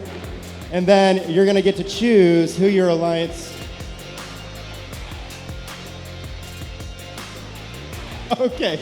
and then you're going to get to choose who your alliance. Okay.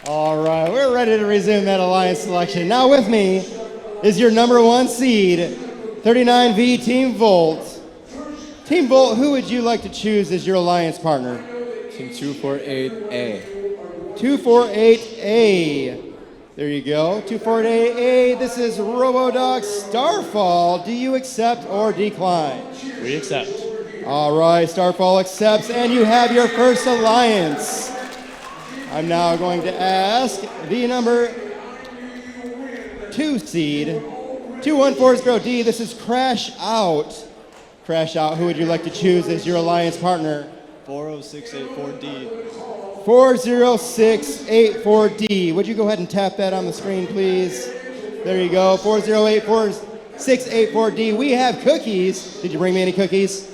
All right, we're ready to resume that alliance selection. Now with me is your number 1 seed, 39V Team Volt. Team Volt, who would you like to choose as your alliance partner? Team 248A. 248A. There you go. 248A. This is RoboDog Starfall. Do you accept or decline? We accept. All right, Starfall accepts, and you have your first alliance. I'm now going to ask the number 2 seed, 2140D. This is Crash Out. Crash Out, who would you like to choose as your alliance partner? 40684D. 40684D. Would you go ahead and tap that on the screen, please? There you go, 4084684D. We have cookies. Did you bring me any cookies?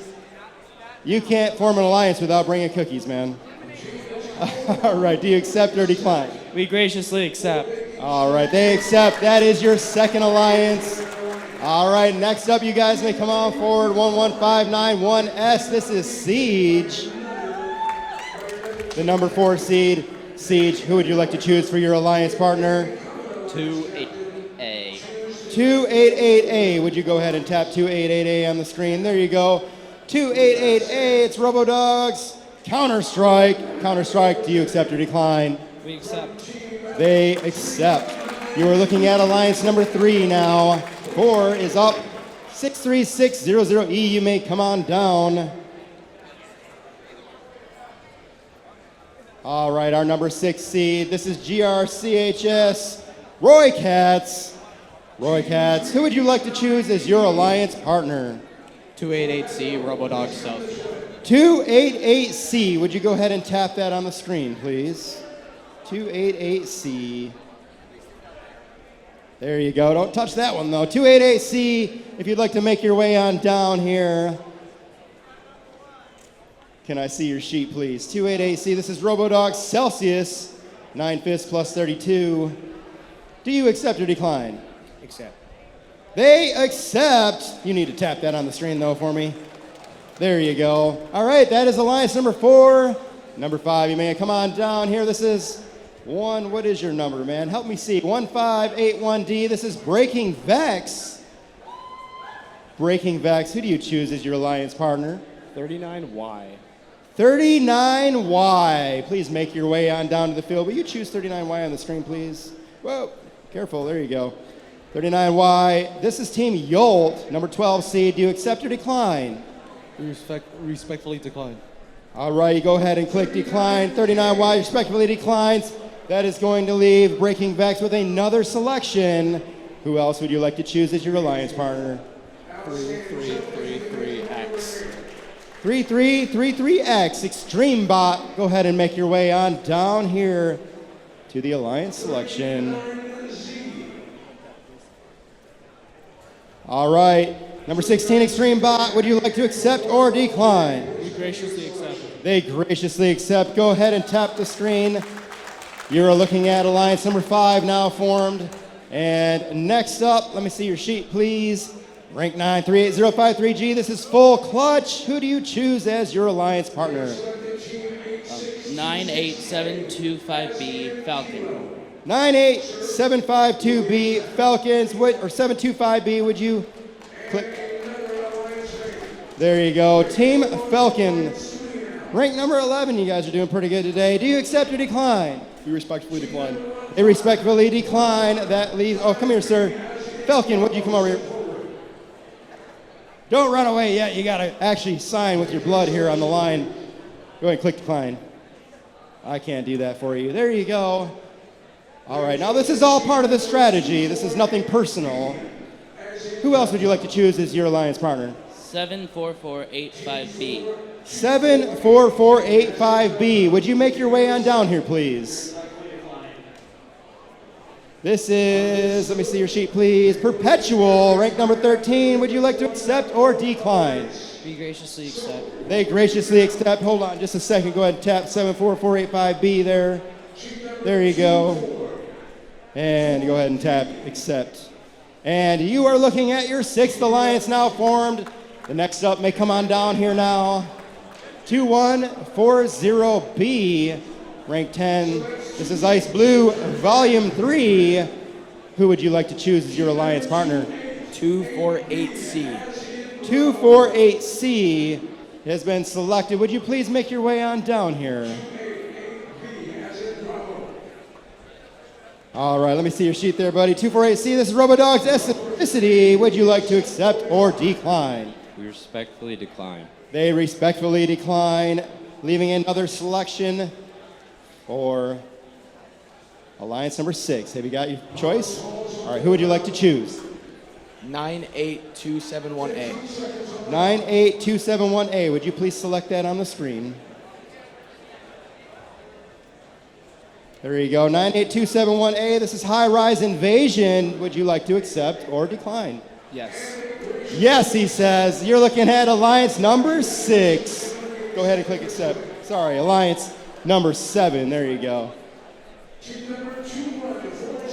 You can't form an alliance without bringing cookies, man. All right, do you accept or decline? We graciously accept. All right, they accept. That is your second alliance. All right, next up, you guys may come on forward. 11591S. This is Siege. The number 4 seed, Siege. Who would you like to choose for your alliance partner? 28A. 288A. Would you go ahead and tap 288A on the screen? There you go. 288A. It's RoboDogs. Counter-Strike. Counter-Strike, do you accept or decline? We accept. They accept. You are looking at alliance number 3 now. 4 is up. 63600E, you may come on down. All right, our number 6 seed. This is GRCHS. Roy Katz. Roy Katz, who would you like to choose as your alliance partner? 288C, RoboDog South. 288C. Would you go ahead and tap that on the screen, please? 288C. There you go. Don't touch that one, though. 288C, if you'd like to make your way on down here. Can I see your sheet, please? 288C. This is RoboDog Celsius. 9 fists plus 32. Do you accept or decline? Accept. They accept. You need to tap that on the screen, though, for me. There you go. All right, that is alliance number 4. Number 5, you may come on down here. This is what is your number, man? Help me see. 1581D. This is Breaking Vex. Breaking Vex. Who do you choose as your alliance partner? 39Y. 39Y. Please make your way on down to the field. Will you choose 39Y on the screen, please? Whoa, careful. There you go. 39Y. This is Team Yolt, number 12 seed. Do you accept or decline? We respectfully decline. All right, you go ahead and click decline. 39Y respectfully declines. That is going to leave Breaking Vex with another selection. Who else would you like to choose as your alliance partner? 3333X. 3333X, Extreme Bot. Go ahead and make your way on down here to the alliance selection. All right, number 16, Extreme Bot. Would you like to accept or decline? We graciously accept. They graciously accept. Go ahead and tap the screen. You're looking at alliance number 5 now formed. And next up, let me see your sheet, please. Rank 9, 38053G. This is Full Clutch. Who do you choose as your alliance partner? 98725B Falcon. 98752B Falcons, or 725B, would you click? There you go. Team Falcon, rank number 11. You guys are doing pretty good today. Do you accept or decline? We respectfully decline. They respectfully decline. That leaves, oh, come here, sir. Falcon, would you come over here? Don't run away yet. You got to actually sign with your blood here on the line. Go ahead and click decline. I can't do that for you. There you go. All right, now this is all part of the strategy. This is nothing personal. Who else would you like to choose as your alliance partner? 74485B. 74485B. Would you make your way on down here, please? This is, let me see your sheet, please. Perpetual, rank number 13. Would you like to accept or decline? We graciously accept. They graciously accept. Hold on just a second. Go ahead and tap 74485B there. There you go. And go ahead and tap accept. And you are looking at your 6th alliance now formed. The next up may come on down here now. 2140B, rank 10. This is Ice Blue, Volume 3. Who would you like to choose as your alliance partner? 248C. 248C has been selected. Would you please make your way on down here? All right, let me see your sheet there, buddy. 248C, this is Robodog's ethnicity. Would you like to accept or decline? We respectfully decline. They respectfully decline, leaving another selection for alliance number 6. Have you got your choice? All right, who would you like to choose? 98271A. 98271A. Would you please select that on the screen? There you go. 98271A. This is High Rise Invasion. Would you like to accept or decline? Yes. Yes, he says. You're looking at alliance number 6. Go ahead and click accept. Sorry, alliance number 7. There you go.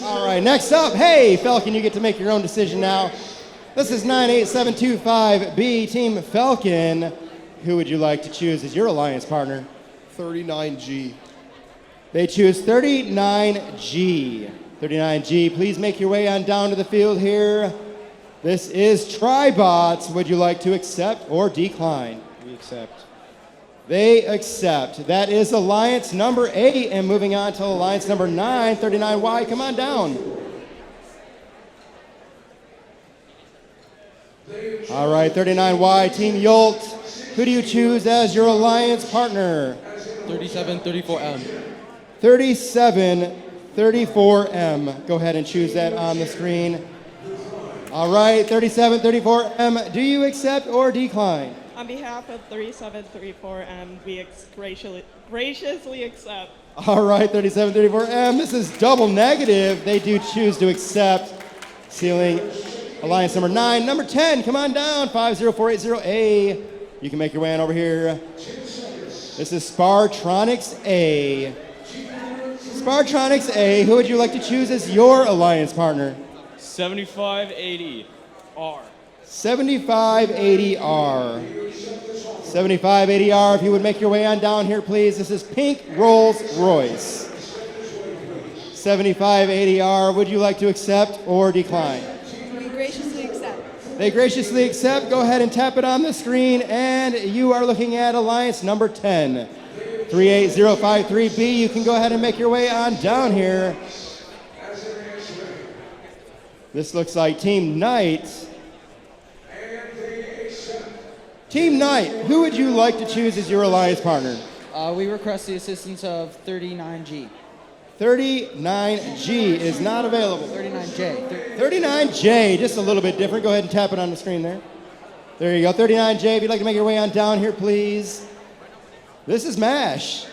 All right, next up, hey, Falcon, you get to make your own decision now. This is 98725B, Team Falcon. Who would you like to choose as your alliance partner? 39G. They choose 39G. 39G, please make your way on down to the field here. This is Tribots. Would you like to accept or decline? We accept. They accept. That is alliance number 8, and moving on to alliance number 9, 39Y. Come on down. All right, 39Y, Team Yolt. Who do you choose as your alliance partner? 3734M. 3734M. Go ahead and choose that on the screen. All right, 3734M. Do you accept or decline? On behalf of 3734M, we graciously accept. All right, 3734M. This is double negative. They do choose to accept, sealing alliance number 9. Number 10, come on down, 50480A. You can make your way on over here. This is Spartronics A. Spartronics A, who would you like to choose as your alliance partner? 7580R. 7580R. 7580R, if you would make your way on down here, please. This is Pink Rolls Royce. 7580R, would you like to accept or decline? We graciously accept. They graciously accept. Go ahead and tap it on the screen, and you are looking at alliance number 10. 38053B, you can go ahead and make your way on down here. This looks like Team Knight. Team Knight, who would you like to choose as your alliance partner? We request the assistance of 39G. 39G is not available. 39J. 39J, just a little bit different. Go ahead and tap it on the screen there. There you go, 39J. If you'd like to make your way on down here, please. This is MASH.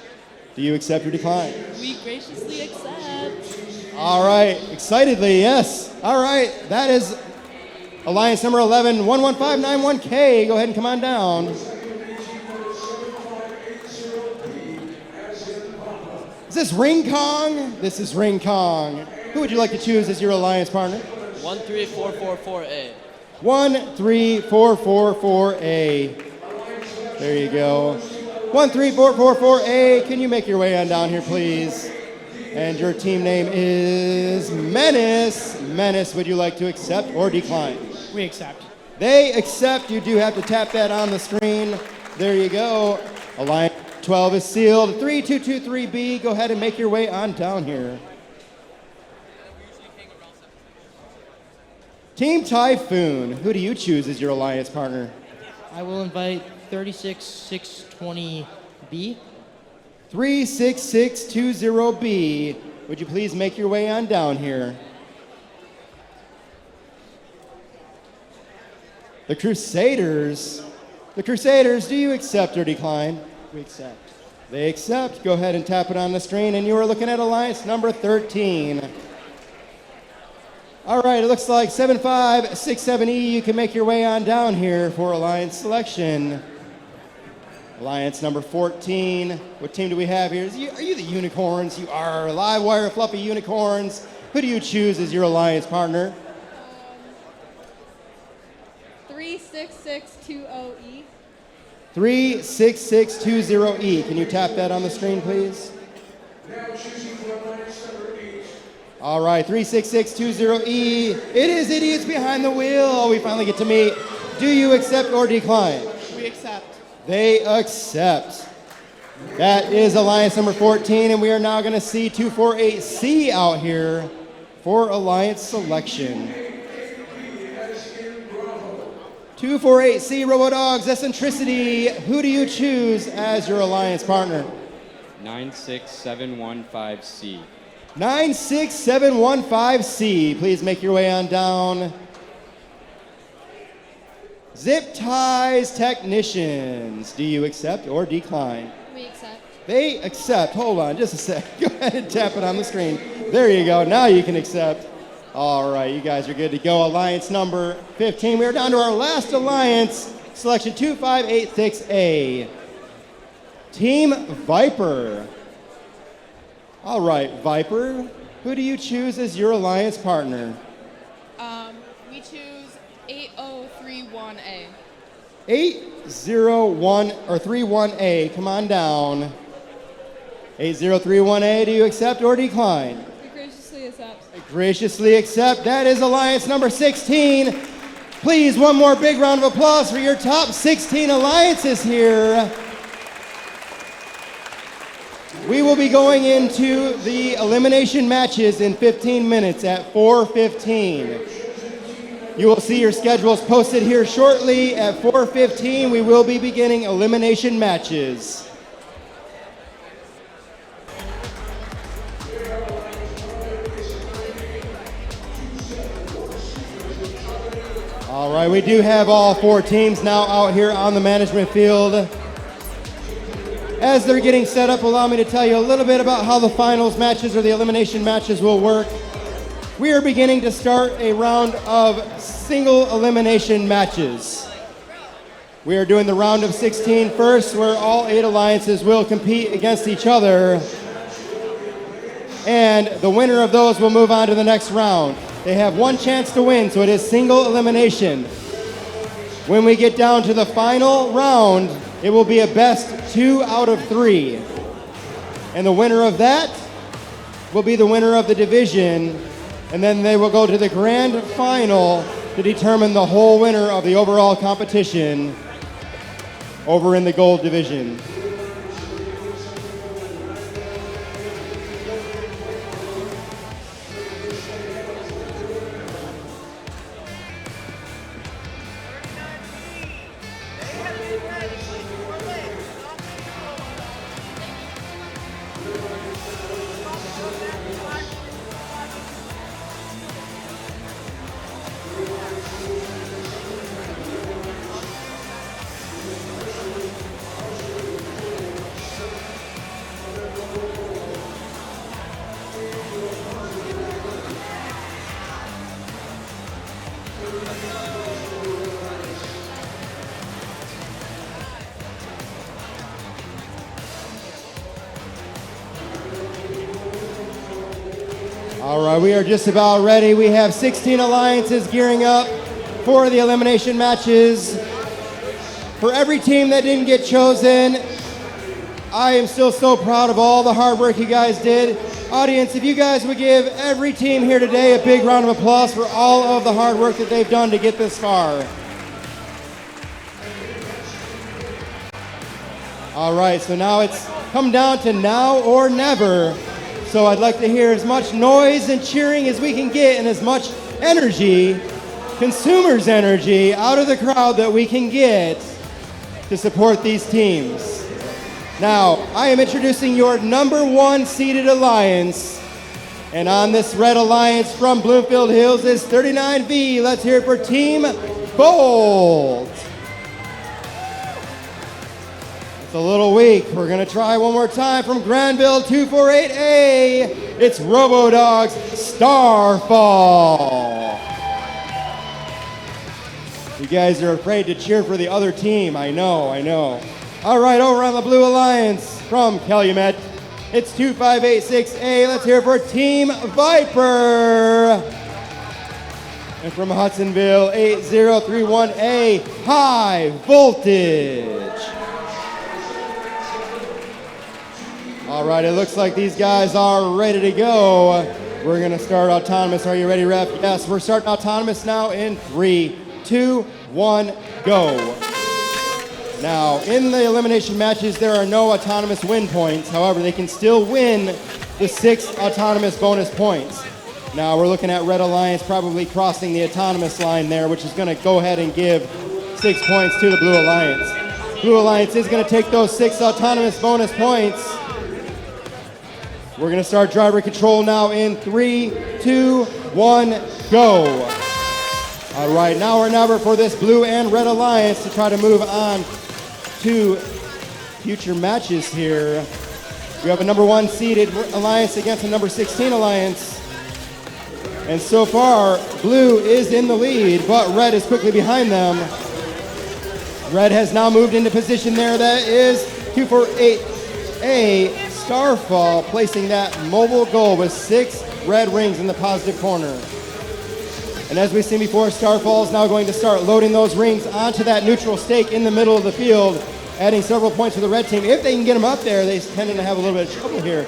Do you accept or decline? We graciously accept. All right, excitedly, yes. All right, that is alliance number 11, 11591K. Go ahead and come on down. Is this Ring Kong? This is Ring Kong. Who would you like to choose as your alliance partner? 13444A. 13444A. There you go. 13444A, can you make your way on down here, please? And your team name is Menace. Menace, would you like to accept or decline? We accept. They accept. You do have to tap that on the screen. There you go. Alliance 12 is sealed. 3223B, go ahead and make your way on down here. Team Typhoon, who do you choose as your alliance partner? I will invite 36620B. 36620B, would you please make your way on down here? The Crusaders, do you accept or decline? We accept. They accept. Go ahead and tap it on the screen, and you are looking at alliance number 13. All right, it looks like 7567E, you can make your way on down here for alliance selection. Alliance number 14. What team do we have here? Are you the Unicorns? You are. Live wire fluffy unicorns. Who do you choose as your alliance partner? 36620E. 36620E. Can you tap that on the screen, please? All right, 36620E. It is Idiots Behind the Wheel. We finally get to meet. Do you accept or decline? We accept. They accept. That is alliance number 14, and we are now going to see 248C out here for alliance selection. 248C, Robodogs, Eccentricity, who do you choose as your alliance partner? 96715C. 96715C, please make your way on down. Zip Ties Technicians, do you accept or decline? We accept. They accept. Hold on just a sec. Go ahead and tap it on the screen. There you go. Now you can accept. All right, you guys are good to go. Alliance number 15. We're down to our last alliance, selection 2586A. Team Viper. All right, Viper, who do you choose as your alliance partner? We choose 8031A. 801 or 31A, come on down. 8031A, do you accept or decline? We graciously accept. Graciously accept. That is alliance number 16. Please, one more big round of applause for your top 16 alliances here. We will be going into the elimination matches in 15 minutes at 4:15. You will see your schedules posted here shortly. At 4:15, we will be beginning elimination matches. All right, we do have all four teams now out here on the management field. As they're getting set up, allow me to tell you a little bit about how the finals matches or the elimination matches will work. We are beginning to start a round of single elimination matches. We are doing the round of 16 first, where all 8 alliances will compete against each other. And the winner of those will move on to the next round. They have one chance to win, so it is single elimination. When we get down to the final round, it will be a best 2 out of 3. And the winner of that will be the winner of the division. And then they will go to the grand final to determine the whole winner of the overall competition over in the gold division. All right, we are just about ready. We have 16 alliances gearing up for the elimination matches. For every team that didn't get chosen, I am still so proud of all the hard work you guys did. Audience, if you guys would give every team here today a big round of applause for all of the hard work that they've done to get this far. All right, so now it's come down to now or never. So I'd like to hear as much noise and cheering as we can get and as much energy, consumers' energy, out of the crowd that we can get to support these teams. Now, I am introducing your number 1 seeded alliance. And on this red alliance from Bloomfield Hills is 39V. Let's hear it for Team Bolt. It's a little weak. We're going to try one more time from Granville 248A. It's RoboDog's Starfall. You guys are afraid to cheer for the other team. I know. All right, over on the Blue Alliance from Calumet, it's 2586A. Let's hear it for Team Viper. And from Hudsonville, 8031A, High Voltage. All right, it looks like these guys are ready to go. We're gonna start autonomous. Are you ready, Ref? Yes, we're starting autonomous now in 3, 2, 1, go. Now, in the elimination matches, there are no autonomous win points. However, they can still win the 6 autonomous bonus points. Now, we're looking at Red Alliance probably crossing the autonomous line there, which is going to go ahead and give 6 points to the Blue Alliance. Blue Alliance is going to take those 6 autonomous bonus points. We're going to start driver control now in 3, 2, 1, go. All right, now or never for this Blue and Red Alliance to try to move on to future matches here. We have a number 1 seeded alliance against a number 16 alliance. And so far, Blue is in the lead, but Red is quickly behind them. Red has now moved into position there. That is 248A Starfall, placing that mobile goal with 6 red rings in the positive corner. And as we've seen before, Starfall is now going to start loading those rings onto that neutral stake in the middle of the field, adding several points for the red team. If they can get them up there, they tend to have a little bit of trouble here.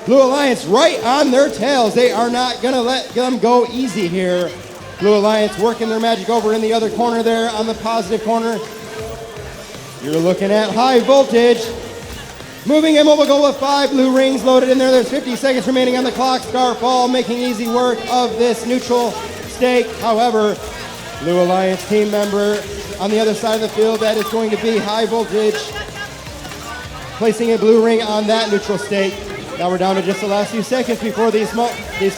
Blue Alliance right on their tails. They are not going to let them go easy here. Blue Alliance working their magic over in the other corner there on the positive corner. You're looking at High Voltage. Moving in mobile goal with 5 blue rings loaded in there. There's 50 seconds remaining on the clock. Starfall making easy work of this neutral stake. However, Blue Alliance team member on the other side of the field, that is going to be High Voltage, placing a blue ring on that neutral stake. Now we're down to just the last few seconds before these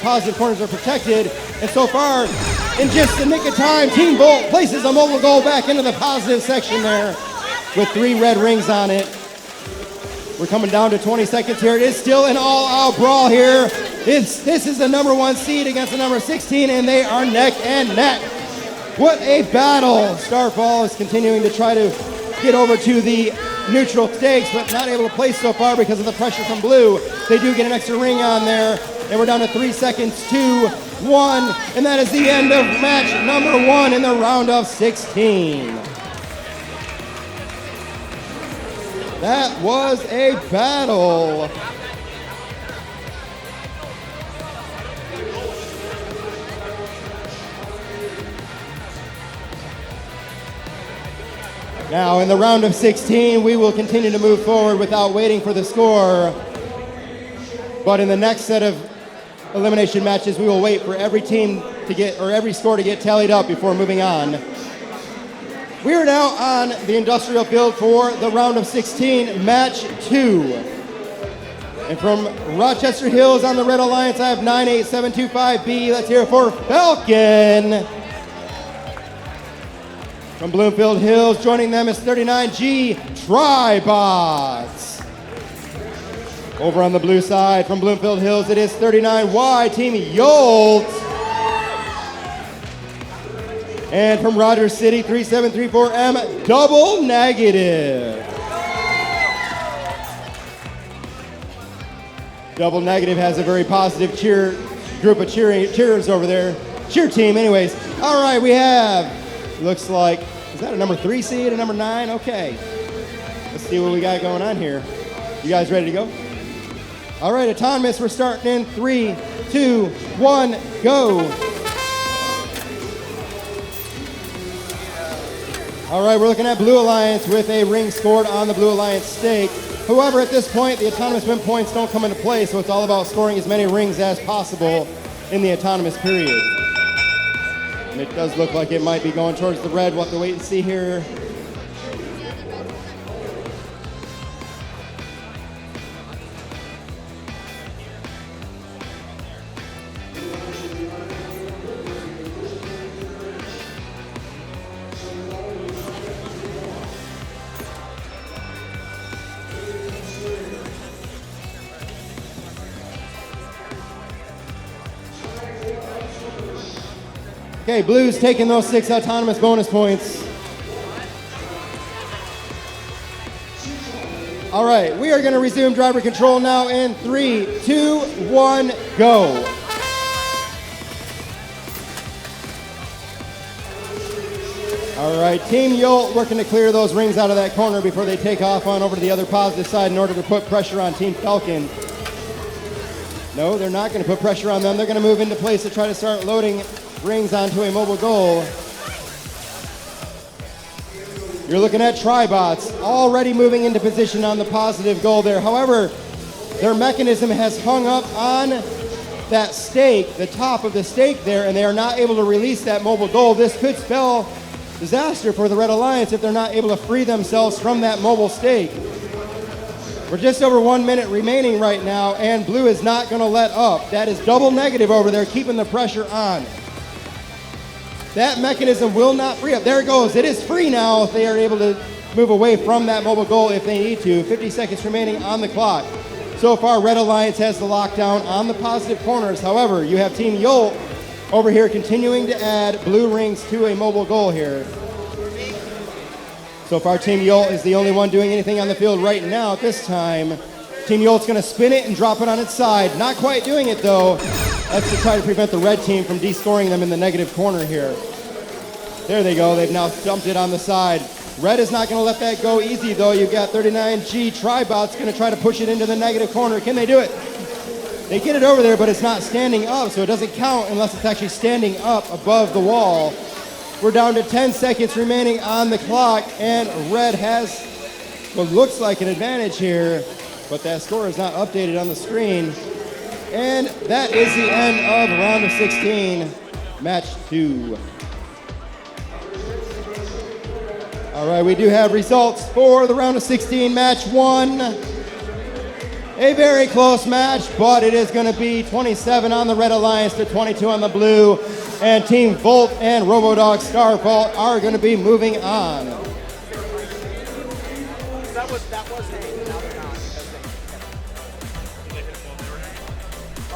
positive corners are protected. And so far, in just the nick of time, Team Bolt places a mobile goal back into the positive section there with 3 red rings on it. We're coming down to 20 seconds here. It is still an all-out brawl here. This is the number 1 seed against the number 16, and they are neck and neck. What a battle. Starfall is continuing to try to get over to the neutral stakes, but not able to place so far because of the pressure from Blue. They do get an extra ring on there, and we're down to 3 seconds, 2, 1, and that is the end of match number 1 in the round of 16. That was a battle. Now in the round of 16, we will continue to move forward without waiting for the score. But in the next set of elimination matches, we will wait for every team to get, or every score to get tallied up before moving on. We are now on the industrial field for the round of 16, match 2. And from Rochester Hills on the Red Alliance, I have 98725B. Let's hear it for Falcon. From Bloomfield Hills, joining them is 39G Tribots. Over on the blue side from Bloomfield Hills, it is 39Y Team Yolt. And from Rogers City, 3734M, Double Negative. Double Negative has a very positive group of cheerers over there. Cheer team, anyways. All right, we have, looks like, is that a number 3 seed, a number 9? Okay. Let's see what we got going on here. You guys ready to go? All right, autonomous, we're starting in 3, 2, 1, go. All right, we're looking at Blue Alliance with a ring scored on the Blue Alliance stake. However, at this point, the autonomous win points don't come into play, so it's all about scoring as many rings as possible in the autonomous period. And it does look like it might be going towards the red. We'll have to wait and see here. Okay, Blue's taking those 6 autonomous bonus points. All right, we are going to resume driver control now in 3, 2, 1, go. All right, Team Yolt working to clear those rings out of that corner before they take off on over to the other positive side in order to put pressure on Team Falcon. No, they're not going to put pressure on them. They're going to move into place to try to start loading rings onto a mobile goal. You're looking at Tribots already moving into position on the positive goal there. However, their mechanism has hung up on that stake, the top of the stake there, and they are not able to release that mobile goal. This could spell disaster for the Red Alliance if they're not able to free themselves from that mobile stake. We're just over 1 minute remaining right now, and Blue is not going to let up. That is double negative over there, keeping the pressure on. That mechanism will not free up. There it goes. It is free now if they are able to move away from that mobile goal if they need to. 50 seconds remaining on the clock. So far, Red Alliance has the lockdown on the positive corners. However, you have Team Yolt over here continuing to add blue rings to a mobile goal here. So far, Team Yolt is the only one doing anything on the field right now at this time. Team Yolt's going to spin it and drop it on its side. Not quite doing it, though. That's to try to prevent the red team from descoring them in the negative corner here. There they go. They've now dumped it on the side. Red is not going to let that go easy, though. You've got 39G. Tribot's going to try to push it into the negative corner. Can they do it? They get it over there, but it's not standing up, so it doesn't count unless it's actually standing up above the wall. We're down to 10 seconds remaining on the clock, and Red has what looks like an advantage here, but that score is not updated on the screen. And that is the end of round of 16, match 2. All right, we do have results for the round of 16, match 1. A very close match, but it is going to be 27 on the Red Alliance to 22 on the Blue. And Team Volt and Robodog Starfault are going to be moving on. That was now they're not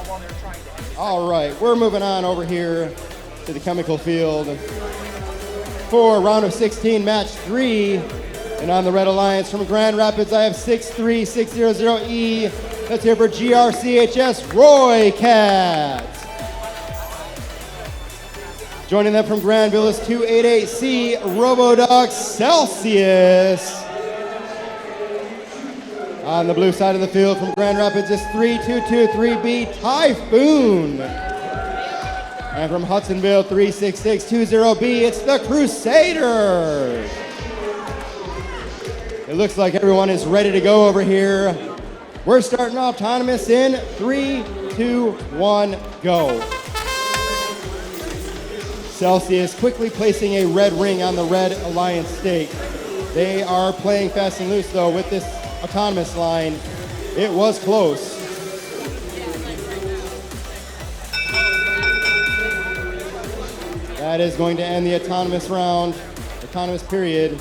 while they're trying to. All right, we're moving on over here to the chemical field for round of 16, match 3. And on the Red Alliance from Grand Rapids, I have 63600E. Let's hear for GRCHS, Roy Cat. Joining them from Granville is 288C, Robodog Celsius. On the blue side of the field from Grand Rapids is 3223B, Typhoon. And from Hudsonville, 36620B, it's the Crusaders. It looks like everyone is ready to go over here. We're starting off autonomous in 3, 2, 1, go. Celsius quickly placing a red ring on the Red Alliance stake. They are playing fast and loose, though, with this autonomous line. It was close. That is going to end the autonomous round, autonomous period.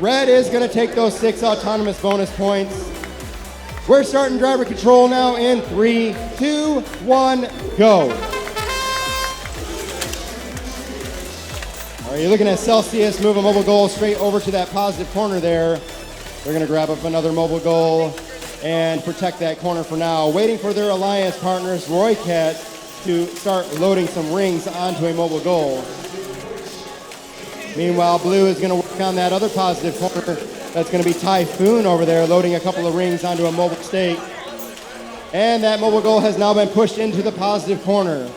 Red is going to take those 6 autonomous bonus points. We're starting driver control now in 3, 2, 1, go. All right, you're looking at Celsius move a mobile goal straight over to that positive corner there. They're going to grab up another mobile goal and protect that corner for now. Waiting for their alliance partners, Roy Cat, to start loading some rings onto a mobile goal. Meanwhile, blue is going to work on that other positive corner. That's going to be Typhoon over there, loading a couple of rings onto a mobile stake. And that mobile goal has now been pushed into the positive corner.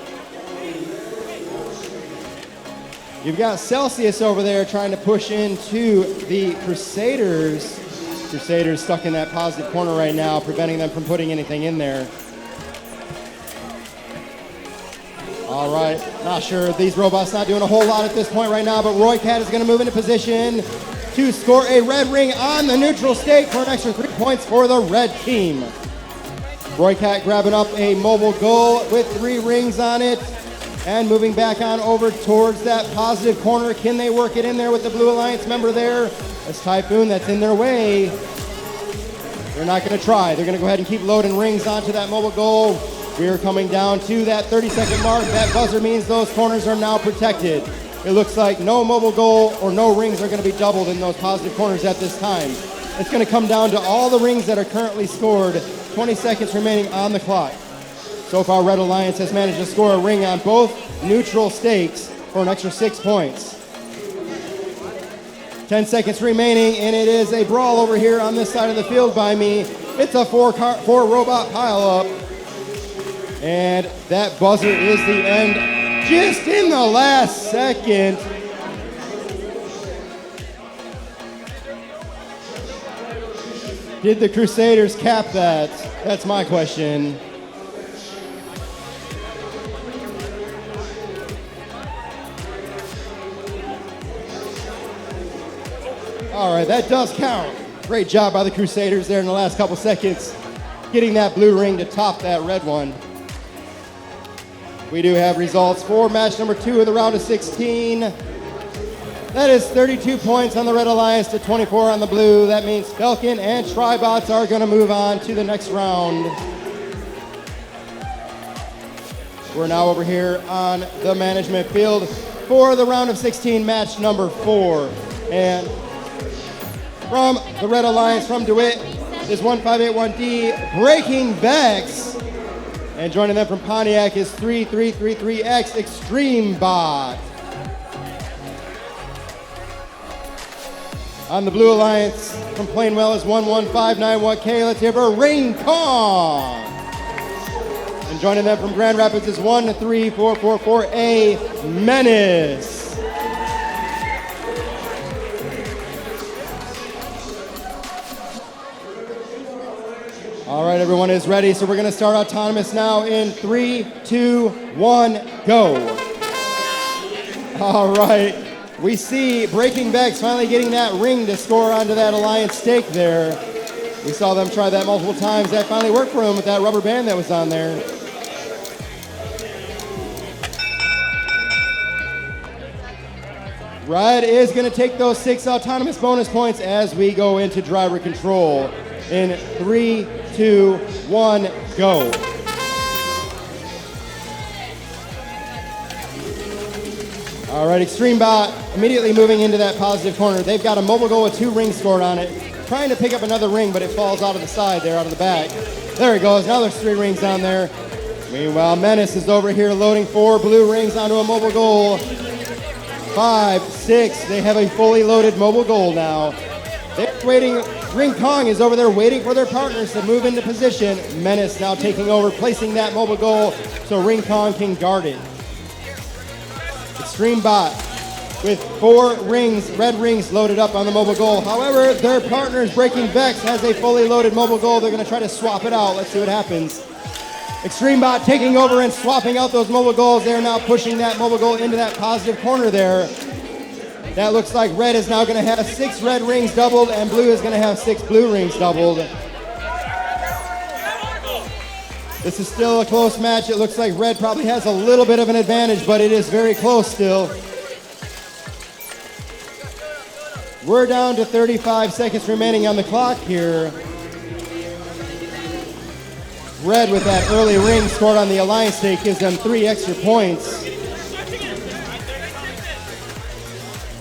You've got Celsius over there trying to push into the Crusaders. Crusaders stuck in that positive corner right now, preventing them from putting anything in there. All right, not sure. These robots not doing a whole lot at this point right now, but Roy Cat is going to move into position to score a red ring on the neutral stake for an extra 3 points for the red team. Roy Cat grabbing up a mobile goal with 3 rings on it and moving back on over towards that positive corner. Can they work it in there with the Blue Alliance member there? That's Typhoon, that's in their way. They're not going to try. They're going to go ahead and keep loading rings onto that mobile goal. We are coming down to that 30-second mark. That buzzer means those corners are now protected. It looks like no mobile goal or no rings are going to be doubled in those positive corners at this time. It's going to come down to all the rings that are currently scored. 20 seconds remaining on the clock. So far, Red Alliance has managed to score a ring on both neutral stakes for an extra 6 points. 10 seconds remaining, and it is a brawl over here on this side of the field by me. It's a four robot pileup. And that buzzer is the end just in the last second. Did the Crusaders cap that? That's my question. All right, that does count. Great job by the Crusaders there in the last couple seconds, getting that blue ring to top that red one. We do have results for match number 2 of the round of 16. That is 32 points on the Red Alliance to 24 on the blue. That means Falcon and Tribots are going to move on to the next round. We're now over here on the management field for the round of 16 match number 4. And from the Red Alliance from DeWitt is 1581D Breaking Vex. And joining them from Pontiac is 3333X Extreme Bot. On the Blue Alliance from Plainwell is 11591K. Let's hear for Ring Kong. And joining them from Grand Rapids is 13444A Menace. All right, everyone is ready, so we're going to start autonomous now in 3, 2, 1, go. All right, we see Breaking Vex finally getting that ring to score onto that Alliance stake there. We saw them try that multiple times. That finally worked for him with that rubber band that was on there. Red is going to take those 6 autonomous bonus points as we go into driver control. In 3, 2, 1, go. All right, Extreme Bot immediately moving into that positive corner. They've got a mobile goal with 2 rings scored on it. Trying to pick up another ring, but it falls out of the side there, out of the back. There it goes. Now there's 3 rings on there. Meanwhile, Menace is over here loading 4 blue rings onto a mobile goal. 5, 6. They have a fully loaded mobile goal now. They're waiting. Ring Kong is over there waiting for their partners to move into position. Menace now taking over, placing that mobile goal so Ring Kong can guard it. Extreme Bot with 4 rings, red rings loaded up on the mobile goal. However, their partners, Breaking Vex, has a fully loaded mobile goal. They're going to try to swap it out. Let's see what happens. Extreme Bot taking over and swapping out those mobile goals. They're now pushing that mobile goal into that positive corner there. That looks like red is now going to have 6 red rings doubled and blue is going to have 6 blue rings doubled. This is still a close match. It looks like red probably has a little bit of an advantage, but it is very close still. We're down to 35 seconds remaining on the clock here. Red with that early ring scored on the Alliance stake gives them 3 extra points.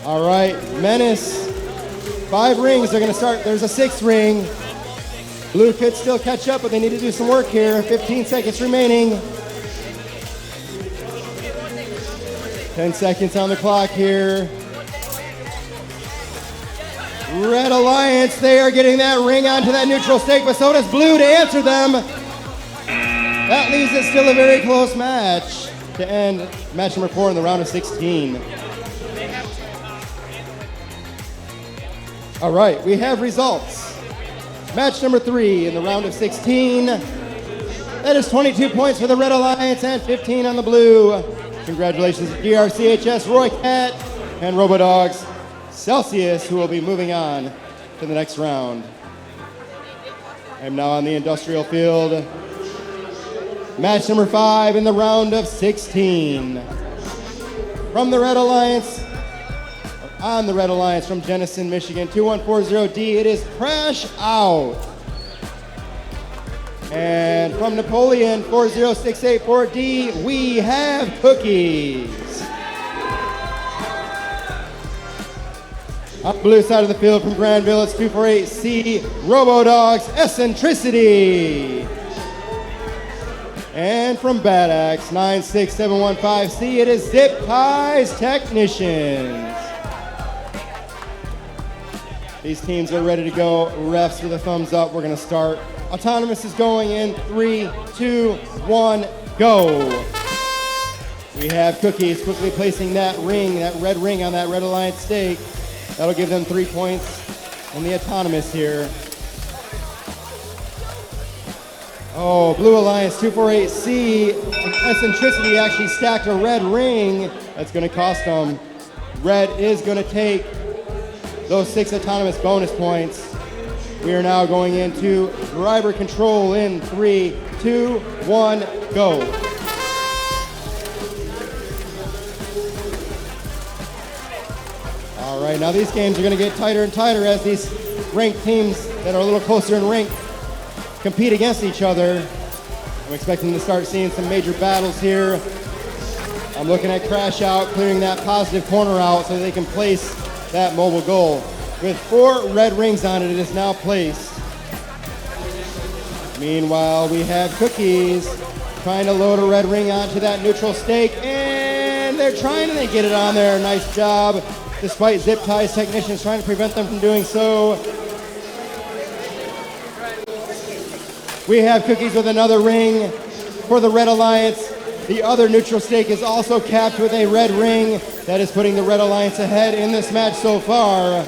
All right, Menace, 5 rings. They're going to start. There's a 6th ring. Blue could still catch up, but they need to do some work here. 15 seconds remaining. 10 seconds on the clock here. Red Alliance, they are getting that ring onto that neutral stake, but so does Blue to answer them. That leaves it still a very close match to end match number 4 in the round of 16. All right, we have results. Match number 3 in the round of 16. That is 22 points for the Red Alliance and 15 on the Blue. Congratulations to GRCHS, Roy Cat, and Robodogs Celsius, who will be moving on to the next round. I am now on the industrial field. Match number 5 in the round of 16. From the Red Alliance, on the Red Alliance from Jenison, Michigan, 2140D, it is Crash Out. And from Napoleon, 40684D, we have Cookies. On the blue side of the field from Granville, it's 248C, Robodogs Eccentricity. And from Bad Axe, 96715C, it is Zip Ties Technicians. These teams are ready to go. Refs with a thumbs up. We're going to start. Autonomous is going in 3, 2, 1, go. We have Cookies quickly placing that ring, that red ring on that Red Alliance stake. That'll give them 3 points in the Autonomous here. Oh, Blue Alliance 248C. Eccentricity actually stacked a red ring. That's going to cost them. Red is going to take those 6 Autonomous bonus points. We are now going into driver control in 3, 2, 1, go. All right, now these games are going to get tighter and tighter as these ranked teams that are a little closer in rank compete against each other. I'm expecting to start seeing some major battles here. I'm looking at Crash Out, clearing that positive corner out so they can place that mobile goal. With 4 red rings on it, it is now placed. Meanwhile, we have Cookies trying to load a red ring onto that neutral stake, and they're trying and they get it on there. Nice job, despite Zip Ties Technicians trying to prevent them from doing so. We have Cookies with another ring for the Red Alliance. The other neutral stake is also capped with a red ring. That is putting the Red Alliance ahead in this match so far.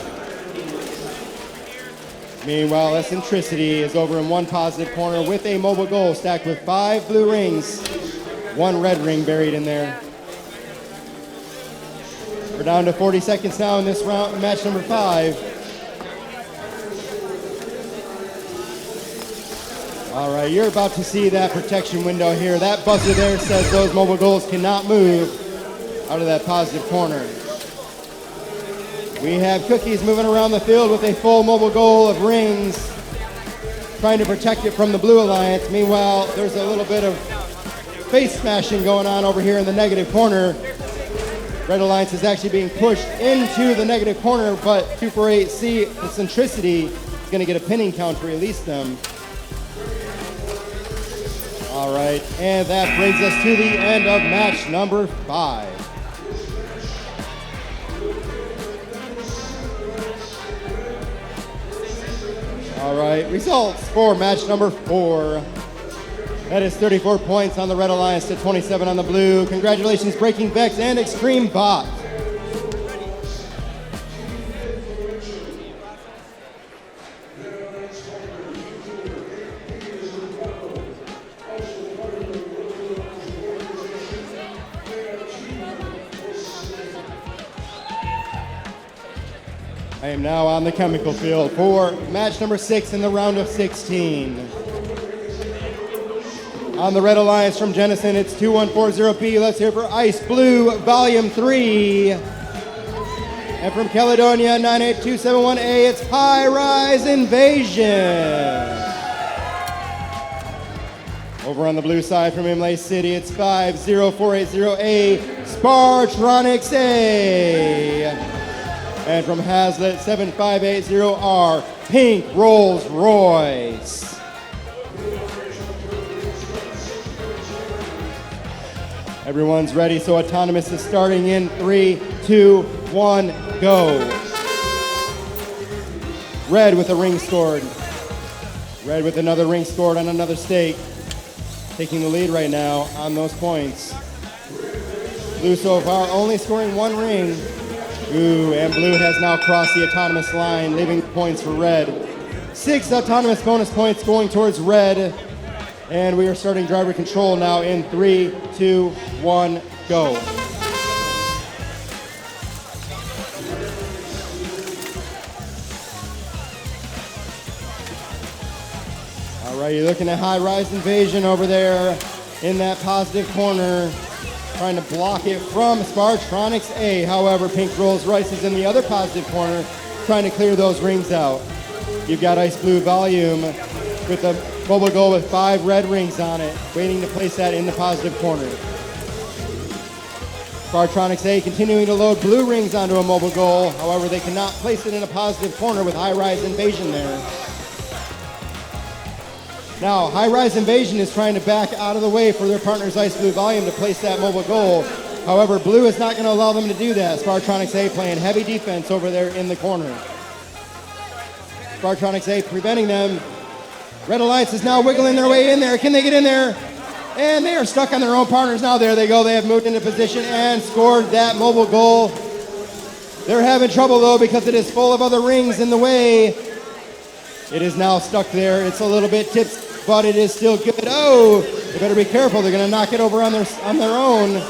Meanwhile, Eccentricity is over in one positive corner with a mobile goal stacked with 5 blue rings, 1 red ring buried in there. We're down to 40 seconds now in this round, match number 5. All right, you're about to see that protection window here. That buzzer there says those mobile goals cannot move out of that positive corner. We have Cookies moving around the field with a full mobile goal of rings, trying to protect it from the Blue Alliance. Meanwhile, there's a little bit of face smashing going on over here in the negative corner. Red Alliance is actually being pushed into the negative corner, but 248C, Eccentricity, is going to get a pinning count to release them. All right, and that brings us to the end of match number 5. All right, results for match number 4. That is 34 points on the Red Alliance to 27 on the Blue. Congratulations, Breaking Vex and Extreme Bot. I am now on the chemical field for match number 6 in the round of 16. On the Red Alliance from Jenison, it's 2140B. Let's hear for Ice Blue Volume 3. And from Caledonia, 98271A, it's High Rise Invasion. Over on the blue side from Imlay City, it's 50480A, Spartronics A. And from Hazlitt, 7580R, Pink Rolls Royce. Everyone's ready, so Autonomous is starting in 3, 2, 1, go. Red with a ring scored. Red with another ring scored on another stake. Taking the lead right now on those points. Blue so far only scoring one ring. Ooh, and blue has now crossed the autonomous line, leaving points for red. 6 autonomous bonus points going towards red. And we are starting driver control now in 3, 2, 1, go. All right, you're looking at high rise invasion over there in that positive corner. Trying to block it from Spartronics A. However, Pink Rolls Royce is in the other positive corner, trying to clear those rings out. You've got Ice Blue Volume with a mobile goal with 5 red rings on it, waiting to place that in the positive corner. Spartronics A continuing to load blue rings onto a mobile goal. However, they cannot place it in a positive corner with High Rise Invasion there. Now, High Rise Invasion is trying to back out of the way for their partner's Ice Blue Volume to place that mobile goal. However, blue is not going to allow them to do that. Spartronics A playing heavy defense over there in the corner. Spartronics A preventing them. Red Alliance is now wiggling their way in there. Can they get in there? And they are stuck on their own partners now. There they go. They have moved into position and scored that mobile goal. They're having trouble, though, because it is full of other rings in the way. It is now stuck there. It's a little bit tipped, but it is still good. Oh, they better be careful. They're going to knock it over on their own.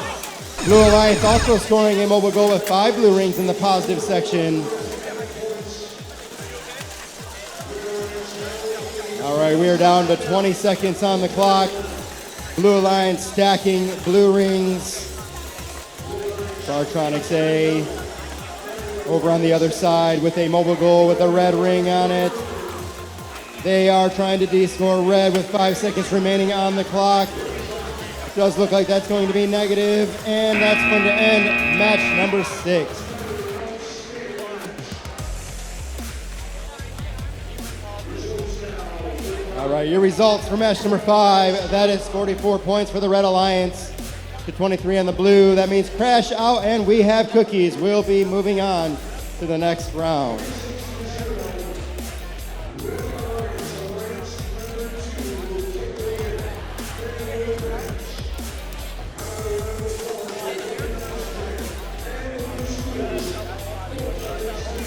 Blue Alliance also scoring a mobile goal with 5 blue rings in the positive section. All right, we are down to 20 seconds on the clock. Blue Alliance stacking blue rings. Spartronics A over on the other side with a mobile goal with a red ring on it. They are trying to de-score red with 5 seconds remaining on the clock. It does look like that's going to be negative, and that's going to end match number 6. All right, your results for match number 5. That is 44 points for the Red Alliance to 23 on the blue. That means crash out, and we have cookies. We'll be moving on to the next round.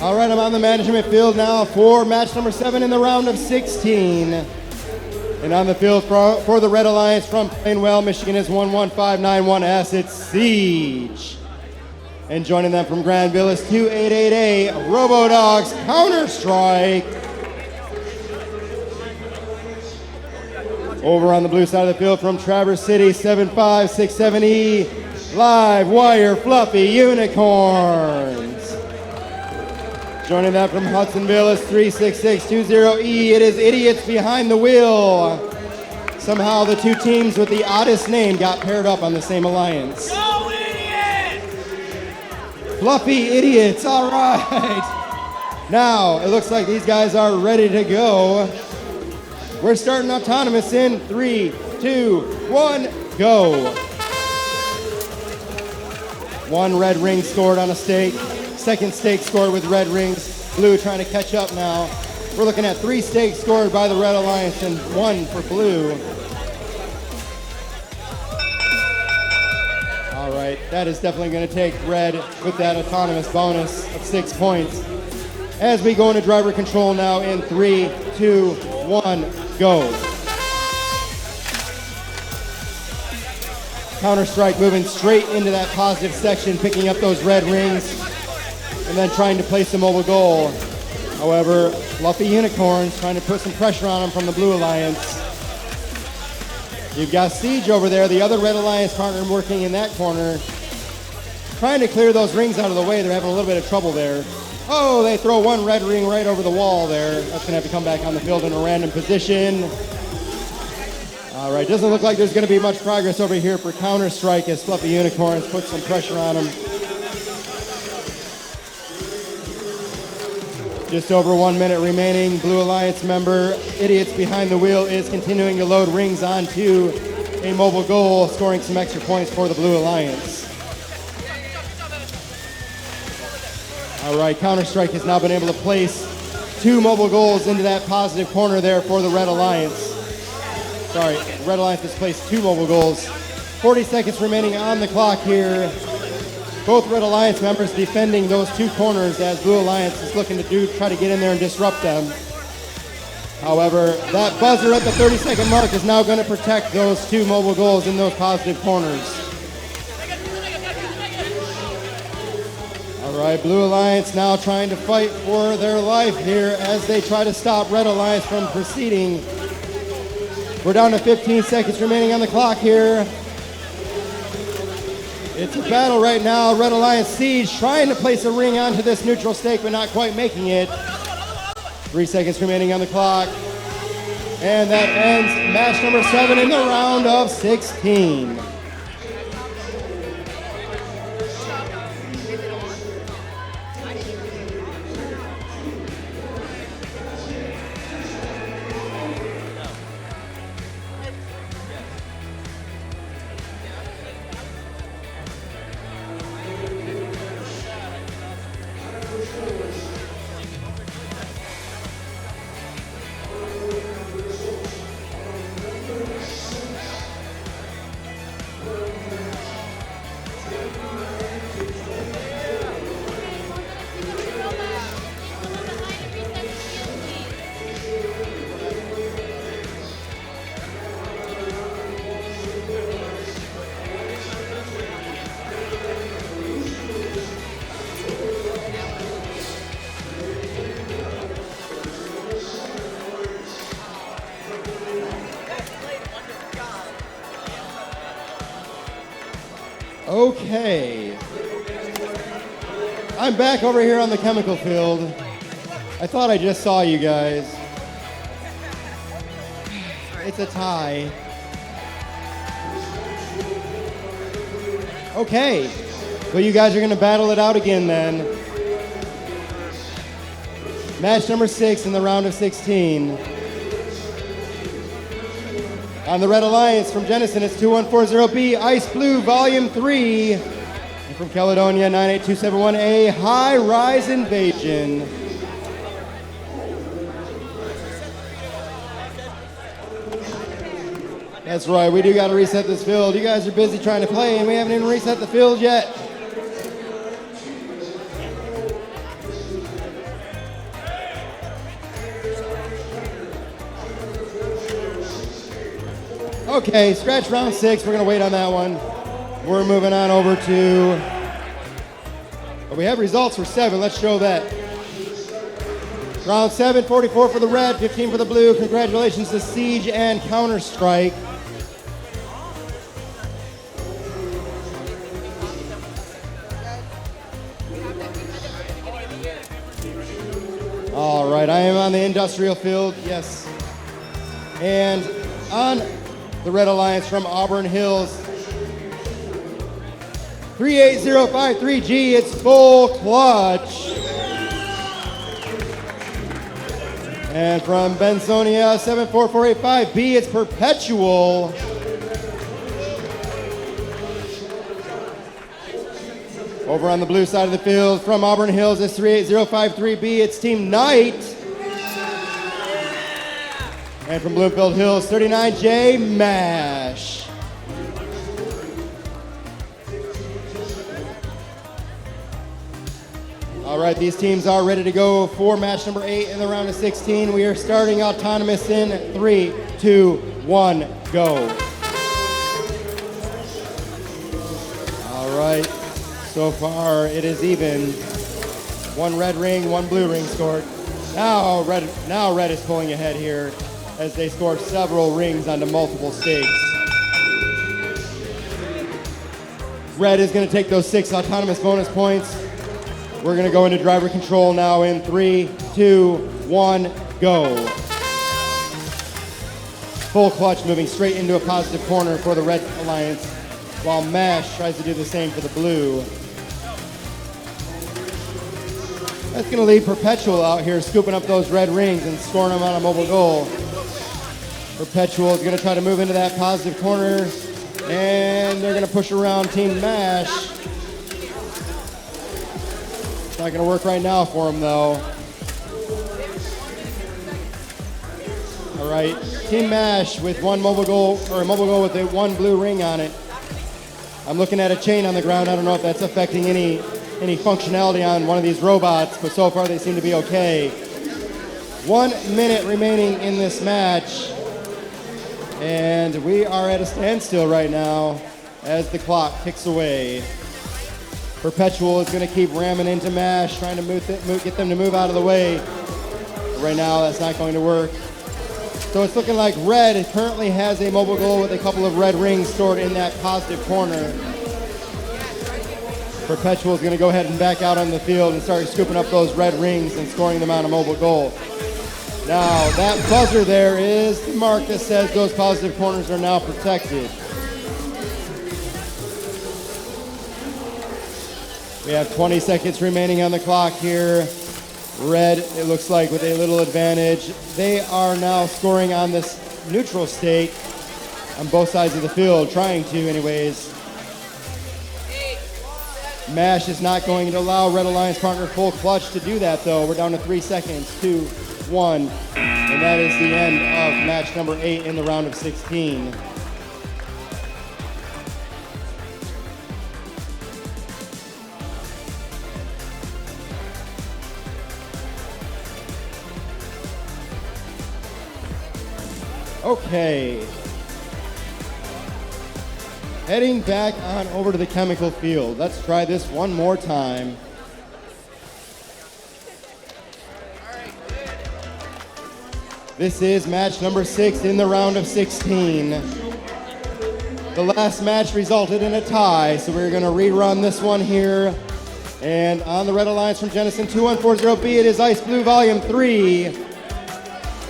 All right, I'm on the management field now for match number 7 in the round of 16. And on the field for the Red Alliance from Plainwell, Michigan is 11591S. It's Siege. And joining them from Granville is 288A RoboDogs Counter-Strike. Over on the blue side of the field from Traverse City, 7567E Live Wire Fluffy Unicorns. Joining that from Hudsonville is 36620E. It is Idiots Behind the Wheel. Somehow the two teams with the oddest name got paired up on the same alliance. Go Idiots! Fluffy Idiots, all right. Now, it looks like these guys are ready to go. We're starting autonomous in 3, 2, 1, go. 1 red ring scored on a stake. Second stake scored with red rings. Blue trying to catch up now. We're looking at 3 stakes scored by the Red Alliance and 1 for blue. All right, that is definitely going to take red with that autonomous bonus of 6 points. As we go into driver control now in 3, 2, 1, go. Counter-Strike moving straight into that positive section, picking up those red rings, and then trying to place a mobile goal. However, Fluffy Unicorns trying to put some pressure on them from the Blue Alliance. You've got Siege over there, the other Red Alliance partner working in that corner, trying to clear those rings out of the way. They're having a little bit of trouble there. Oh, they throw 1 red ring right over the wall there. That's going to have to come back on the field in a random position. All right, doesn't look like there's going to be much progress over here for Counter-Strike as Fluffy Unicorns put some pressure on them. Just over 1 minute remaining. Blue Alliance member Idiots Behind the Wheel is continuing to load rings onto a mobile goal, scoring some extra points for the Blue Alliance. All right, Counter-Strike has now been able to place 2 mobile goals into that positive corner there for the Red Alliance. Sorry, Red Alliance has placed 2 mobile goals. 40 seconds remaining on the clock here. Both Red Alliance members defending those 2 corners as Blue Alliance is looking to try to get in there and disrupt them. However, that buzzer at the 30-second mark is now going to protect those 2 mobile goals in those positive corners. All right, Blue Alliance now trying to fight for their life here as they try to stop Red Alliance from proceeding. We're down to 15 seconds remaining on the clock here. It's a battle right now. Red Alliance Siege trying to place a ring onto this neutral stake, but not quite making it. 3 seconds remaining on the clock. And that ends match number 7 in the round of 16. Okay. I'm back over here on the chemical field. I thought I just saw you guys. It's a tie. Okay. Well, you guys are going to battle it out again then. Match number 6 in the round of 16. On the Red Alliance from Jenison, it's 2140B, Ice Blue Volume 3. And from Caledonia, 98271A, High Rise Invasion. That's right, we do got to reset this field. You guys are busy trying to play, and we haven't even reset the field yet. Okay, scratch round 6. We're going to wait on that one. We're moving on over to... But we have results for 7. Let's show that. Round 7, 44 for the red, 15 for the blue. Congratulations to Siege and Counter-Strike. All right, I am on the industrial field, yes. And on the Red Alliance from Auburn Hills, 38053G, it's Full Clutch. And from Bensonia, 74485B, it's Perpetual. Over on the blue side of the field, from Auburn Hills, it's 38053B, it's Team Knight. And from Bloomfield Hills, 39J MASH. All right, these teams are ready to go for match number 8 in the round of 16. We are starting autonomous in 3, 2, 1, go. All right, so far it is even. 1 red ring, 1 blue ring scored. Now red is pulling ahead here as they score several rings onto multiple stakes. Red is going to take those 6 autonomous bonus points. We're going to go into driver control now in 3, 2, 1, go. Full Clutch moving straight into a positive corner for the Red Alliance, while MASH tries to do the same for the blue. That's going to leave Perpetual out here scooping up those red rings and scoring them on a mobile goal. Perpetual is going to try to move into that positive corner, and they're going to push around Team MASH. It's not going to work right now for him, though. All right, Team Mash with one mobile goal, or a mobile goal with a one blue ring on it. I'm looking at a chain on the ground. I don't know if that's affecting any functionality on one of these robots, but so far they seem to be okay. 1 minute remaining in this match, and we are at a standstill right now as the clock ticks away. Perpetual is going to keep ramming into Mash, trying to get them to move out of the way. But right now, that's not going to work. So it's looking like Red currently has a mobile goal with a couple of red rings stored in that positive corner. Perpetual is going to go ahead and back out on the field and start scooping up those red rings and scoring them on a mobile goal. Now, that buzzer there is the mark that says those positive corners are now protected. We have 20 seconds remaining on the clock here. Red, it looks like, with a little advantage. They are now scoring on this neutral stake on both sides of the field, trying to anyways. Mash is not going to allow Red Alliance partner Full Clutch to do that, though. We're down to 3 seconds, 2, 1, and that is the end of match number 8 in the round of 16. Okay. Heading back on over to the chemical field. Let's try this one more time. This is match number 6 in the round of 16. The last match resulted in a tie, so we're going to rerun this one here. And on the Red Alliance from Jennison 2140B, it is Ice Blue Volume 3.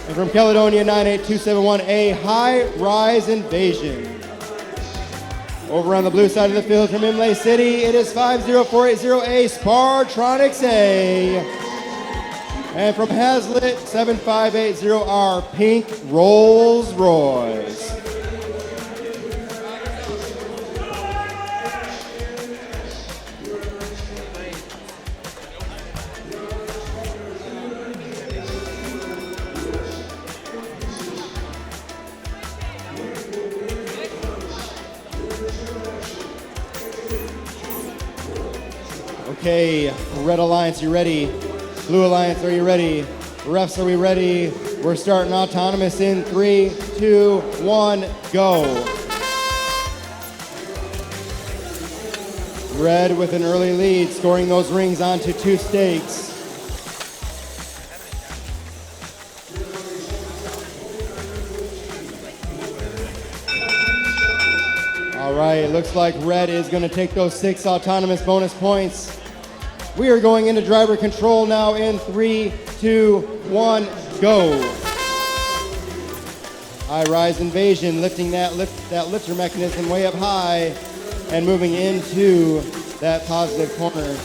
And from Caledonia 98271A, High Rise Invasion. Over on the blue side of the field from Imlay City, it is 50480A, Spartronics A. And from Hazlitt 7580R, Pink Rolls Royce. Okay, Red Alliance, you ready? Blue Alliance, are you ready? Refs, are we ready? We're starting autonomous in 3, 2, 1, go. Red with an early lead, scoring those rings onto 2 stakes. All right, it looks like Red is going to take those 6 autonomous bonus points. We are going into driver control now in 3, 2, 1, go. High Rise Invasion, lifting that lifter mechanism way up high and moving into that positive corner.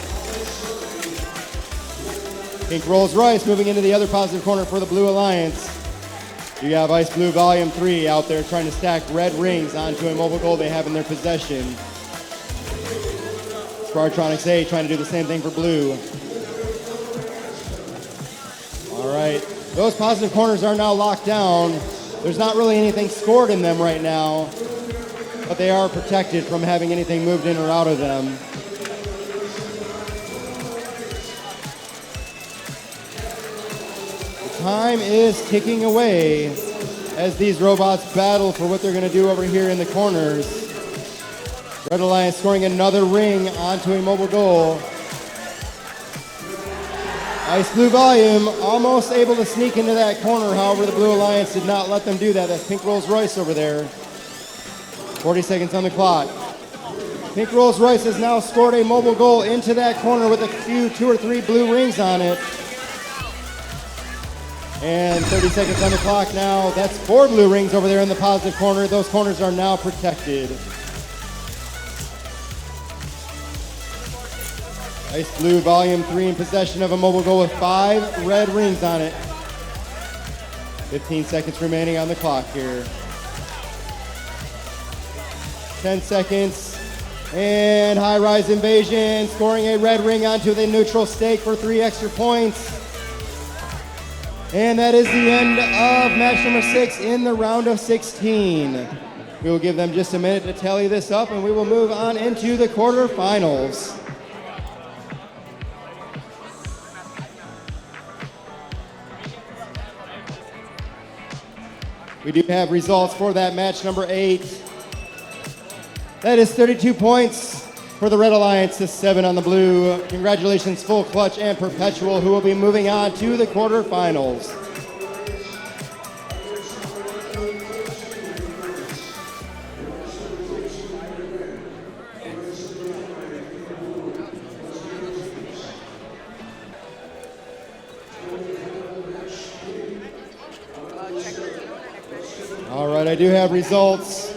Pink Rolls Royce moving into the other positive corner for the Blue Alliance. You have Ice Blue Volume 3 out there trying to stack red rings onto a mobile goal they have in their possession. Spartronics A trying to do the same thing for blue. All right, those positive corners are now locked down. There's not really anything scored in them right now, but they are protected from having anything moved in or out of them. The time is ticking away as these robots battle for what they're going to do over here in the corners. Red Alliance scoring another ring onto a mobile goal. Ice Blue Volume almost able to sneak into that corner. However, the Blue Alliance did not let them do that. That's Pink Rolls Royce over there. 40 seconds on the clock. Pink Rolls Royce has now scored a mobile goal into that corner with a few 2 or 3 blue rings on it. And 30 seconds on the clock now. That's 4 blue rings over there in the positive corner. Those corners are now protected. Ice Blue Volume 3 in possession of a mobile goal with 5 red rings on it. 15 seconds remaining on the clock here. 10 seconds. And High Rise Invasion scoring a red ring onto the neutral stake for 3 extra points. And that is the end of match number 6 in the round of 16. We will give them just a minute to tally this up, and we will move on into the quarterfinals. We do have results for that match number 8. That is 32 points for the Red Alliance to 7 on the blue. Congratulations, Full Clutch and Perpetual, who will be moving on to the quarterfinals. All right, I do have results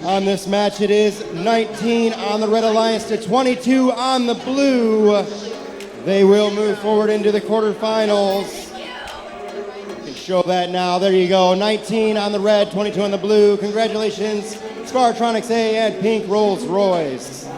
on this match. It is 19 on the Red Alliance to 22 on the blue. They will move forward into the quarterfinals. You can show that now. There you go. 19 on the red, 22 on the blue. Congratulations, Spartronics A and Pink Rolls Royce.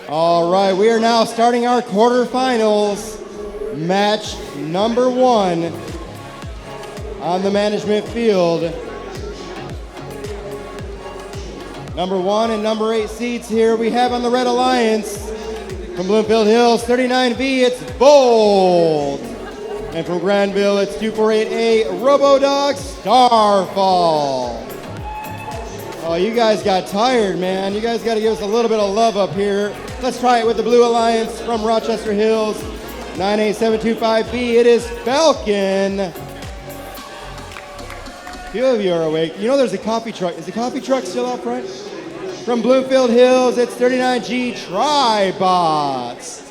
All right, we are now starting our quarterfinals. Match number 1 on the management field. Number 1 and number 8 seats here we have on the Red Alliance. From Bloomfield Hills, 39V, it's Bold. And from Granville, it's 248A, RoboDog Starfall. Oh, you guys got tired, man. You guys got to give us a little bit of love up here. Let's try it with the Blue Alliance from Rochester Hills, 98725B. It is Falcon. A few of you are awake. You know there's a coffee truck. Is the coffee truck still out front? From Bloomfield Hills, it's 39G Tribots.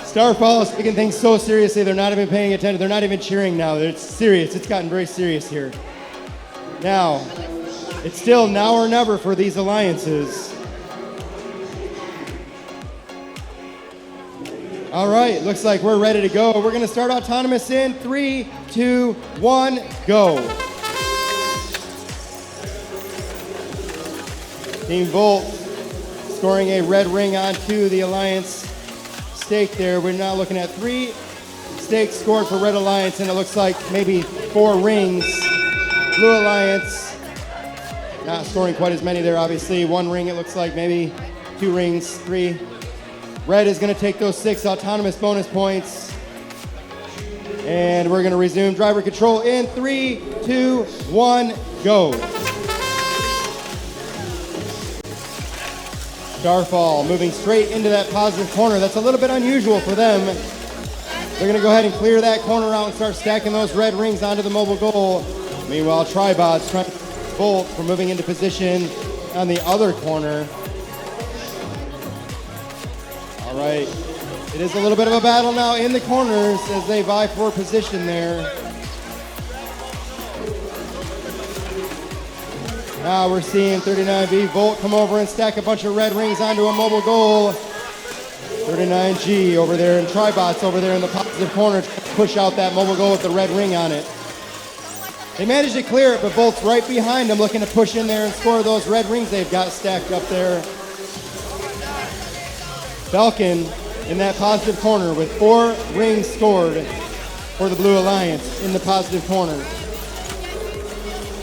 Starfall is taking things so seriously, they're not even paying attention. They're not even cheering now. It's serious. It's gotten very serious here. Now, it's still now or never for these alliances. All right, looks like we're ready to go. We're going to start autonomous in 3, 2, 1, go. Team Volt scoring a red ring onto the Alliance stake there. We're now looking at 3 stakes scored for Red Alliance, and it looks like maybe 4 rings. Blue Alliance not scoring quite as many there, obviously. 1 ring, it looks like, maybe 2 rings, 3. Red is going to take those 6 autonomous bonus points. And we're going to resume driver control in 3, 2, 1, go. Starfall moving straight into that positive corner. That's a little bit unusual for them. They're going to go ahead and clear that corner out and start stacking those red rings onto the mobile goal. Meanwhile, Tribots trying to Bolt for moving into position on the other corner. All right. It is a little bit of a battle now in the corners as they vie for position there. Now we're seeing 39V Volt come over and stack a bunch of red rings onto a mobile goal. 39G over there and Tribots over there in the positive corner to push out that mobile goal with the red ring on it. They managed to clear it, but Volt's right behind them looking to push in there and score those red rings they've got stacked up there. Falcon in that positive corner with 4 rings scored for the Blue Alliance in the positive corner.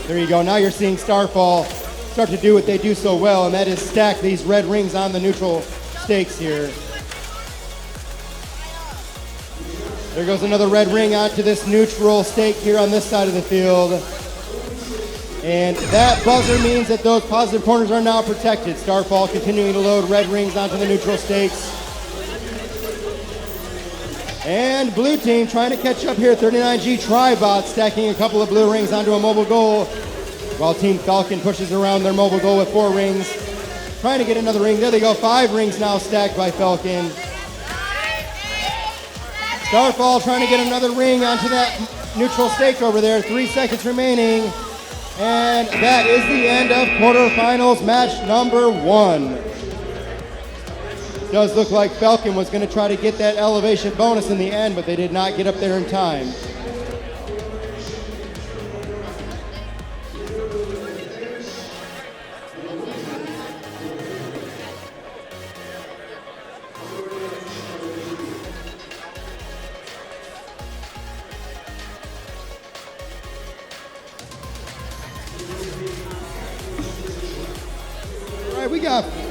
There you go. Now you're seeing Starfall start to do what they do so well, and that is stack these red rings on the neutral stakes here. There goes another red ring onto this neutral stake here on this side of the field. And that buzzer means that those positive corners are now protected. Starfall continuing to load red rings onto the neutral stakes. And blue team trying to catch up here. 39G Tribot stacking a couple of blue rings onto a mobile goal, while Team Falcon pushes around their mobile goal with 4 rings. Trying to get another ring. There they go. 5 rings now stacked by Falcon. Starfall trying to get another ring onto that neutral stake over there. 3 seconds remaining. And that is the end of quarterfinals match number 1. Does look like Falcon was going to try to get that elevation bonus in the end, but they did not get up there in time.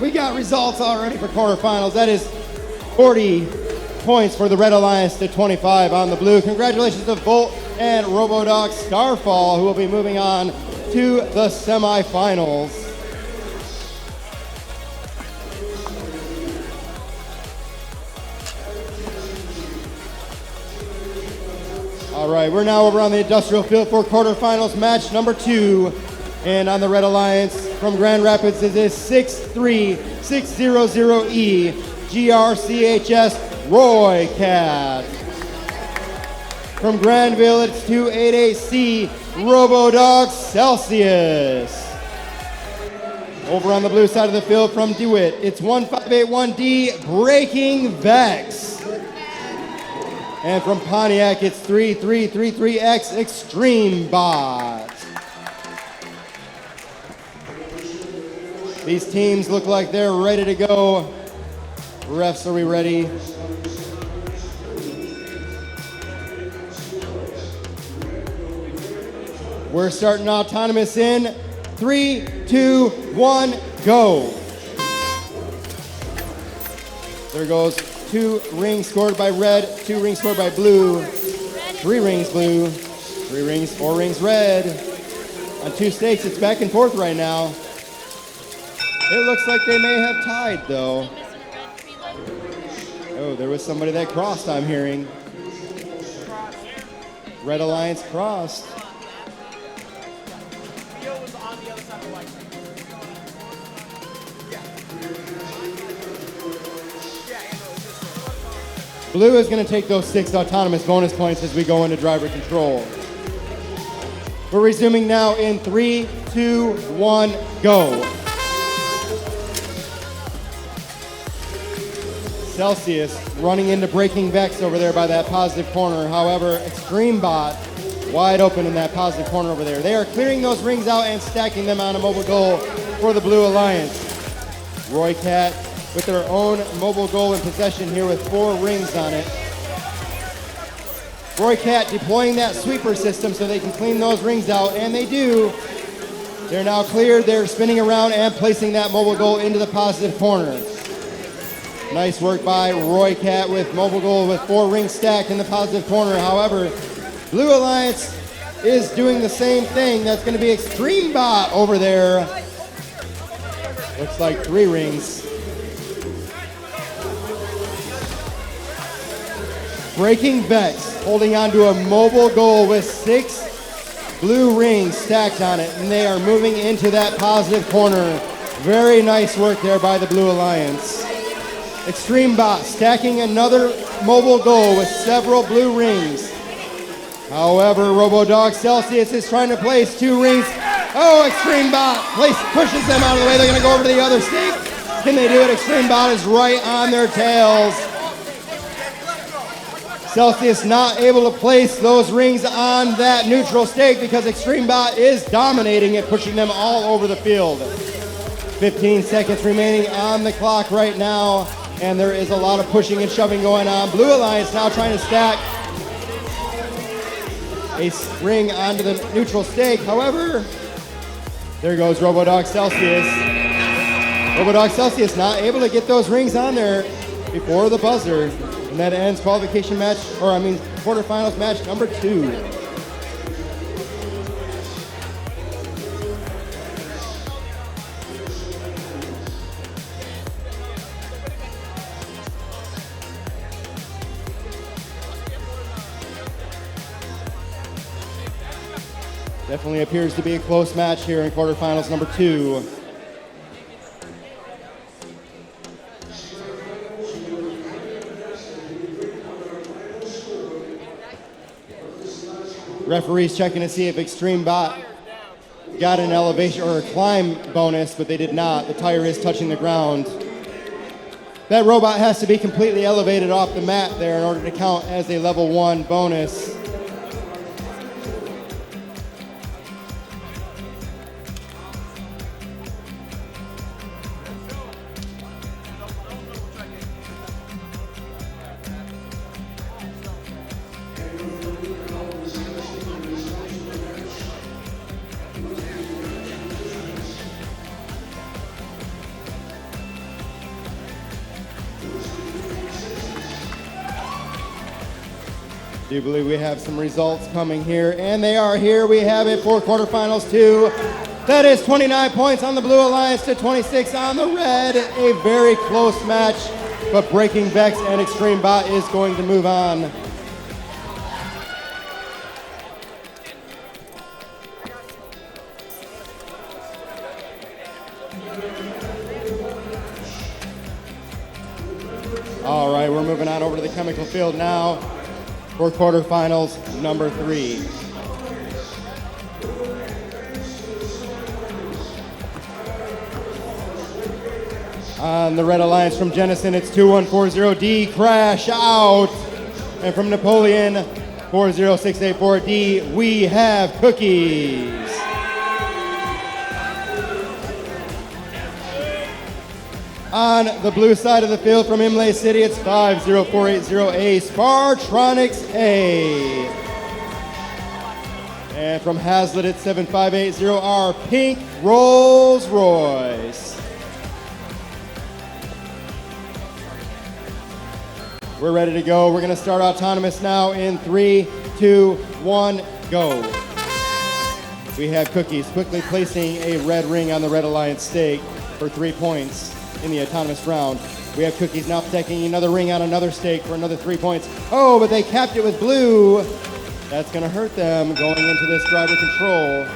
We got results already for quarterfinals. That is 40 points for the Red Alliance to 25 on the blue. Congratulations to Volt and RoboDog Starfall, who will be moving on to the semifinals. All right, we're now over on the industrial field for quarterfinals match number 2. And on the Red Alliance from Grand Rapids, it is 63600E GRCHS Roy Cat. From Granville, it's 288C RoboDog Celsius. Over on the blue side of the field from DeWitt, it's 1581D Breaking Vex. And from Pontiac, it's 3333X Extreme Bot. These teams look like they're ready to go. Refs, are we ready? We're starting autonomous in 3, 2, 1, go. There goes 2 rings scored by red, 2 rings scored by blue, 3 rings blue, 3 rings, 4 rings red. On 2 stakes, it's back and forth right now. It looks like they may have tied, though. Oh, there was somebody that crossed, I'm hearing. Red Alliance crossed. Theo was on the other side of the light. Blue is going to take those 6 autonomous bonus points as we go into driver control. We're resuming now in 3, 2, 1, go. Celsius running into Breaking Vex over there by that positive corner. However, Extreme Bot wide open in that positive corner over there. They are clearing those rings out and stacking them on a mobile goal for the Blue Alliance. Roy Cat with their own mobile goal in possession here with 4 rings on it. Roy Cat deploying that sweeper system so they can clean those rings out, and they do. They're now cleared. They're spinning around and placing that mobile goal into the positive corner. Nice work by Roy Cat with mobile goal with 4 rings stacked in the positive corner. However, Blue Alliance is doing the same thing. That's going to be Extreme Bot over there. Looks like 3 rings. Breaking Vex holding on to a mobile goal with 6 blue rings stacked on it, and they are moving into that positive corner. Very nice work there by the Blue Alliance. Extreme Bot stacking another mobile goal with several blue rings. However, RoboDog Celsius is trying to place 2 rings. Oh, Extreme Bot pushes them out of the way. They're going to go over to the other stake. Can they do it? Extreme Bot is right on their tails. Celsius not able to place those rings on that neutral stake because Extreme Bot is dominating it, pushing them all over the field. 15 seconds remaining on the clock right now, and there is a lot of pushing and shoving going on. Blue Alliance now trying to stack a ring onto the neutral stake. However, there goes RoboDog Celsius. RoboDog Celsius not able to get those rings on there before the buzzer. And that ends qualification match, quarterfinals match number 2. Definitely appears to be a close match here in quarterfinals number 2. Referees checking to see if Extreme Bot got an elevation or a climb bonus, but they did not. The tire is touching the ground. That robot has to be completely elevated off the mat there in order to count as a level 1 bonus. I do believe we have some results coming here, and they are here. We have it for quarterfinals 2. That is 29 points on the Blue Alliance to 26 on the Red. A very close match, but Breaking Vex and Extreme Bot is going to move on. All right, we're moving on over to the chemical field now for quarterfinals number 3. On the Red Alliance from Jennison, it's 2140D, Crash Out. And from Napoleon, 40684D, we have Cookies. On the blue side of the field from Imlay City, it's 50480A, Spartronics A. And from Hazlitt, it's 7580R, Pink Rolls Royce. We're ready to go. We're going to start autonomous now in 3, 2, 1, go. We have Cookies quickly placing a red ring on the Red Alliance stake for 3 points in the autonomous round. We have Cookies now taking another ring on another stake for another 3 points. Oh, but they capped it with blue. That's going to hurt them going into this driver control.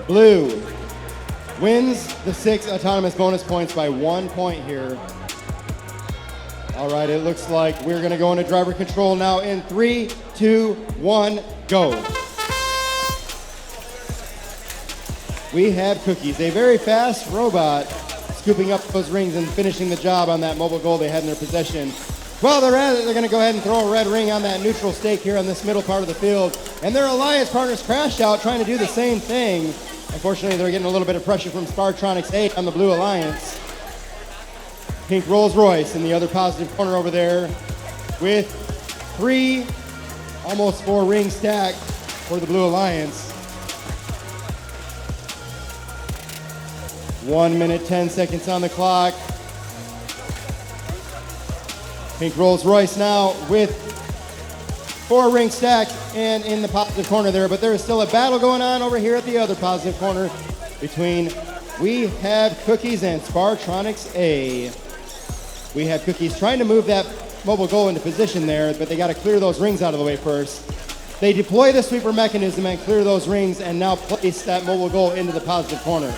Blue wins the 6 autonomous bonus points by 1 point here. All right, it looks like we're going to go into driver control now in 3, 2, 1, go. We have Cookies, a very fast robot, scooping up those rings and finishing the job on that mobile goal they had in their possession. Well, they're going to go ahead and throw a red ring on that neutral stake here on this middle part of the field. And their alliance partners Crash Out trying to do the same thing. Unfortunately, they're getting a little bit of pressure from Spartronics 8 on the Blue Alliance. Pink Rolls Royce in the other positive corner over there with 3, almost 4 rings stacked for the Blue Alliance. 1 minute, 10 seconds on the clock. Pink Rolls Royce now with 4 rings stacked and in the positive corner there, but there is still a battle going on over here at the other positive corner between We Have Cookies and Spartronics A. We Have Cookies trying to move that mobile goal into position there, but they got to clear those rings out of the way first. They deploy the sweeper mechanism and clear those rings and now place that mobile goal into the positive corner.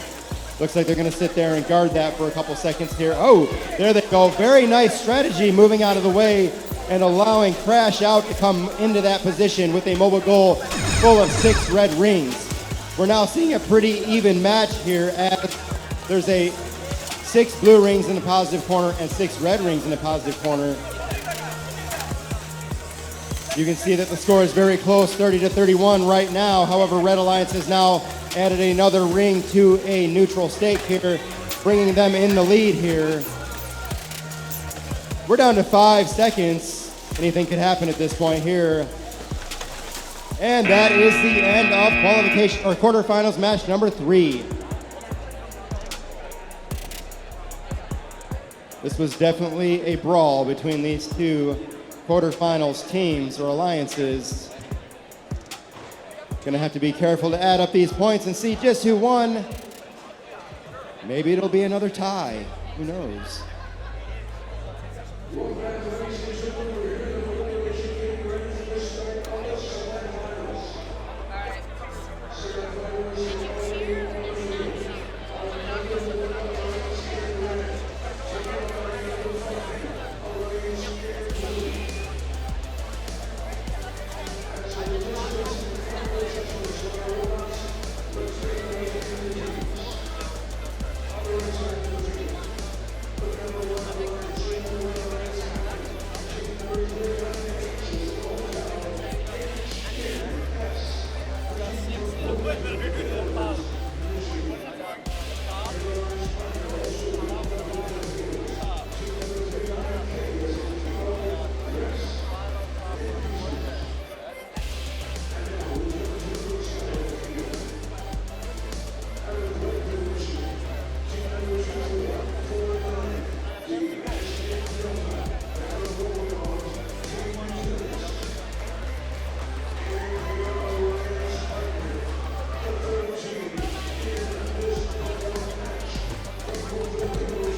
Looks like they're going to sit there and guard that for a couple seconds here. Oh, there they go. Very nice strategy moving out of the way and allowing Crash Out to come into that position with a mobile goal full of 6 red rings. We're now seeing a pretty even match here as there's 6 blue rings in the positive corner and 6 red rings in the positive corner. You can see that the score is very close, 30-31 right now. However, Red Alliance has now added another ring to a neutral stake here, bringing them in the lead here. We're down to 5 seconds. Anything could happen at this point here. And that is the end of qualification or quarterfinals match number 3. This was definitely a brawl between these two quarterfinals teams or alliances. Gonna have to be careful to add up these points and see just who won. Maybe it'll be another tie. Who knows?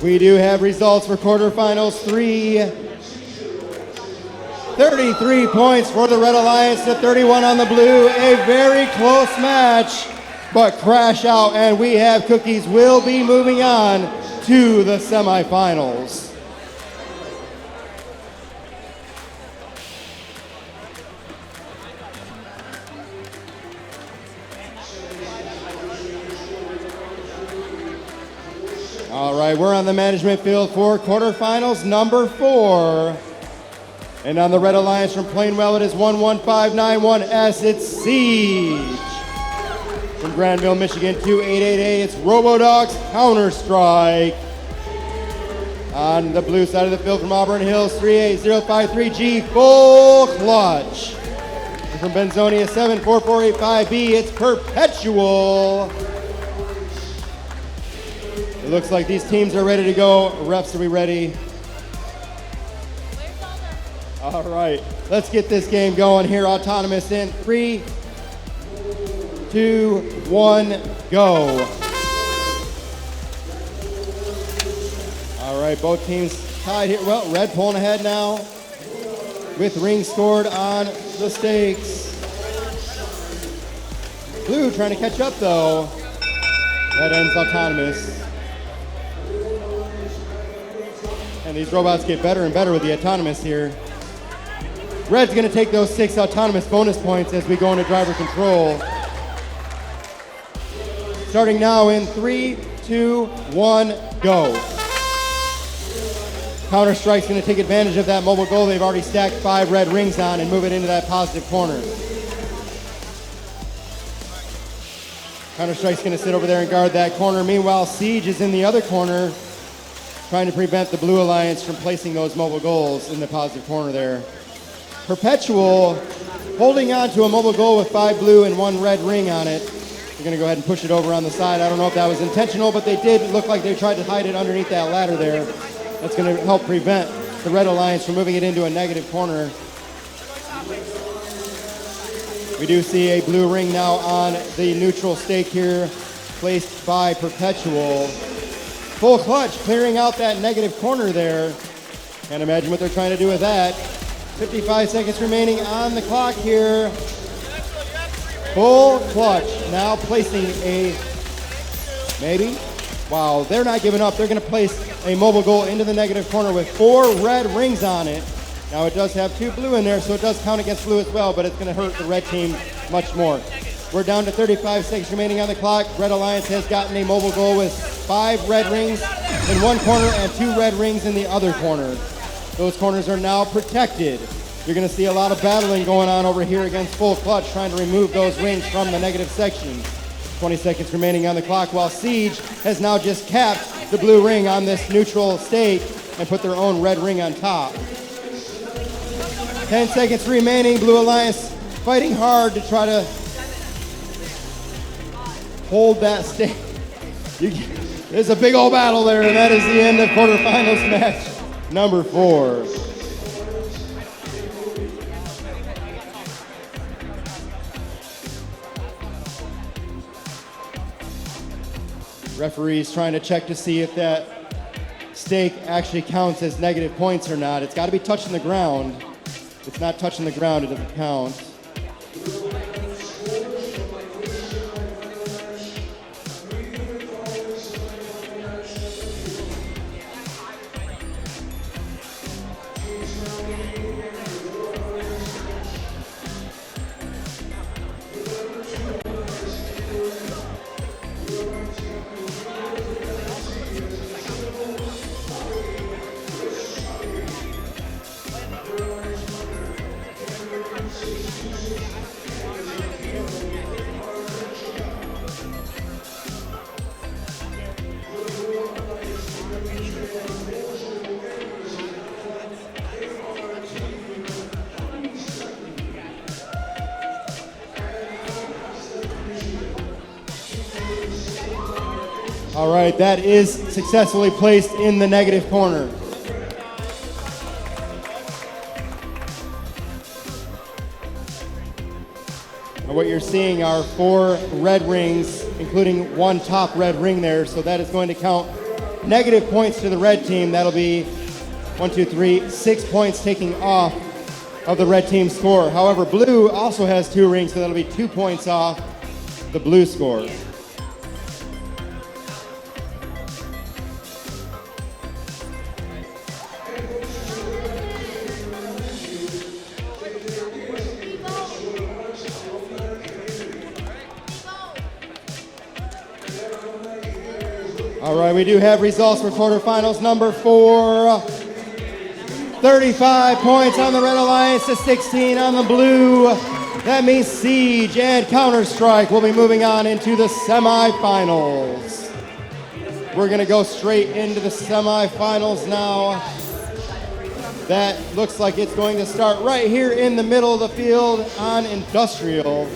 We do have results for quarterfinals 3. 33 points for the Red Alliance to 31 on the blue. A very close match, but crash out, and we have Cookies will be moving on to the semifinals. All right, we're on the management field for quarterfinals number 4. And on the Red Alliance from Plainwell, it is 11591S, it's Siege. From Granville, Michigan, 288A, it's RoboDogs Counter-Strike. On the blue side of the field from Auburn Hills, 38053G, Full Clutch. And from Benzonia, 74485B, it's Perpetual. It looks like these teams are ready to go. Refs, are we ready? All right, let's get this game going here. Autonomous in 3, 2, 1, go. All right, both teams tied here. Well, red pulling ahead now with rings scored on the stakes. Blue trying to catch up though. That ends autonomous. And these robots get better and better with the autonomous here. Red's gonna take those 6 autonomous bonus points as we go into driver control. Starting now in 3, 2, 1, go. Counter-Strike's gonna take advantage of that mobile goal they've already stacked 5 red rings on and move it into that positive corner. Counter-Strike's gonna sit over there and guard that corner. Meanwhile, Siege is in the other corner, trying to prevent the Blue Alliance from placing those mobile goals in the positive corner there. Perpetual holding on to a mobile goal with 5 blue and 1 red ring on it. They're gonna go ahead and push it over on the side. I don't know if that was intentional, but they did look like they tried to hide it underneath that ladder there. That's gonna help prevent the Red Alliance from moving it into a negative corner. We do see a blue ring now on the neutral stake here, placed by Perpetual. Full Clutch clearing out that negative corner there. Can't imagine what they're trying to do with that. 55 seconds remaining on the clock here. Full Clutch now placing a, maybe? Wow, they're not giving up. They're gonna place a mobile goal into the negative corner with 4 red rings on it. Now it does have 2 blue in there, so it does count against blue as well, but it's gonna hurt the red team much more. We're down to 35 seconds remaining on the clock. Red Alliance has gotten a mobile goal with 5 red rings in one corner and 2 red rings in the other corner. Those corners are now protected. You're gonna see a lot of battling going on over here against Full Clutch, trying to remove those rings from the negative section. 20 seconds remaining on the clock, while Siege has now just capped the blue ring on this neutral stake and put their own red ring on top. 10 seconds remaining. Blue Alliance fighting hard to try to hold that stake. There's a big old battle there, and that is the end of quarterfinals match number 4. Referees trying to check to see if that stake actually counts as negative points or not. It's got to be touching the ground. If it's not touching the ground, it doesn't count. All right, that is successfully placed in the negative corner. And what you're seeing are 4 red rings, including 1 top red ring there, so that is going to count negative points to the red team. That'll be 1, 2, 3, 6 points taking off of the red team's score. However, blue also has 2 rings, so that'll be 2 points off the blue score. All right, we do have results for quarterfinals. Number 4, 35 points on the Red Alliance to 16 on the blue. That means Siege and Counter-Strike will be moving on into the semifinals. We're gonna go straight into the semifinals now. That looks like it's going to start right here in the middle of the field on Industrial.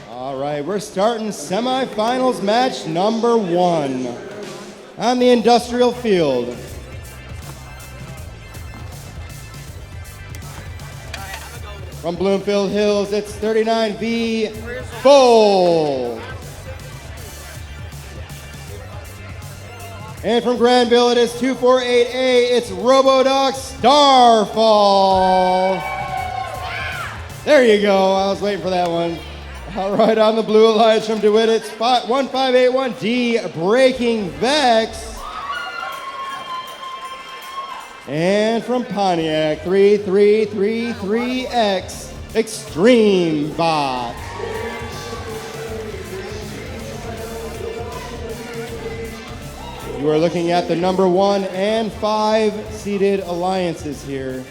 All right, we're starting semifinals match number 1 on the Industrial field. From Bloomfield Hills, it's 39V Full. And from Granville, it is 248A, it's RoboDoc Starfall. There you go, I was waiting for that one. All right, on the Blue Alliance from DeWitt, it's 1581D Breaking Vex. And from Pontiac, 3333X Extreme Bot. You are looking at the number 1 and 5 seeded alliances here.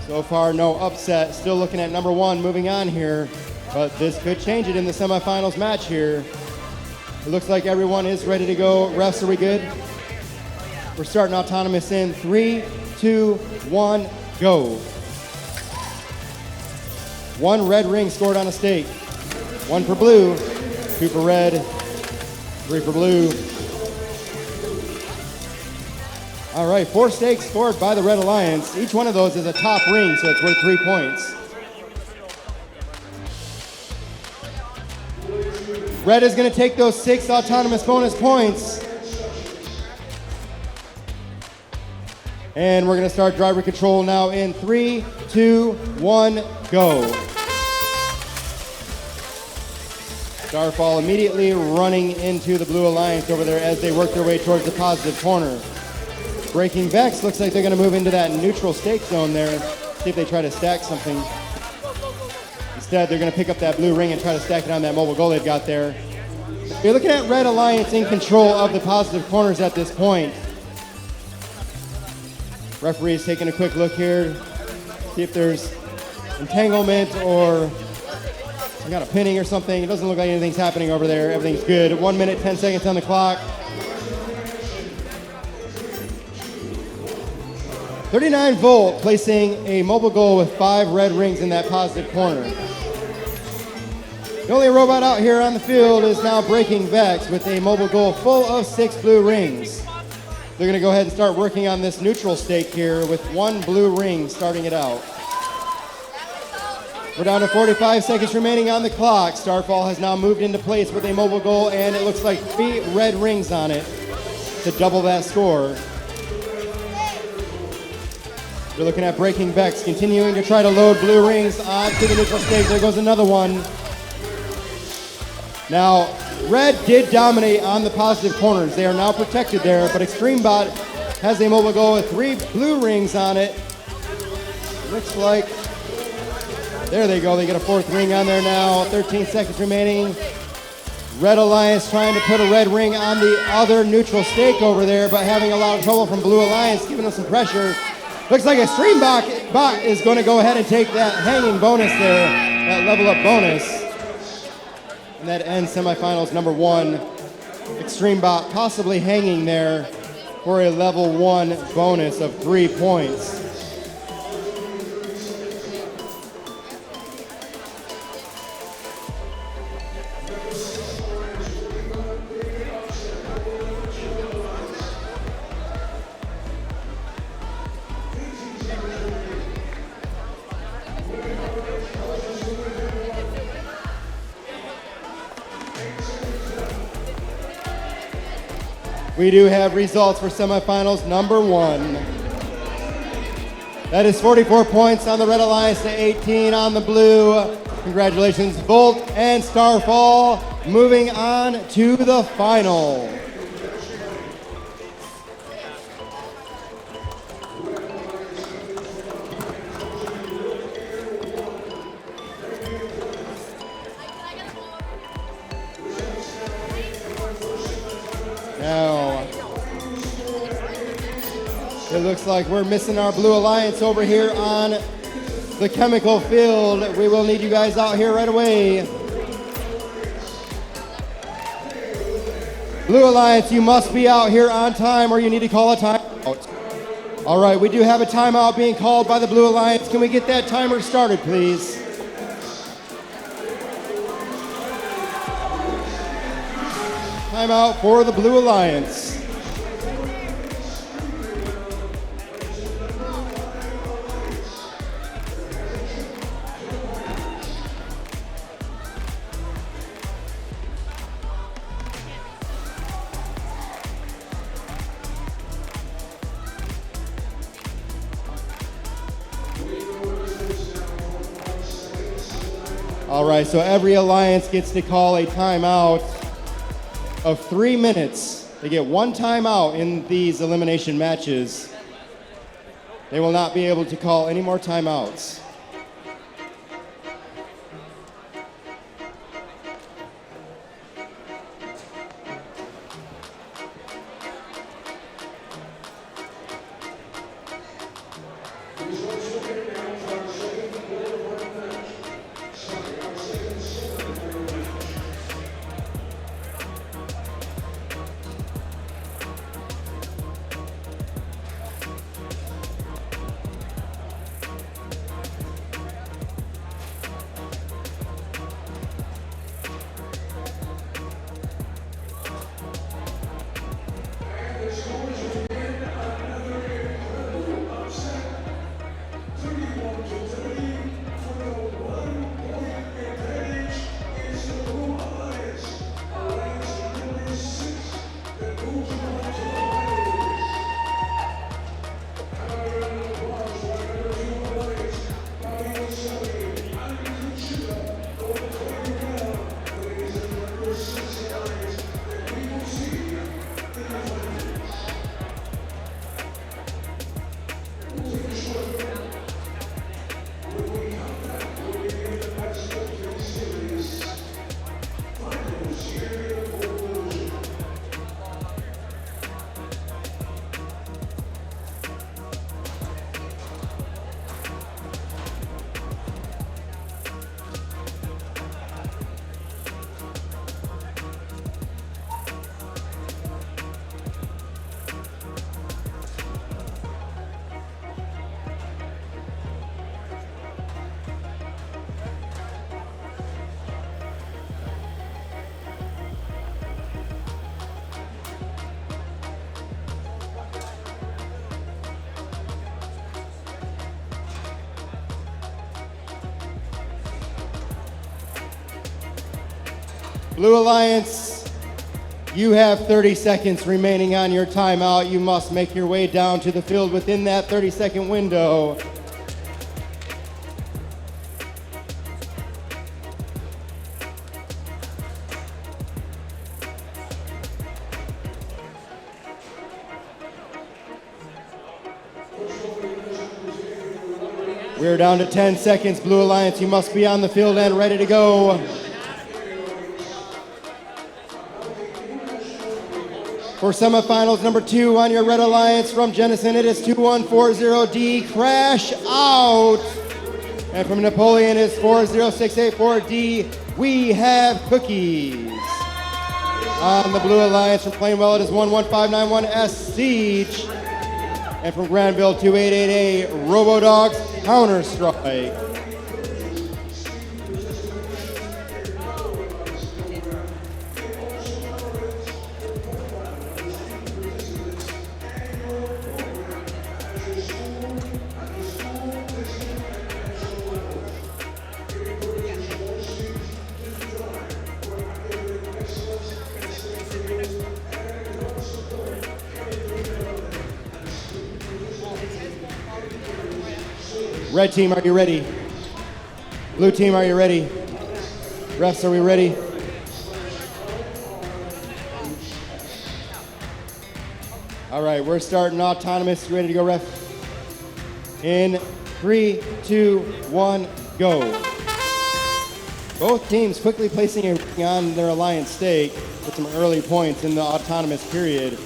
So far, no upset. Still looking at number 1 moving on here, but this could change it in the semifinals match here. It looks like everyone is ready to go. Refs, are we good? We're starting autonomous in 3, 2, 1, go. 1 red ring scored on a stake. 1 for blue, 2 for red, 3 for blue. All right, 4 stakes scored by the Red Alliance. Each one of those is a top ring, so it's worth 3 points. Red is going to take those 6 autonomous bonus points. And we're going to start driver control now in 3, 2, 1, go. Starfall immediately running into the Blue Alliance over there as they work their way towards the positive corner. Breaking Vex looks like they're going to move into that neutral stake zone there, see if they try to stack something. Instead, they're going to pick up that blue ring and try to stack it on that mobile goal they've got there. You're looking at Red Alliance in control of the positive corners at this point. Referee is taking a quick look here, see if there's entanglement or I got a pinning or something. It doesn't look like anything's happening over there. Everything's good. 1 minute, 10 seconds on the clock. 39 Volt placing a mobile goal with 5 red rings in that positive corner. The only robot out here on the field is now Breaking Vex with a mobile goal full of 6 blue rings. They're going to go ahead and start working on this neutral stake here with 1 blue ring starting it out. We're down to 45 seconds remaining on the clock. Starfall has now moved into place with a mobile goal, and it looks like 3 red rings on it to double that score. We're looking at Breaking Vex continuing to try to load blue rings onto the neutral stake. There goes another one. Now, red did dominate on the positive corners. They are now protected there, but Extremebot has a mobile goal with 3 blue rings on it. Looks like, there they go. They get a 4th ring on there now. 13 seconds remaining. Red Alliance trying to put a red ring on the other neutral stake over there, but having a lot of trouble from Blue Alliance, giving them some pressure. Looks like Extremebot is going to go ahead and take that hanging bonus there, that level up bonus. And that ends semifinals number 1. Extremebot possibly hanging there for a level 1 bonus of 3 points. We do have results for semifinals number 1. That is 44 points on the Red Alliance to 18 on the blue. Congratulations, Volt and Starfall. Moving on to the final. Now, it looks like we're missing our Blue Alliance over here on the chemical field. We will need you guys out here right away. Blue Alliance, you must be out here on time or you need to call a timeout. All right, we do have a timeout being called by the Blue Alliance. Can we get that timer started, please? Timeout for the Blue Alliance. All right, so every alliance gets to call a timeout of 3 minutes. They get 1 timeout in these elimination matches. They will not be able to call any more timeouts. Blue Alliance, you have 30 seconds remaining on your timeout. You must make your way down to the field within that 30-second window. We're down to 10 seconds. Blue Alliance, you must be on the field and ready to go. For semifinals number 2 on your Red Alliance from Jennison, it is 2140D, Crash Out. And from Napoleon is 40684D, We Have Cookies. On the Blue Alliance from Plainwell, it is 11591S, Siege. And from Granville, 2888, Robodogs, Counter-Strike. Red team, are you ready? Blue team, are you ready? Refs, are we ready? All right, we're starting autonomous. You ready to go, ref? In 3, 2, 1, go. Both teams quickly placing a ring on their alliance stake with some early points in the autonomous period. At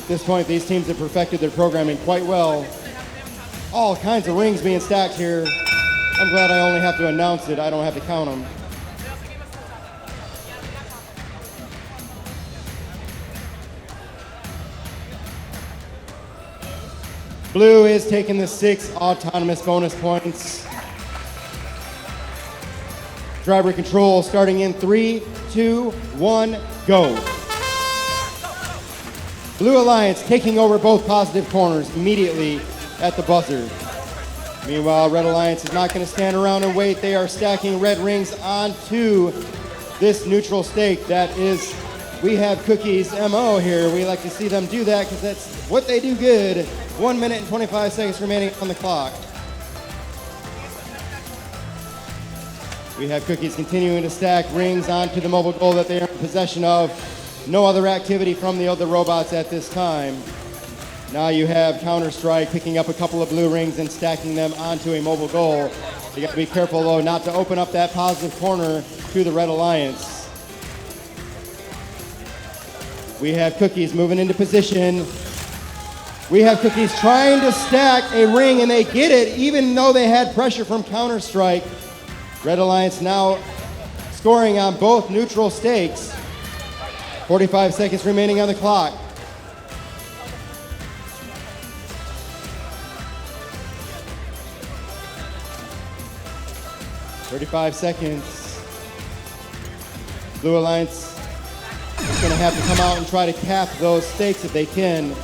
this point, these teams have perfected their programming quite well. All kinds of rings being stacked here. I'm glad I only have to announce it. I don't have to count them. Blue is taking the 6 autonomous bonus points. Driver control starting in 3, 2, 1, go. Blue Alliance taking over both positive corners immediately at the buzzer. Meanwhile, Red Alliance is not going to stand around and wait. They are stacking red rings onto this neutral stake. That is, we have Cookie's MO here. We like to see them do that because that's what they do good. 1 minute and 25 seconds remaining on the clock. We have Cookies continuing to stack rings onto the mobile goal that they are in possession of. No other activity from the other robots at this time. Now you have Counter-Strike picking up a couple of blue rings and stacking them onto a mobile goal. You got to be careful though not to open up that positive corner to the Red Alliance. We have Cookies moving into position. We have Cookies trying to stack a ring and they get it even though they had pressure from Counter-Strike. Red Alliance now scoring on both neutral stakes. 45 seconds remaining on the clock. "35 seconds. Blue Alliance is going to have to come out and try to cap those stakes if they can.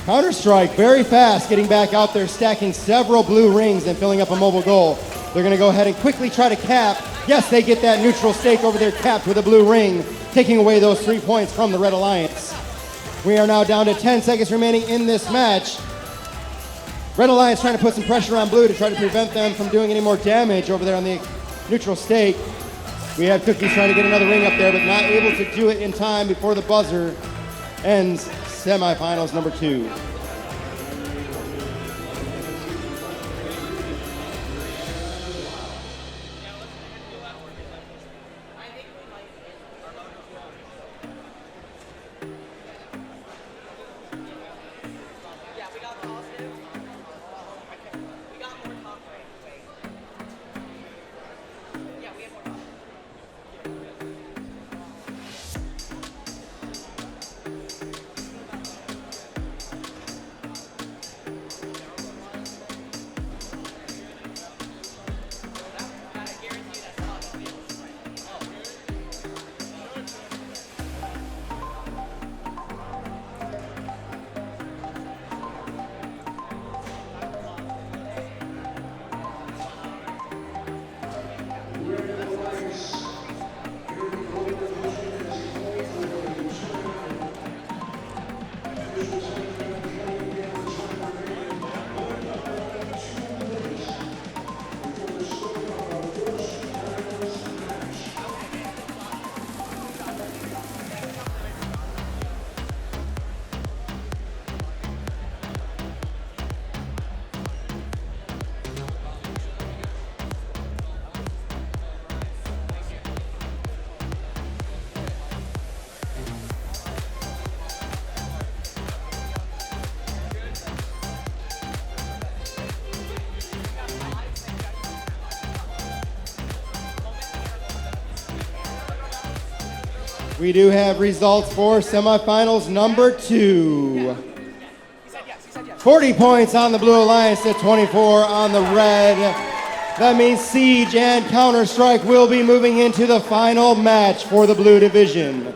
Counter-Strike very fast, getting back out there, stacking several blue rings and filling up a mobile goal. They're going to go ahead and quickly try to cap. Yes, they get that neutral stake over there capped with a blue ring, taking away those 3 points from the Red Alliance. We are now down to 10 seconds remaining in this match. Red Alliance trying to put some pressure on Blue to try to prevent them from doing any more damage over there on the neutral stake. We have Cookies trying to get another ring up there, but not able to do it in time before the buzzer ends semifinals number 2. We do have results for semifinals number 2. 40 points on the Blue Alliance to 24 on the Red. That means Siege and Counter-Strike will be moving into the final match for the Blue Division.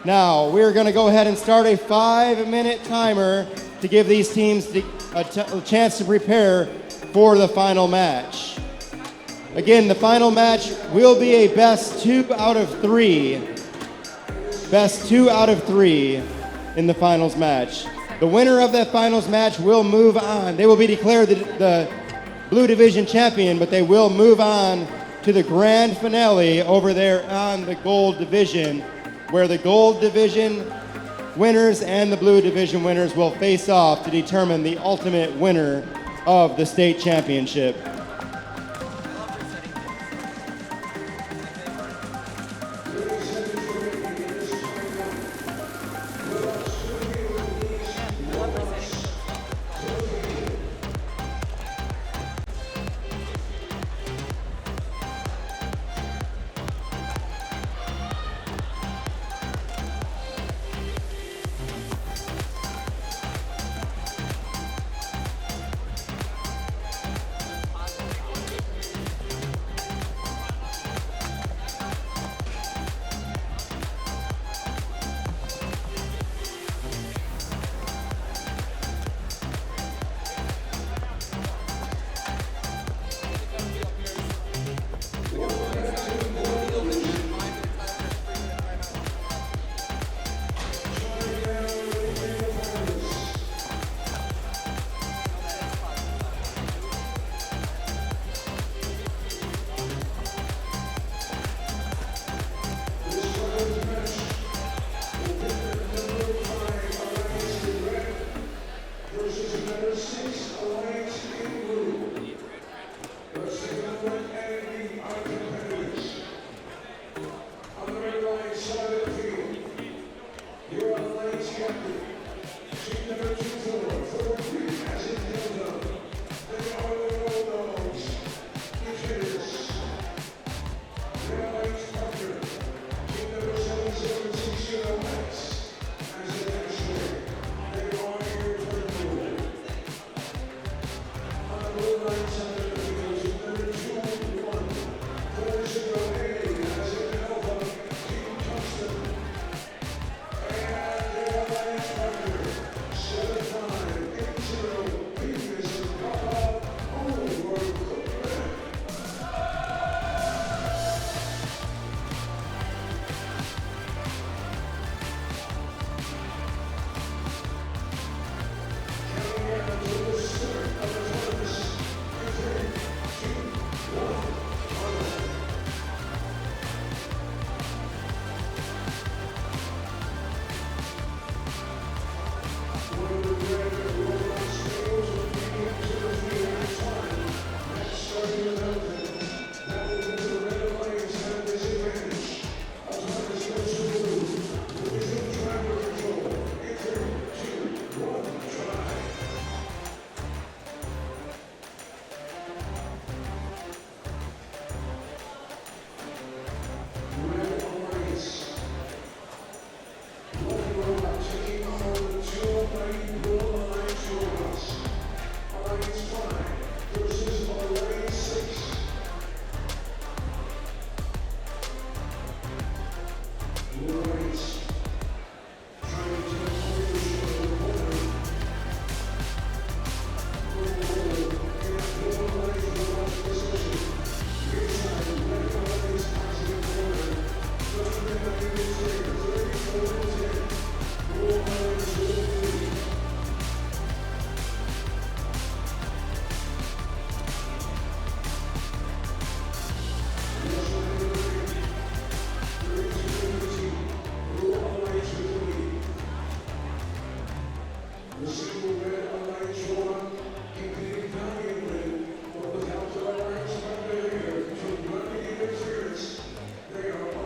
Now, we're going to go ahead and start a 5-minute timer to give these teams a chance to prepare for the final match. Again, the final match will be a best 2 out of 3. Best 2 out of 3 in the finals match. The winner of that finals match will move on. They will be declared the Blue Division champion, but they will move on to the grand finale over there on the Gold Division, where the Gold Division winners and the Blue Division winners will face off to determine the ultimate winner of the state championship.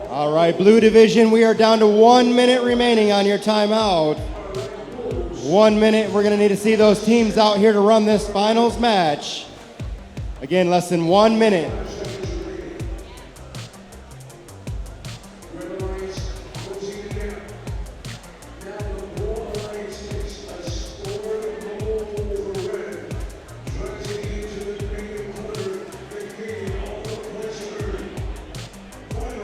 All right, Blue Division, we are down to 1 minute remaining on your timeout. 1 minute, we're gonna need to see those teams out here to run this finals match. Again, less than 1 minute.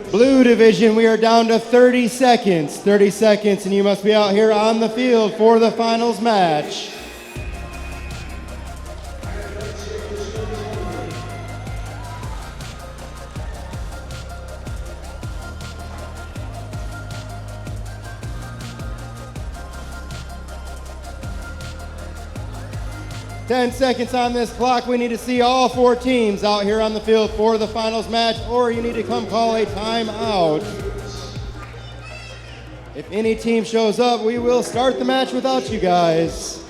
Blue Division, we are down to 30 seconds. 30 seconds, and you must be out here on the field for the finals match. 10 seconds on this clock. We need to see all 4 teams out here on the field for the finals match, or you need to come call a timeout. If any team shows up, we will start the match without you guys.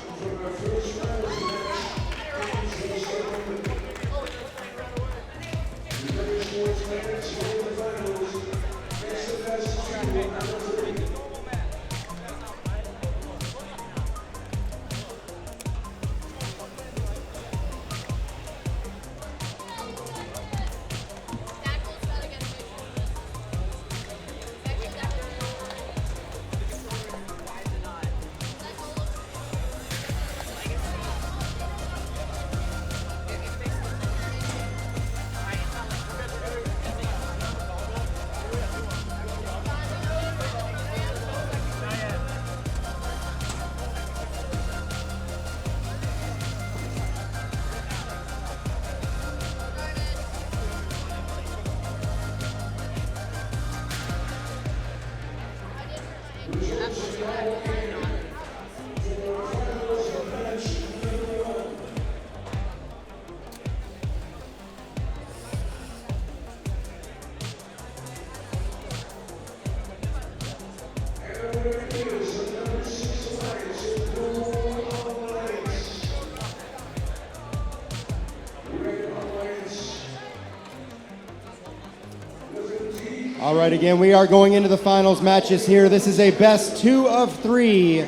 All right, again, we are going into the finals matches here. This is a best 2 of 3.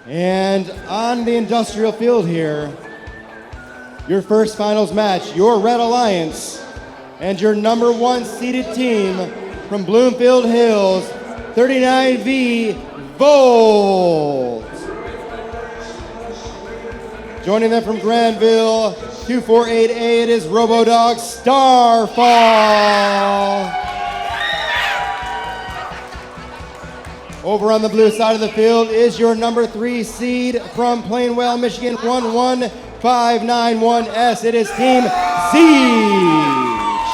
And on the industrial field here, your first finals match, your Red Alliance and your number 1 seeded team from Bloomfield Hills, 39V Volt. Joining them from Granville, 248A, it is RoboDog Starfall. Over on the blue side of the field is your number 3 seed from Plainwell, Michigan, 11591S. It is Team Siege.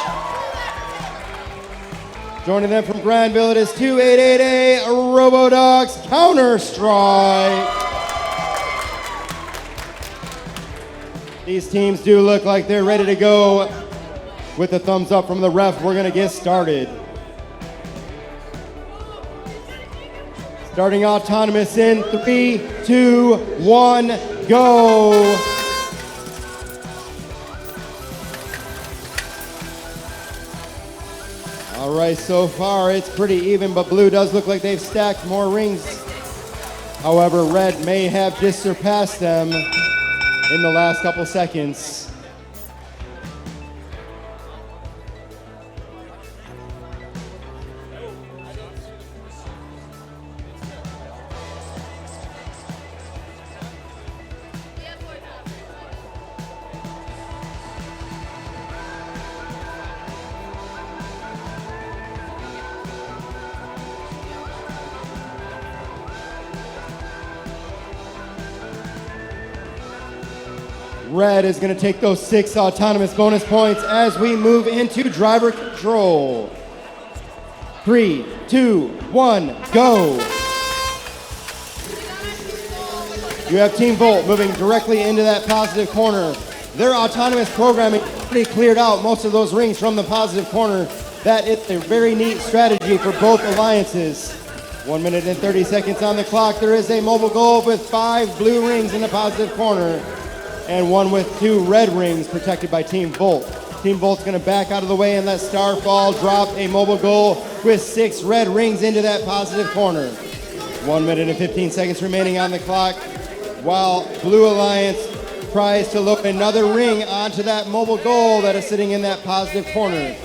Joining them from Granville, it is 288A, RoboDog's Counter-Strike. These teams do look like they're ready to go. With a thumbs up from the ref, we're going to get started. Starting autonomous in 3, 2, 1, go. All right, so far it's pretty even, but blue does look like they've stacked more rings. However, red may have just surpassed them in the last couple seconds. Red is going to take those 6 autonomous bonus points as we move into driver control. 3, 2, 1, go. You have Team Volt moving directly into that positive corner. Their autonomous programming pretty cleared out most of those rings from the positive corner. That is a very neat strategy for both alliances. 1 minute and 30 seconds on the clock. There is a mobile goal with 5 blue rings in the positive corner, and 1 with 2 red rings protected by Team Volt. Team Volt's going to back out of the way and let Starfall drop a mobile goal with 6 red rings into that positive corner. 1 minute and 15 seconds remaining on the clock, while Blue Alliance tries to load another ring onto that mobile goal that is sitting in that positive corner.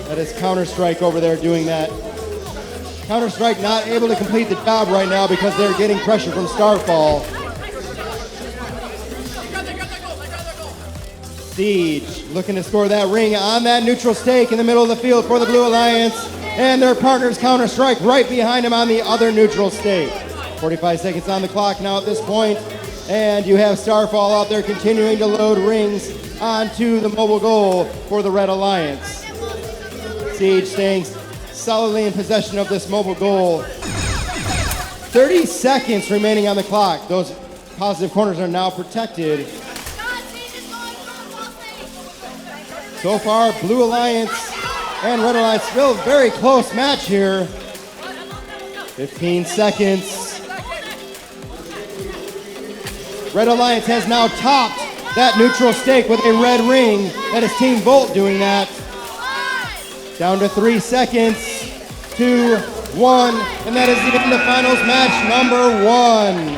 That is Counter-Strike over there doing that. Counter-Strike not able to complete the job right now because they're getting pressure from Starfall. Siege looking to score that ring on that neutral stake in the middle of the field for the Blue Alliance, and their partners Counter-Strike right behind him on the other neutral stake. 45 seconds on the clock now at this point, and you have Starfall out there continuing to load rings onto the mobile goal for the Red Alliance. Siege staying solidly in possession of this mobile goal. 30 seconds remaining on the clock. Those positive corners are now protected. So far, Blue Alliance and Red Alliance still very close match here. 15 seconds. Red Alliance has now topped that neutral stake with a red ring. That is Team Volt doing that. Down to 3 seconds, 2, 1, and that is the end of finals match number 1.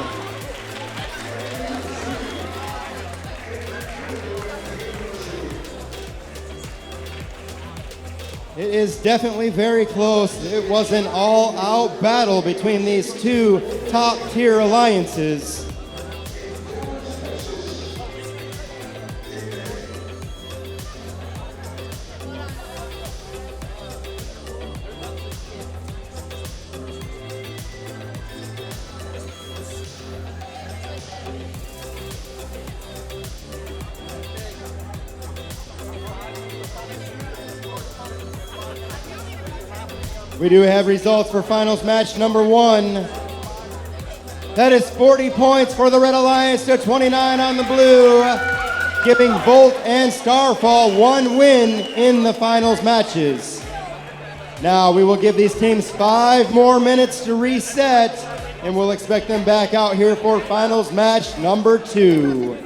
It is definitely very close. It was an all-out battle between these two top-tier alliances. We do have results for finals match number 1. That is 40 points for the Red Alliance to 29 on the blue, giving Volt and Starfall 1 win in the finals matches. Now we will give these teams 5 more minutes to reset, and we'll expect them back out here for finals match number 2.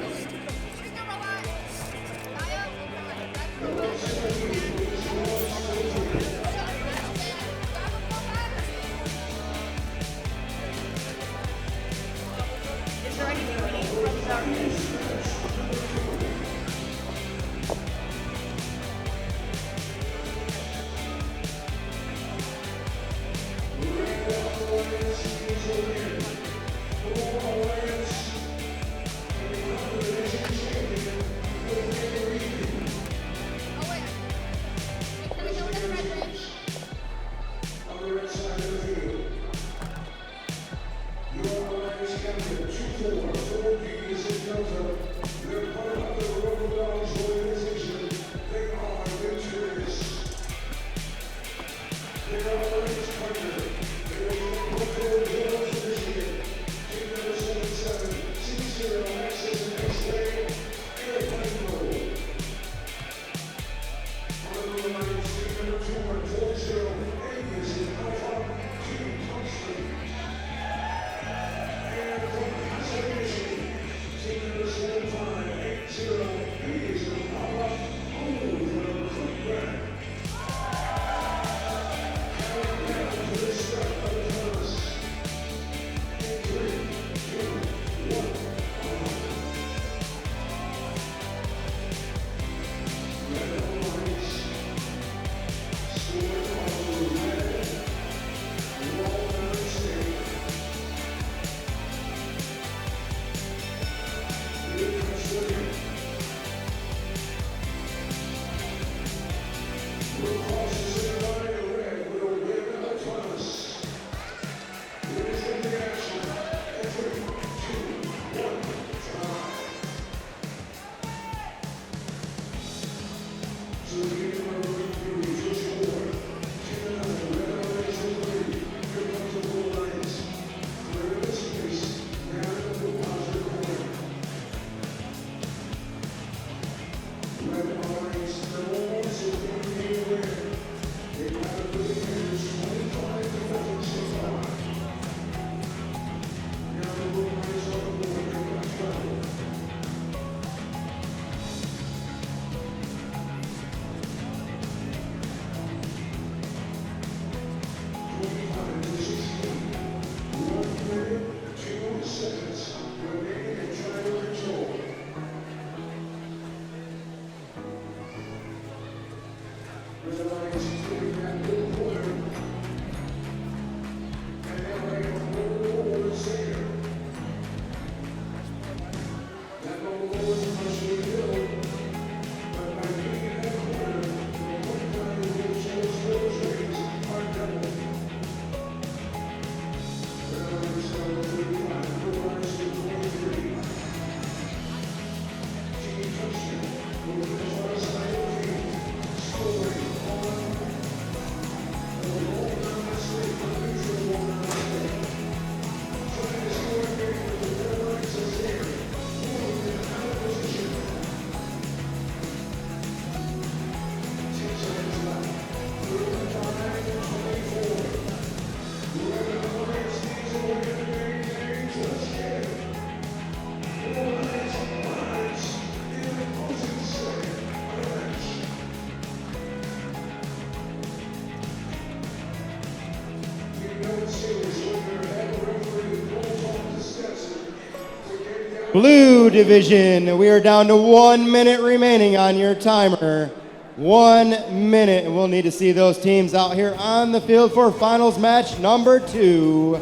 Blue division, we are down to 1 minute remaining on your timer. 1 minute, and we'll need to see those teams out here on the field for finals match number 2.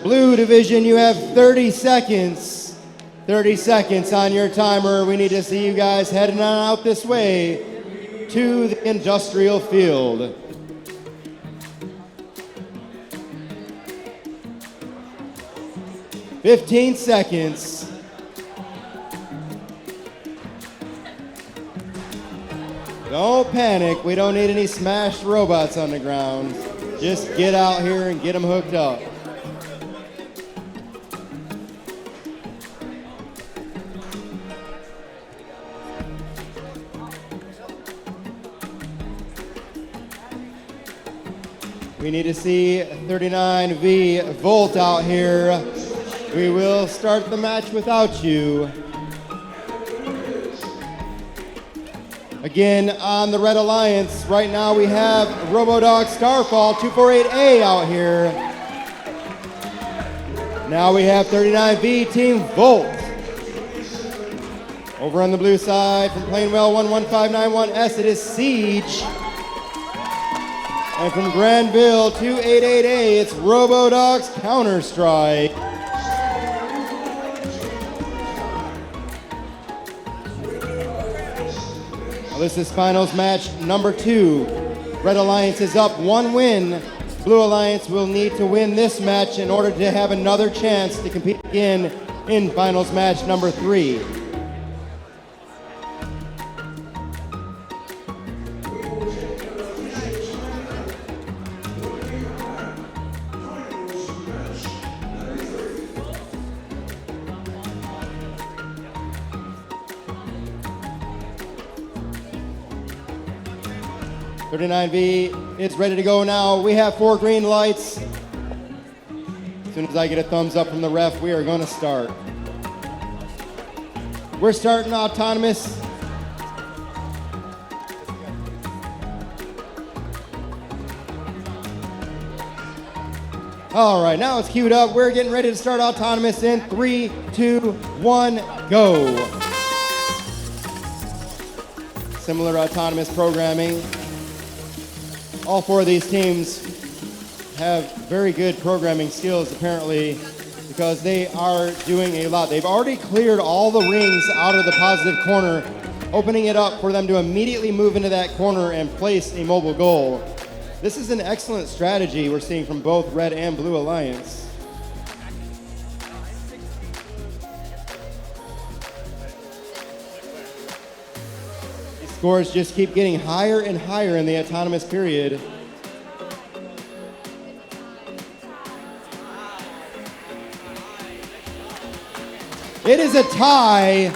Blue division, you have 30 seconds. 30 seconds on your timer. We need to see you guys heading on out this way to the industrial field. "15 seconds. Don't panic. We don't need any smashed robots on the ground. Just get out here and get them hooked up. We need to see 39V Volt out here. We will start the match without you. Again, on the Red Alliance, right now we have Robodog Starfall 248A out here. Now we have 39V Team Volt. Over on the blue side from Plainwell 11591S, it is Siege. And from Granville 288A, it's Robodog's Counter-Strike. Well, this is finals match number 2. Red Alliance is up 1 win. Blue Alliance will need to win this match in order to have another chance to compete again in finals match number 3. "39V, it's ready to go now. We have 4 green lights. As soon as I get a thumbs up from the ref, we are going to start. We're starting autonomous. All right, now it's queued up. We're getting ready to start autonomous in 3, 2, 1, go. Similar autonomous programming. All 4 of these teams have very good programming skills, apparently, because they are doing a lot. They've already cleared all the rings out of the positive corner, opening it up for them to immediately move into that corner and place a mobile goal. This is an excellent strategy we're seeing from both Red and Blue Alliance. Scores just keep getting higher and higher in the autonomous period. It is a tie.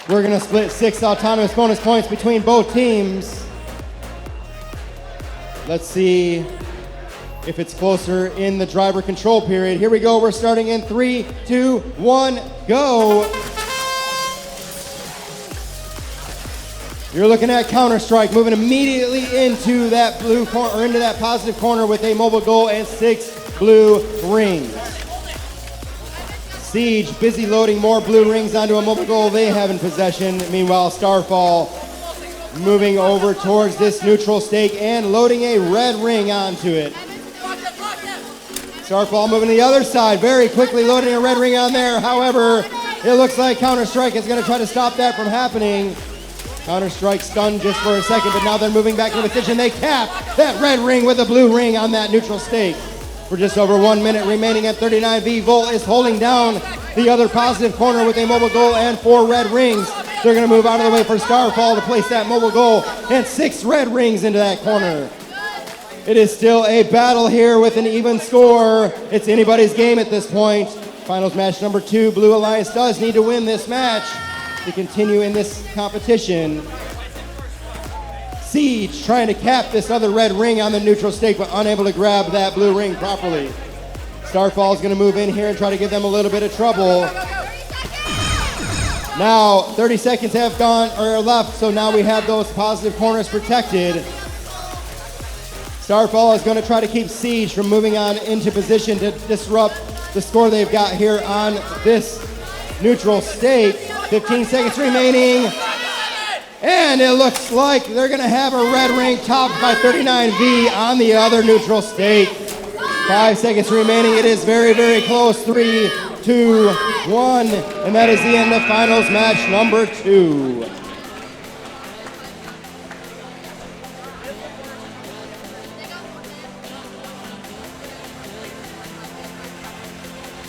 We're going to split 6 autonomous bonus points between both teams. Let's see if it's closer in the driver control period. Here we go. We're starting in 3, 2, 1, go. You're looking at Counter-Strike moving immediately into that blue corner, or into that positive corner with a mobile goal and 6 blue rings. Siege busy loading more blue rings onto a mobile goal they have in possession. Meanwhile, Starfall moving over towards this neutral stake and loading a red ring onto it. Starfall moving to the other side, very quickly loading a red ring on there. However, it looks like Counter-Strike is going to try to stop that from happening. Counter-Strike stunned just for a second, but now they're moving back to the position. They cap that red ring with a blue ring on that neutral stake. For just over 1 minute remaining at 39V, Volt is holding down the other positive corner with a mobile goal and 4 red rings. They're going to move out of the way for Starfall to place that mobile goal and 6 red rings into that corner. It is still a battle here with an even score. It's anybody's game at this point. Finals match number 2. Blue Alliance does need to win this match to continue in this competition. Siege trying to cap this other red ring on the neutral stake, but unable to grab that blue ring properly. Starfall is going to move in here and try to give them a little bit of trouble. Now 30 seconds have gone or left, so now we have those positive corners protected. Starfall is going to try to keep Siege from moving on into position to disrupt the score they've got here on this neutral stake. 15 seconds remaining. And it looks like they're going to have a red ring topped by 39V on the other neutral stake. 5 seconds remaining. It is very, very close. 3, 2, 1. And that is the end of finals match number 2.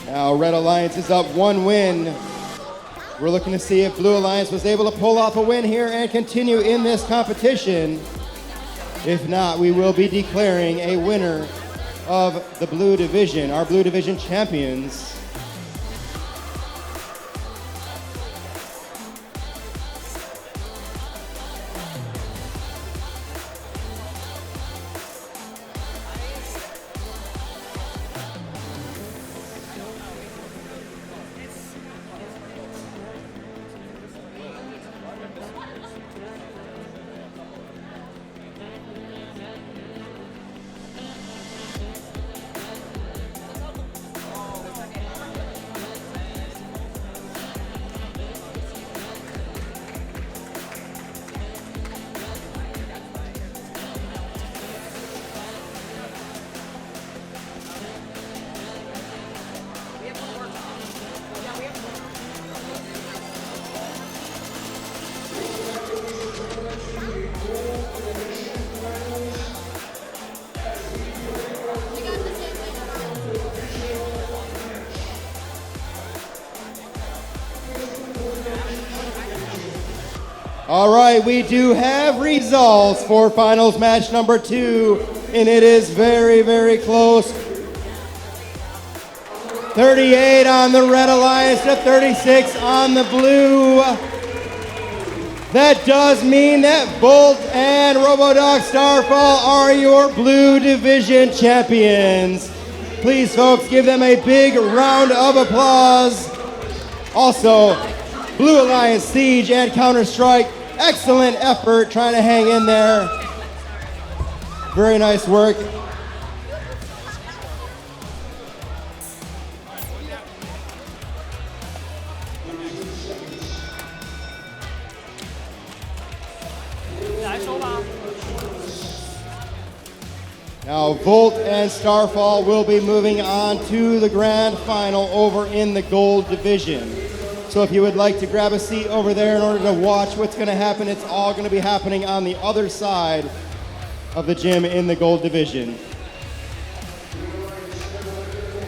Now Red Alliance is up 1 win. We're looking to see if Blue Alliance was able to pull off a win here and continue in this competition. If not, we will be declaring a winner of the Blue Division, our Blue Division champions. All right, we do have results for finals match number 2, and it is very, very close. 38 on the Red Alliance to 36 on the Blue. That does mean that Volt and Robodog Starfall are your Blue Division champions. Please, folks, give them a big round of applause. Also, Blue Alliance, Siege, and Counter-Strike, excellent effort trying to hang in there. Very nice work. Now, Volt and Starfall will be moving on to the grand final over in the Gold Division. So if you would like to grab a seat over there in order to watch what's going to happen, it's all going to be happening on the other side of the gym in the Gold Division.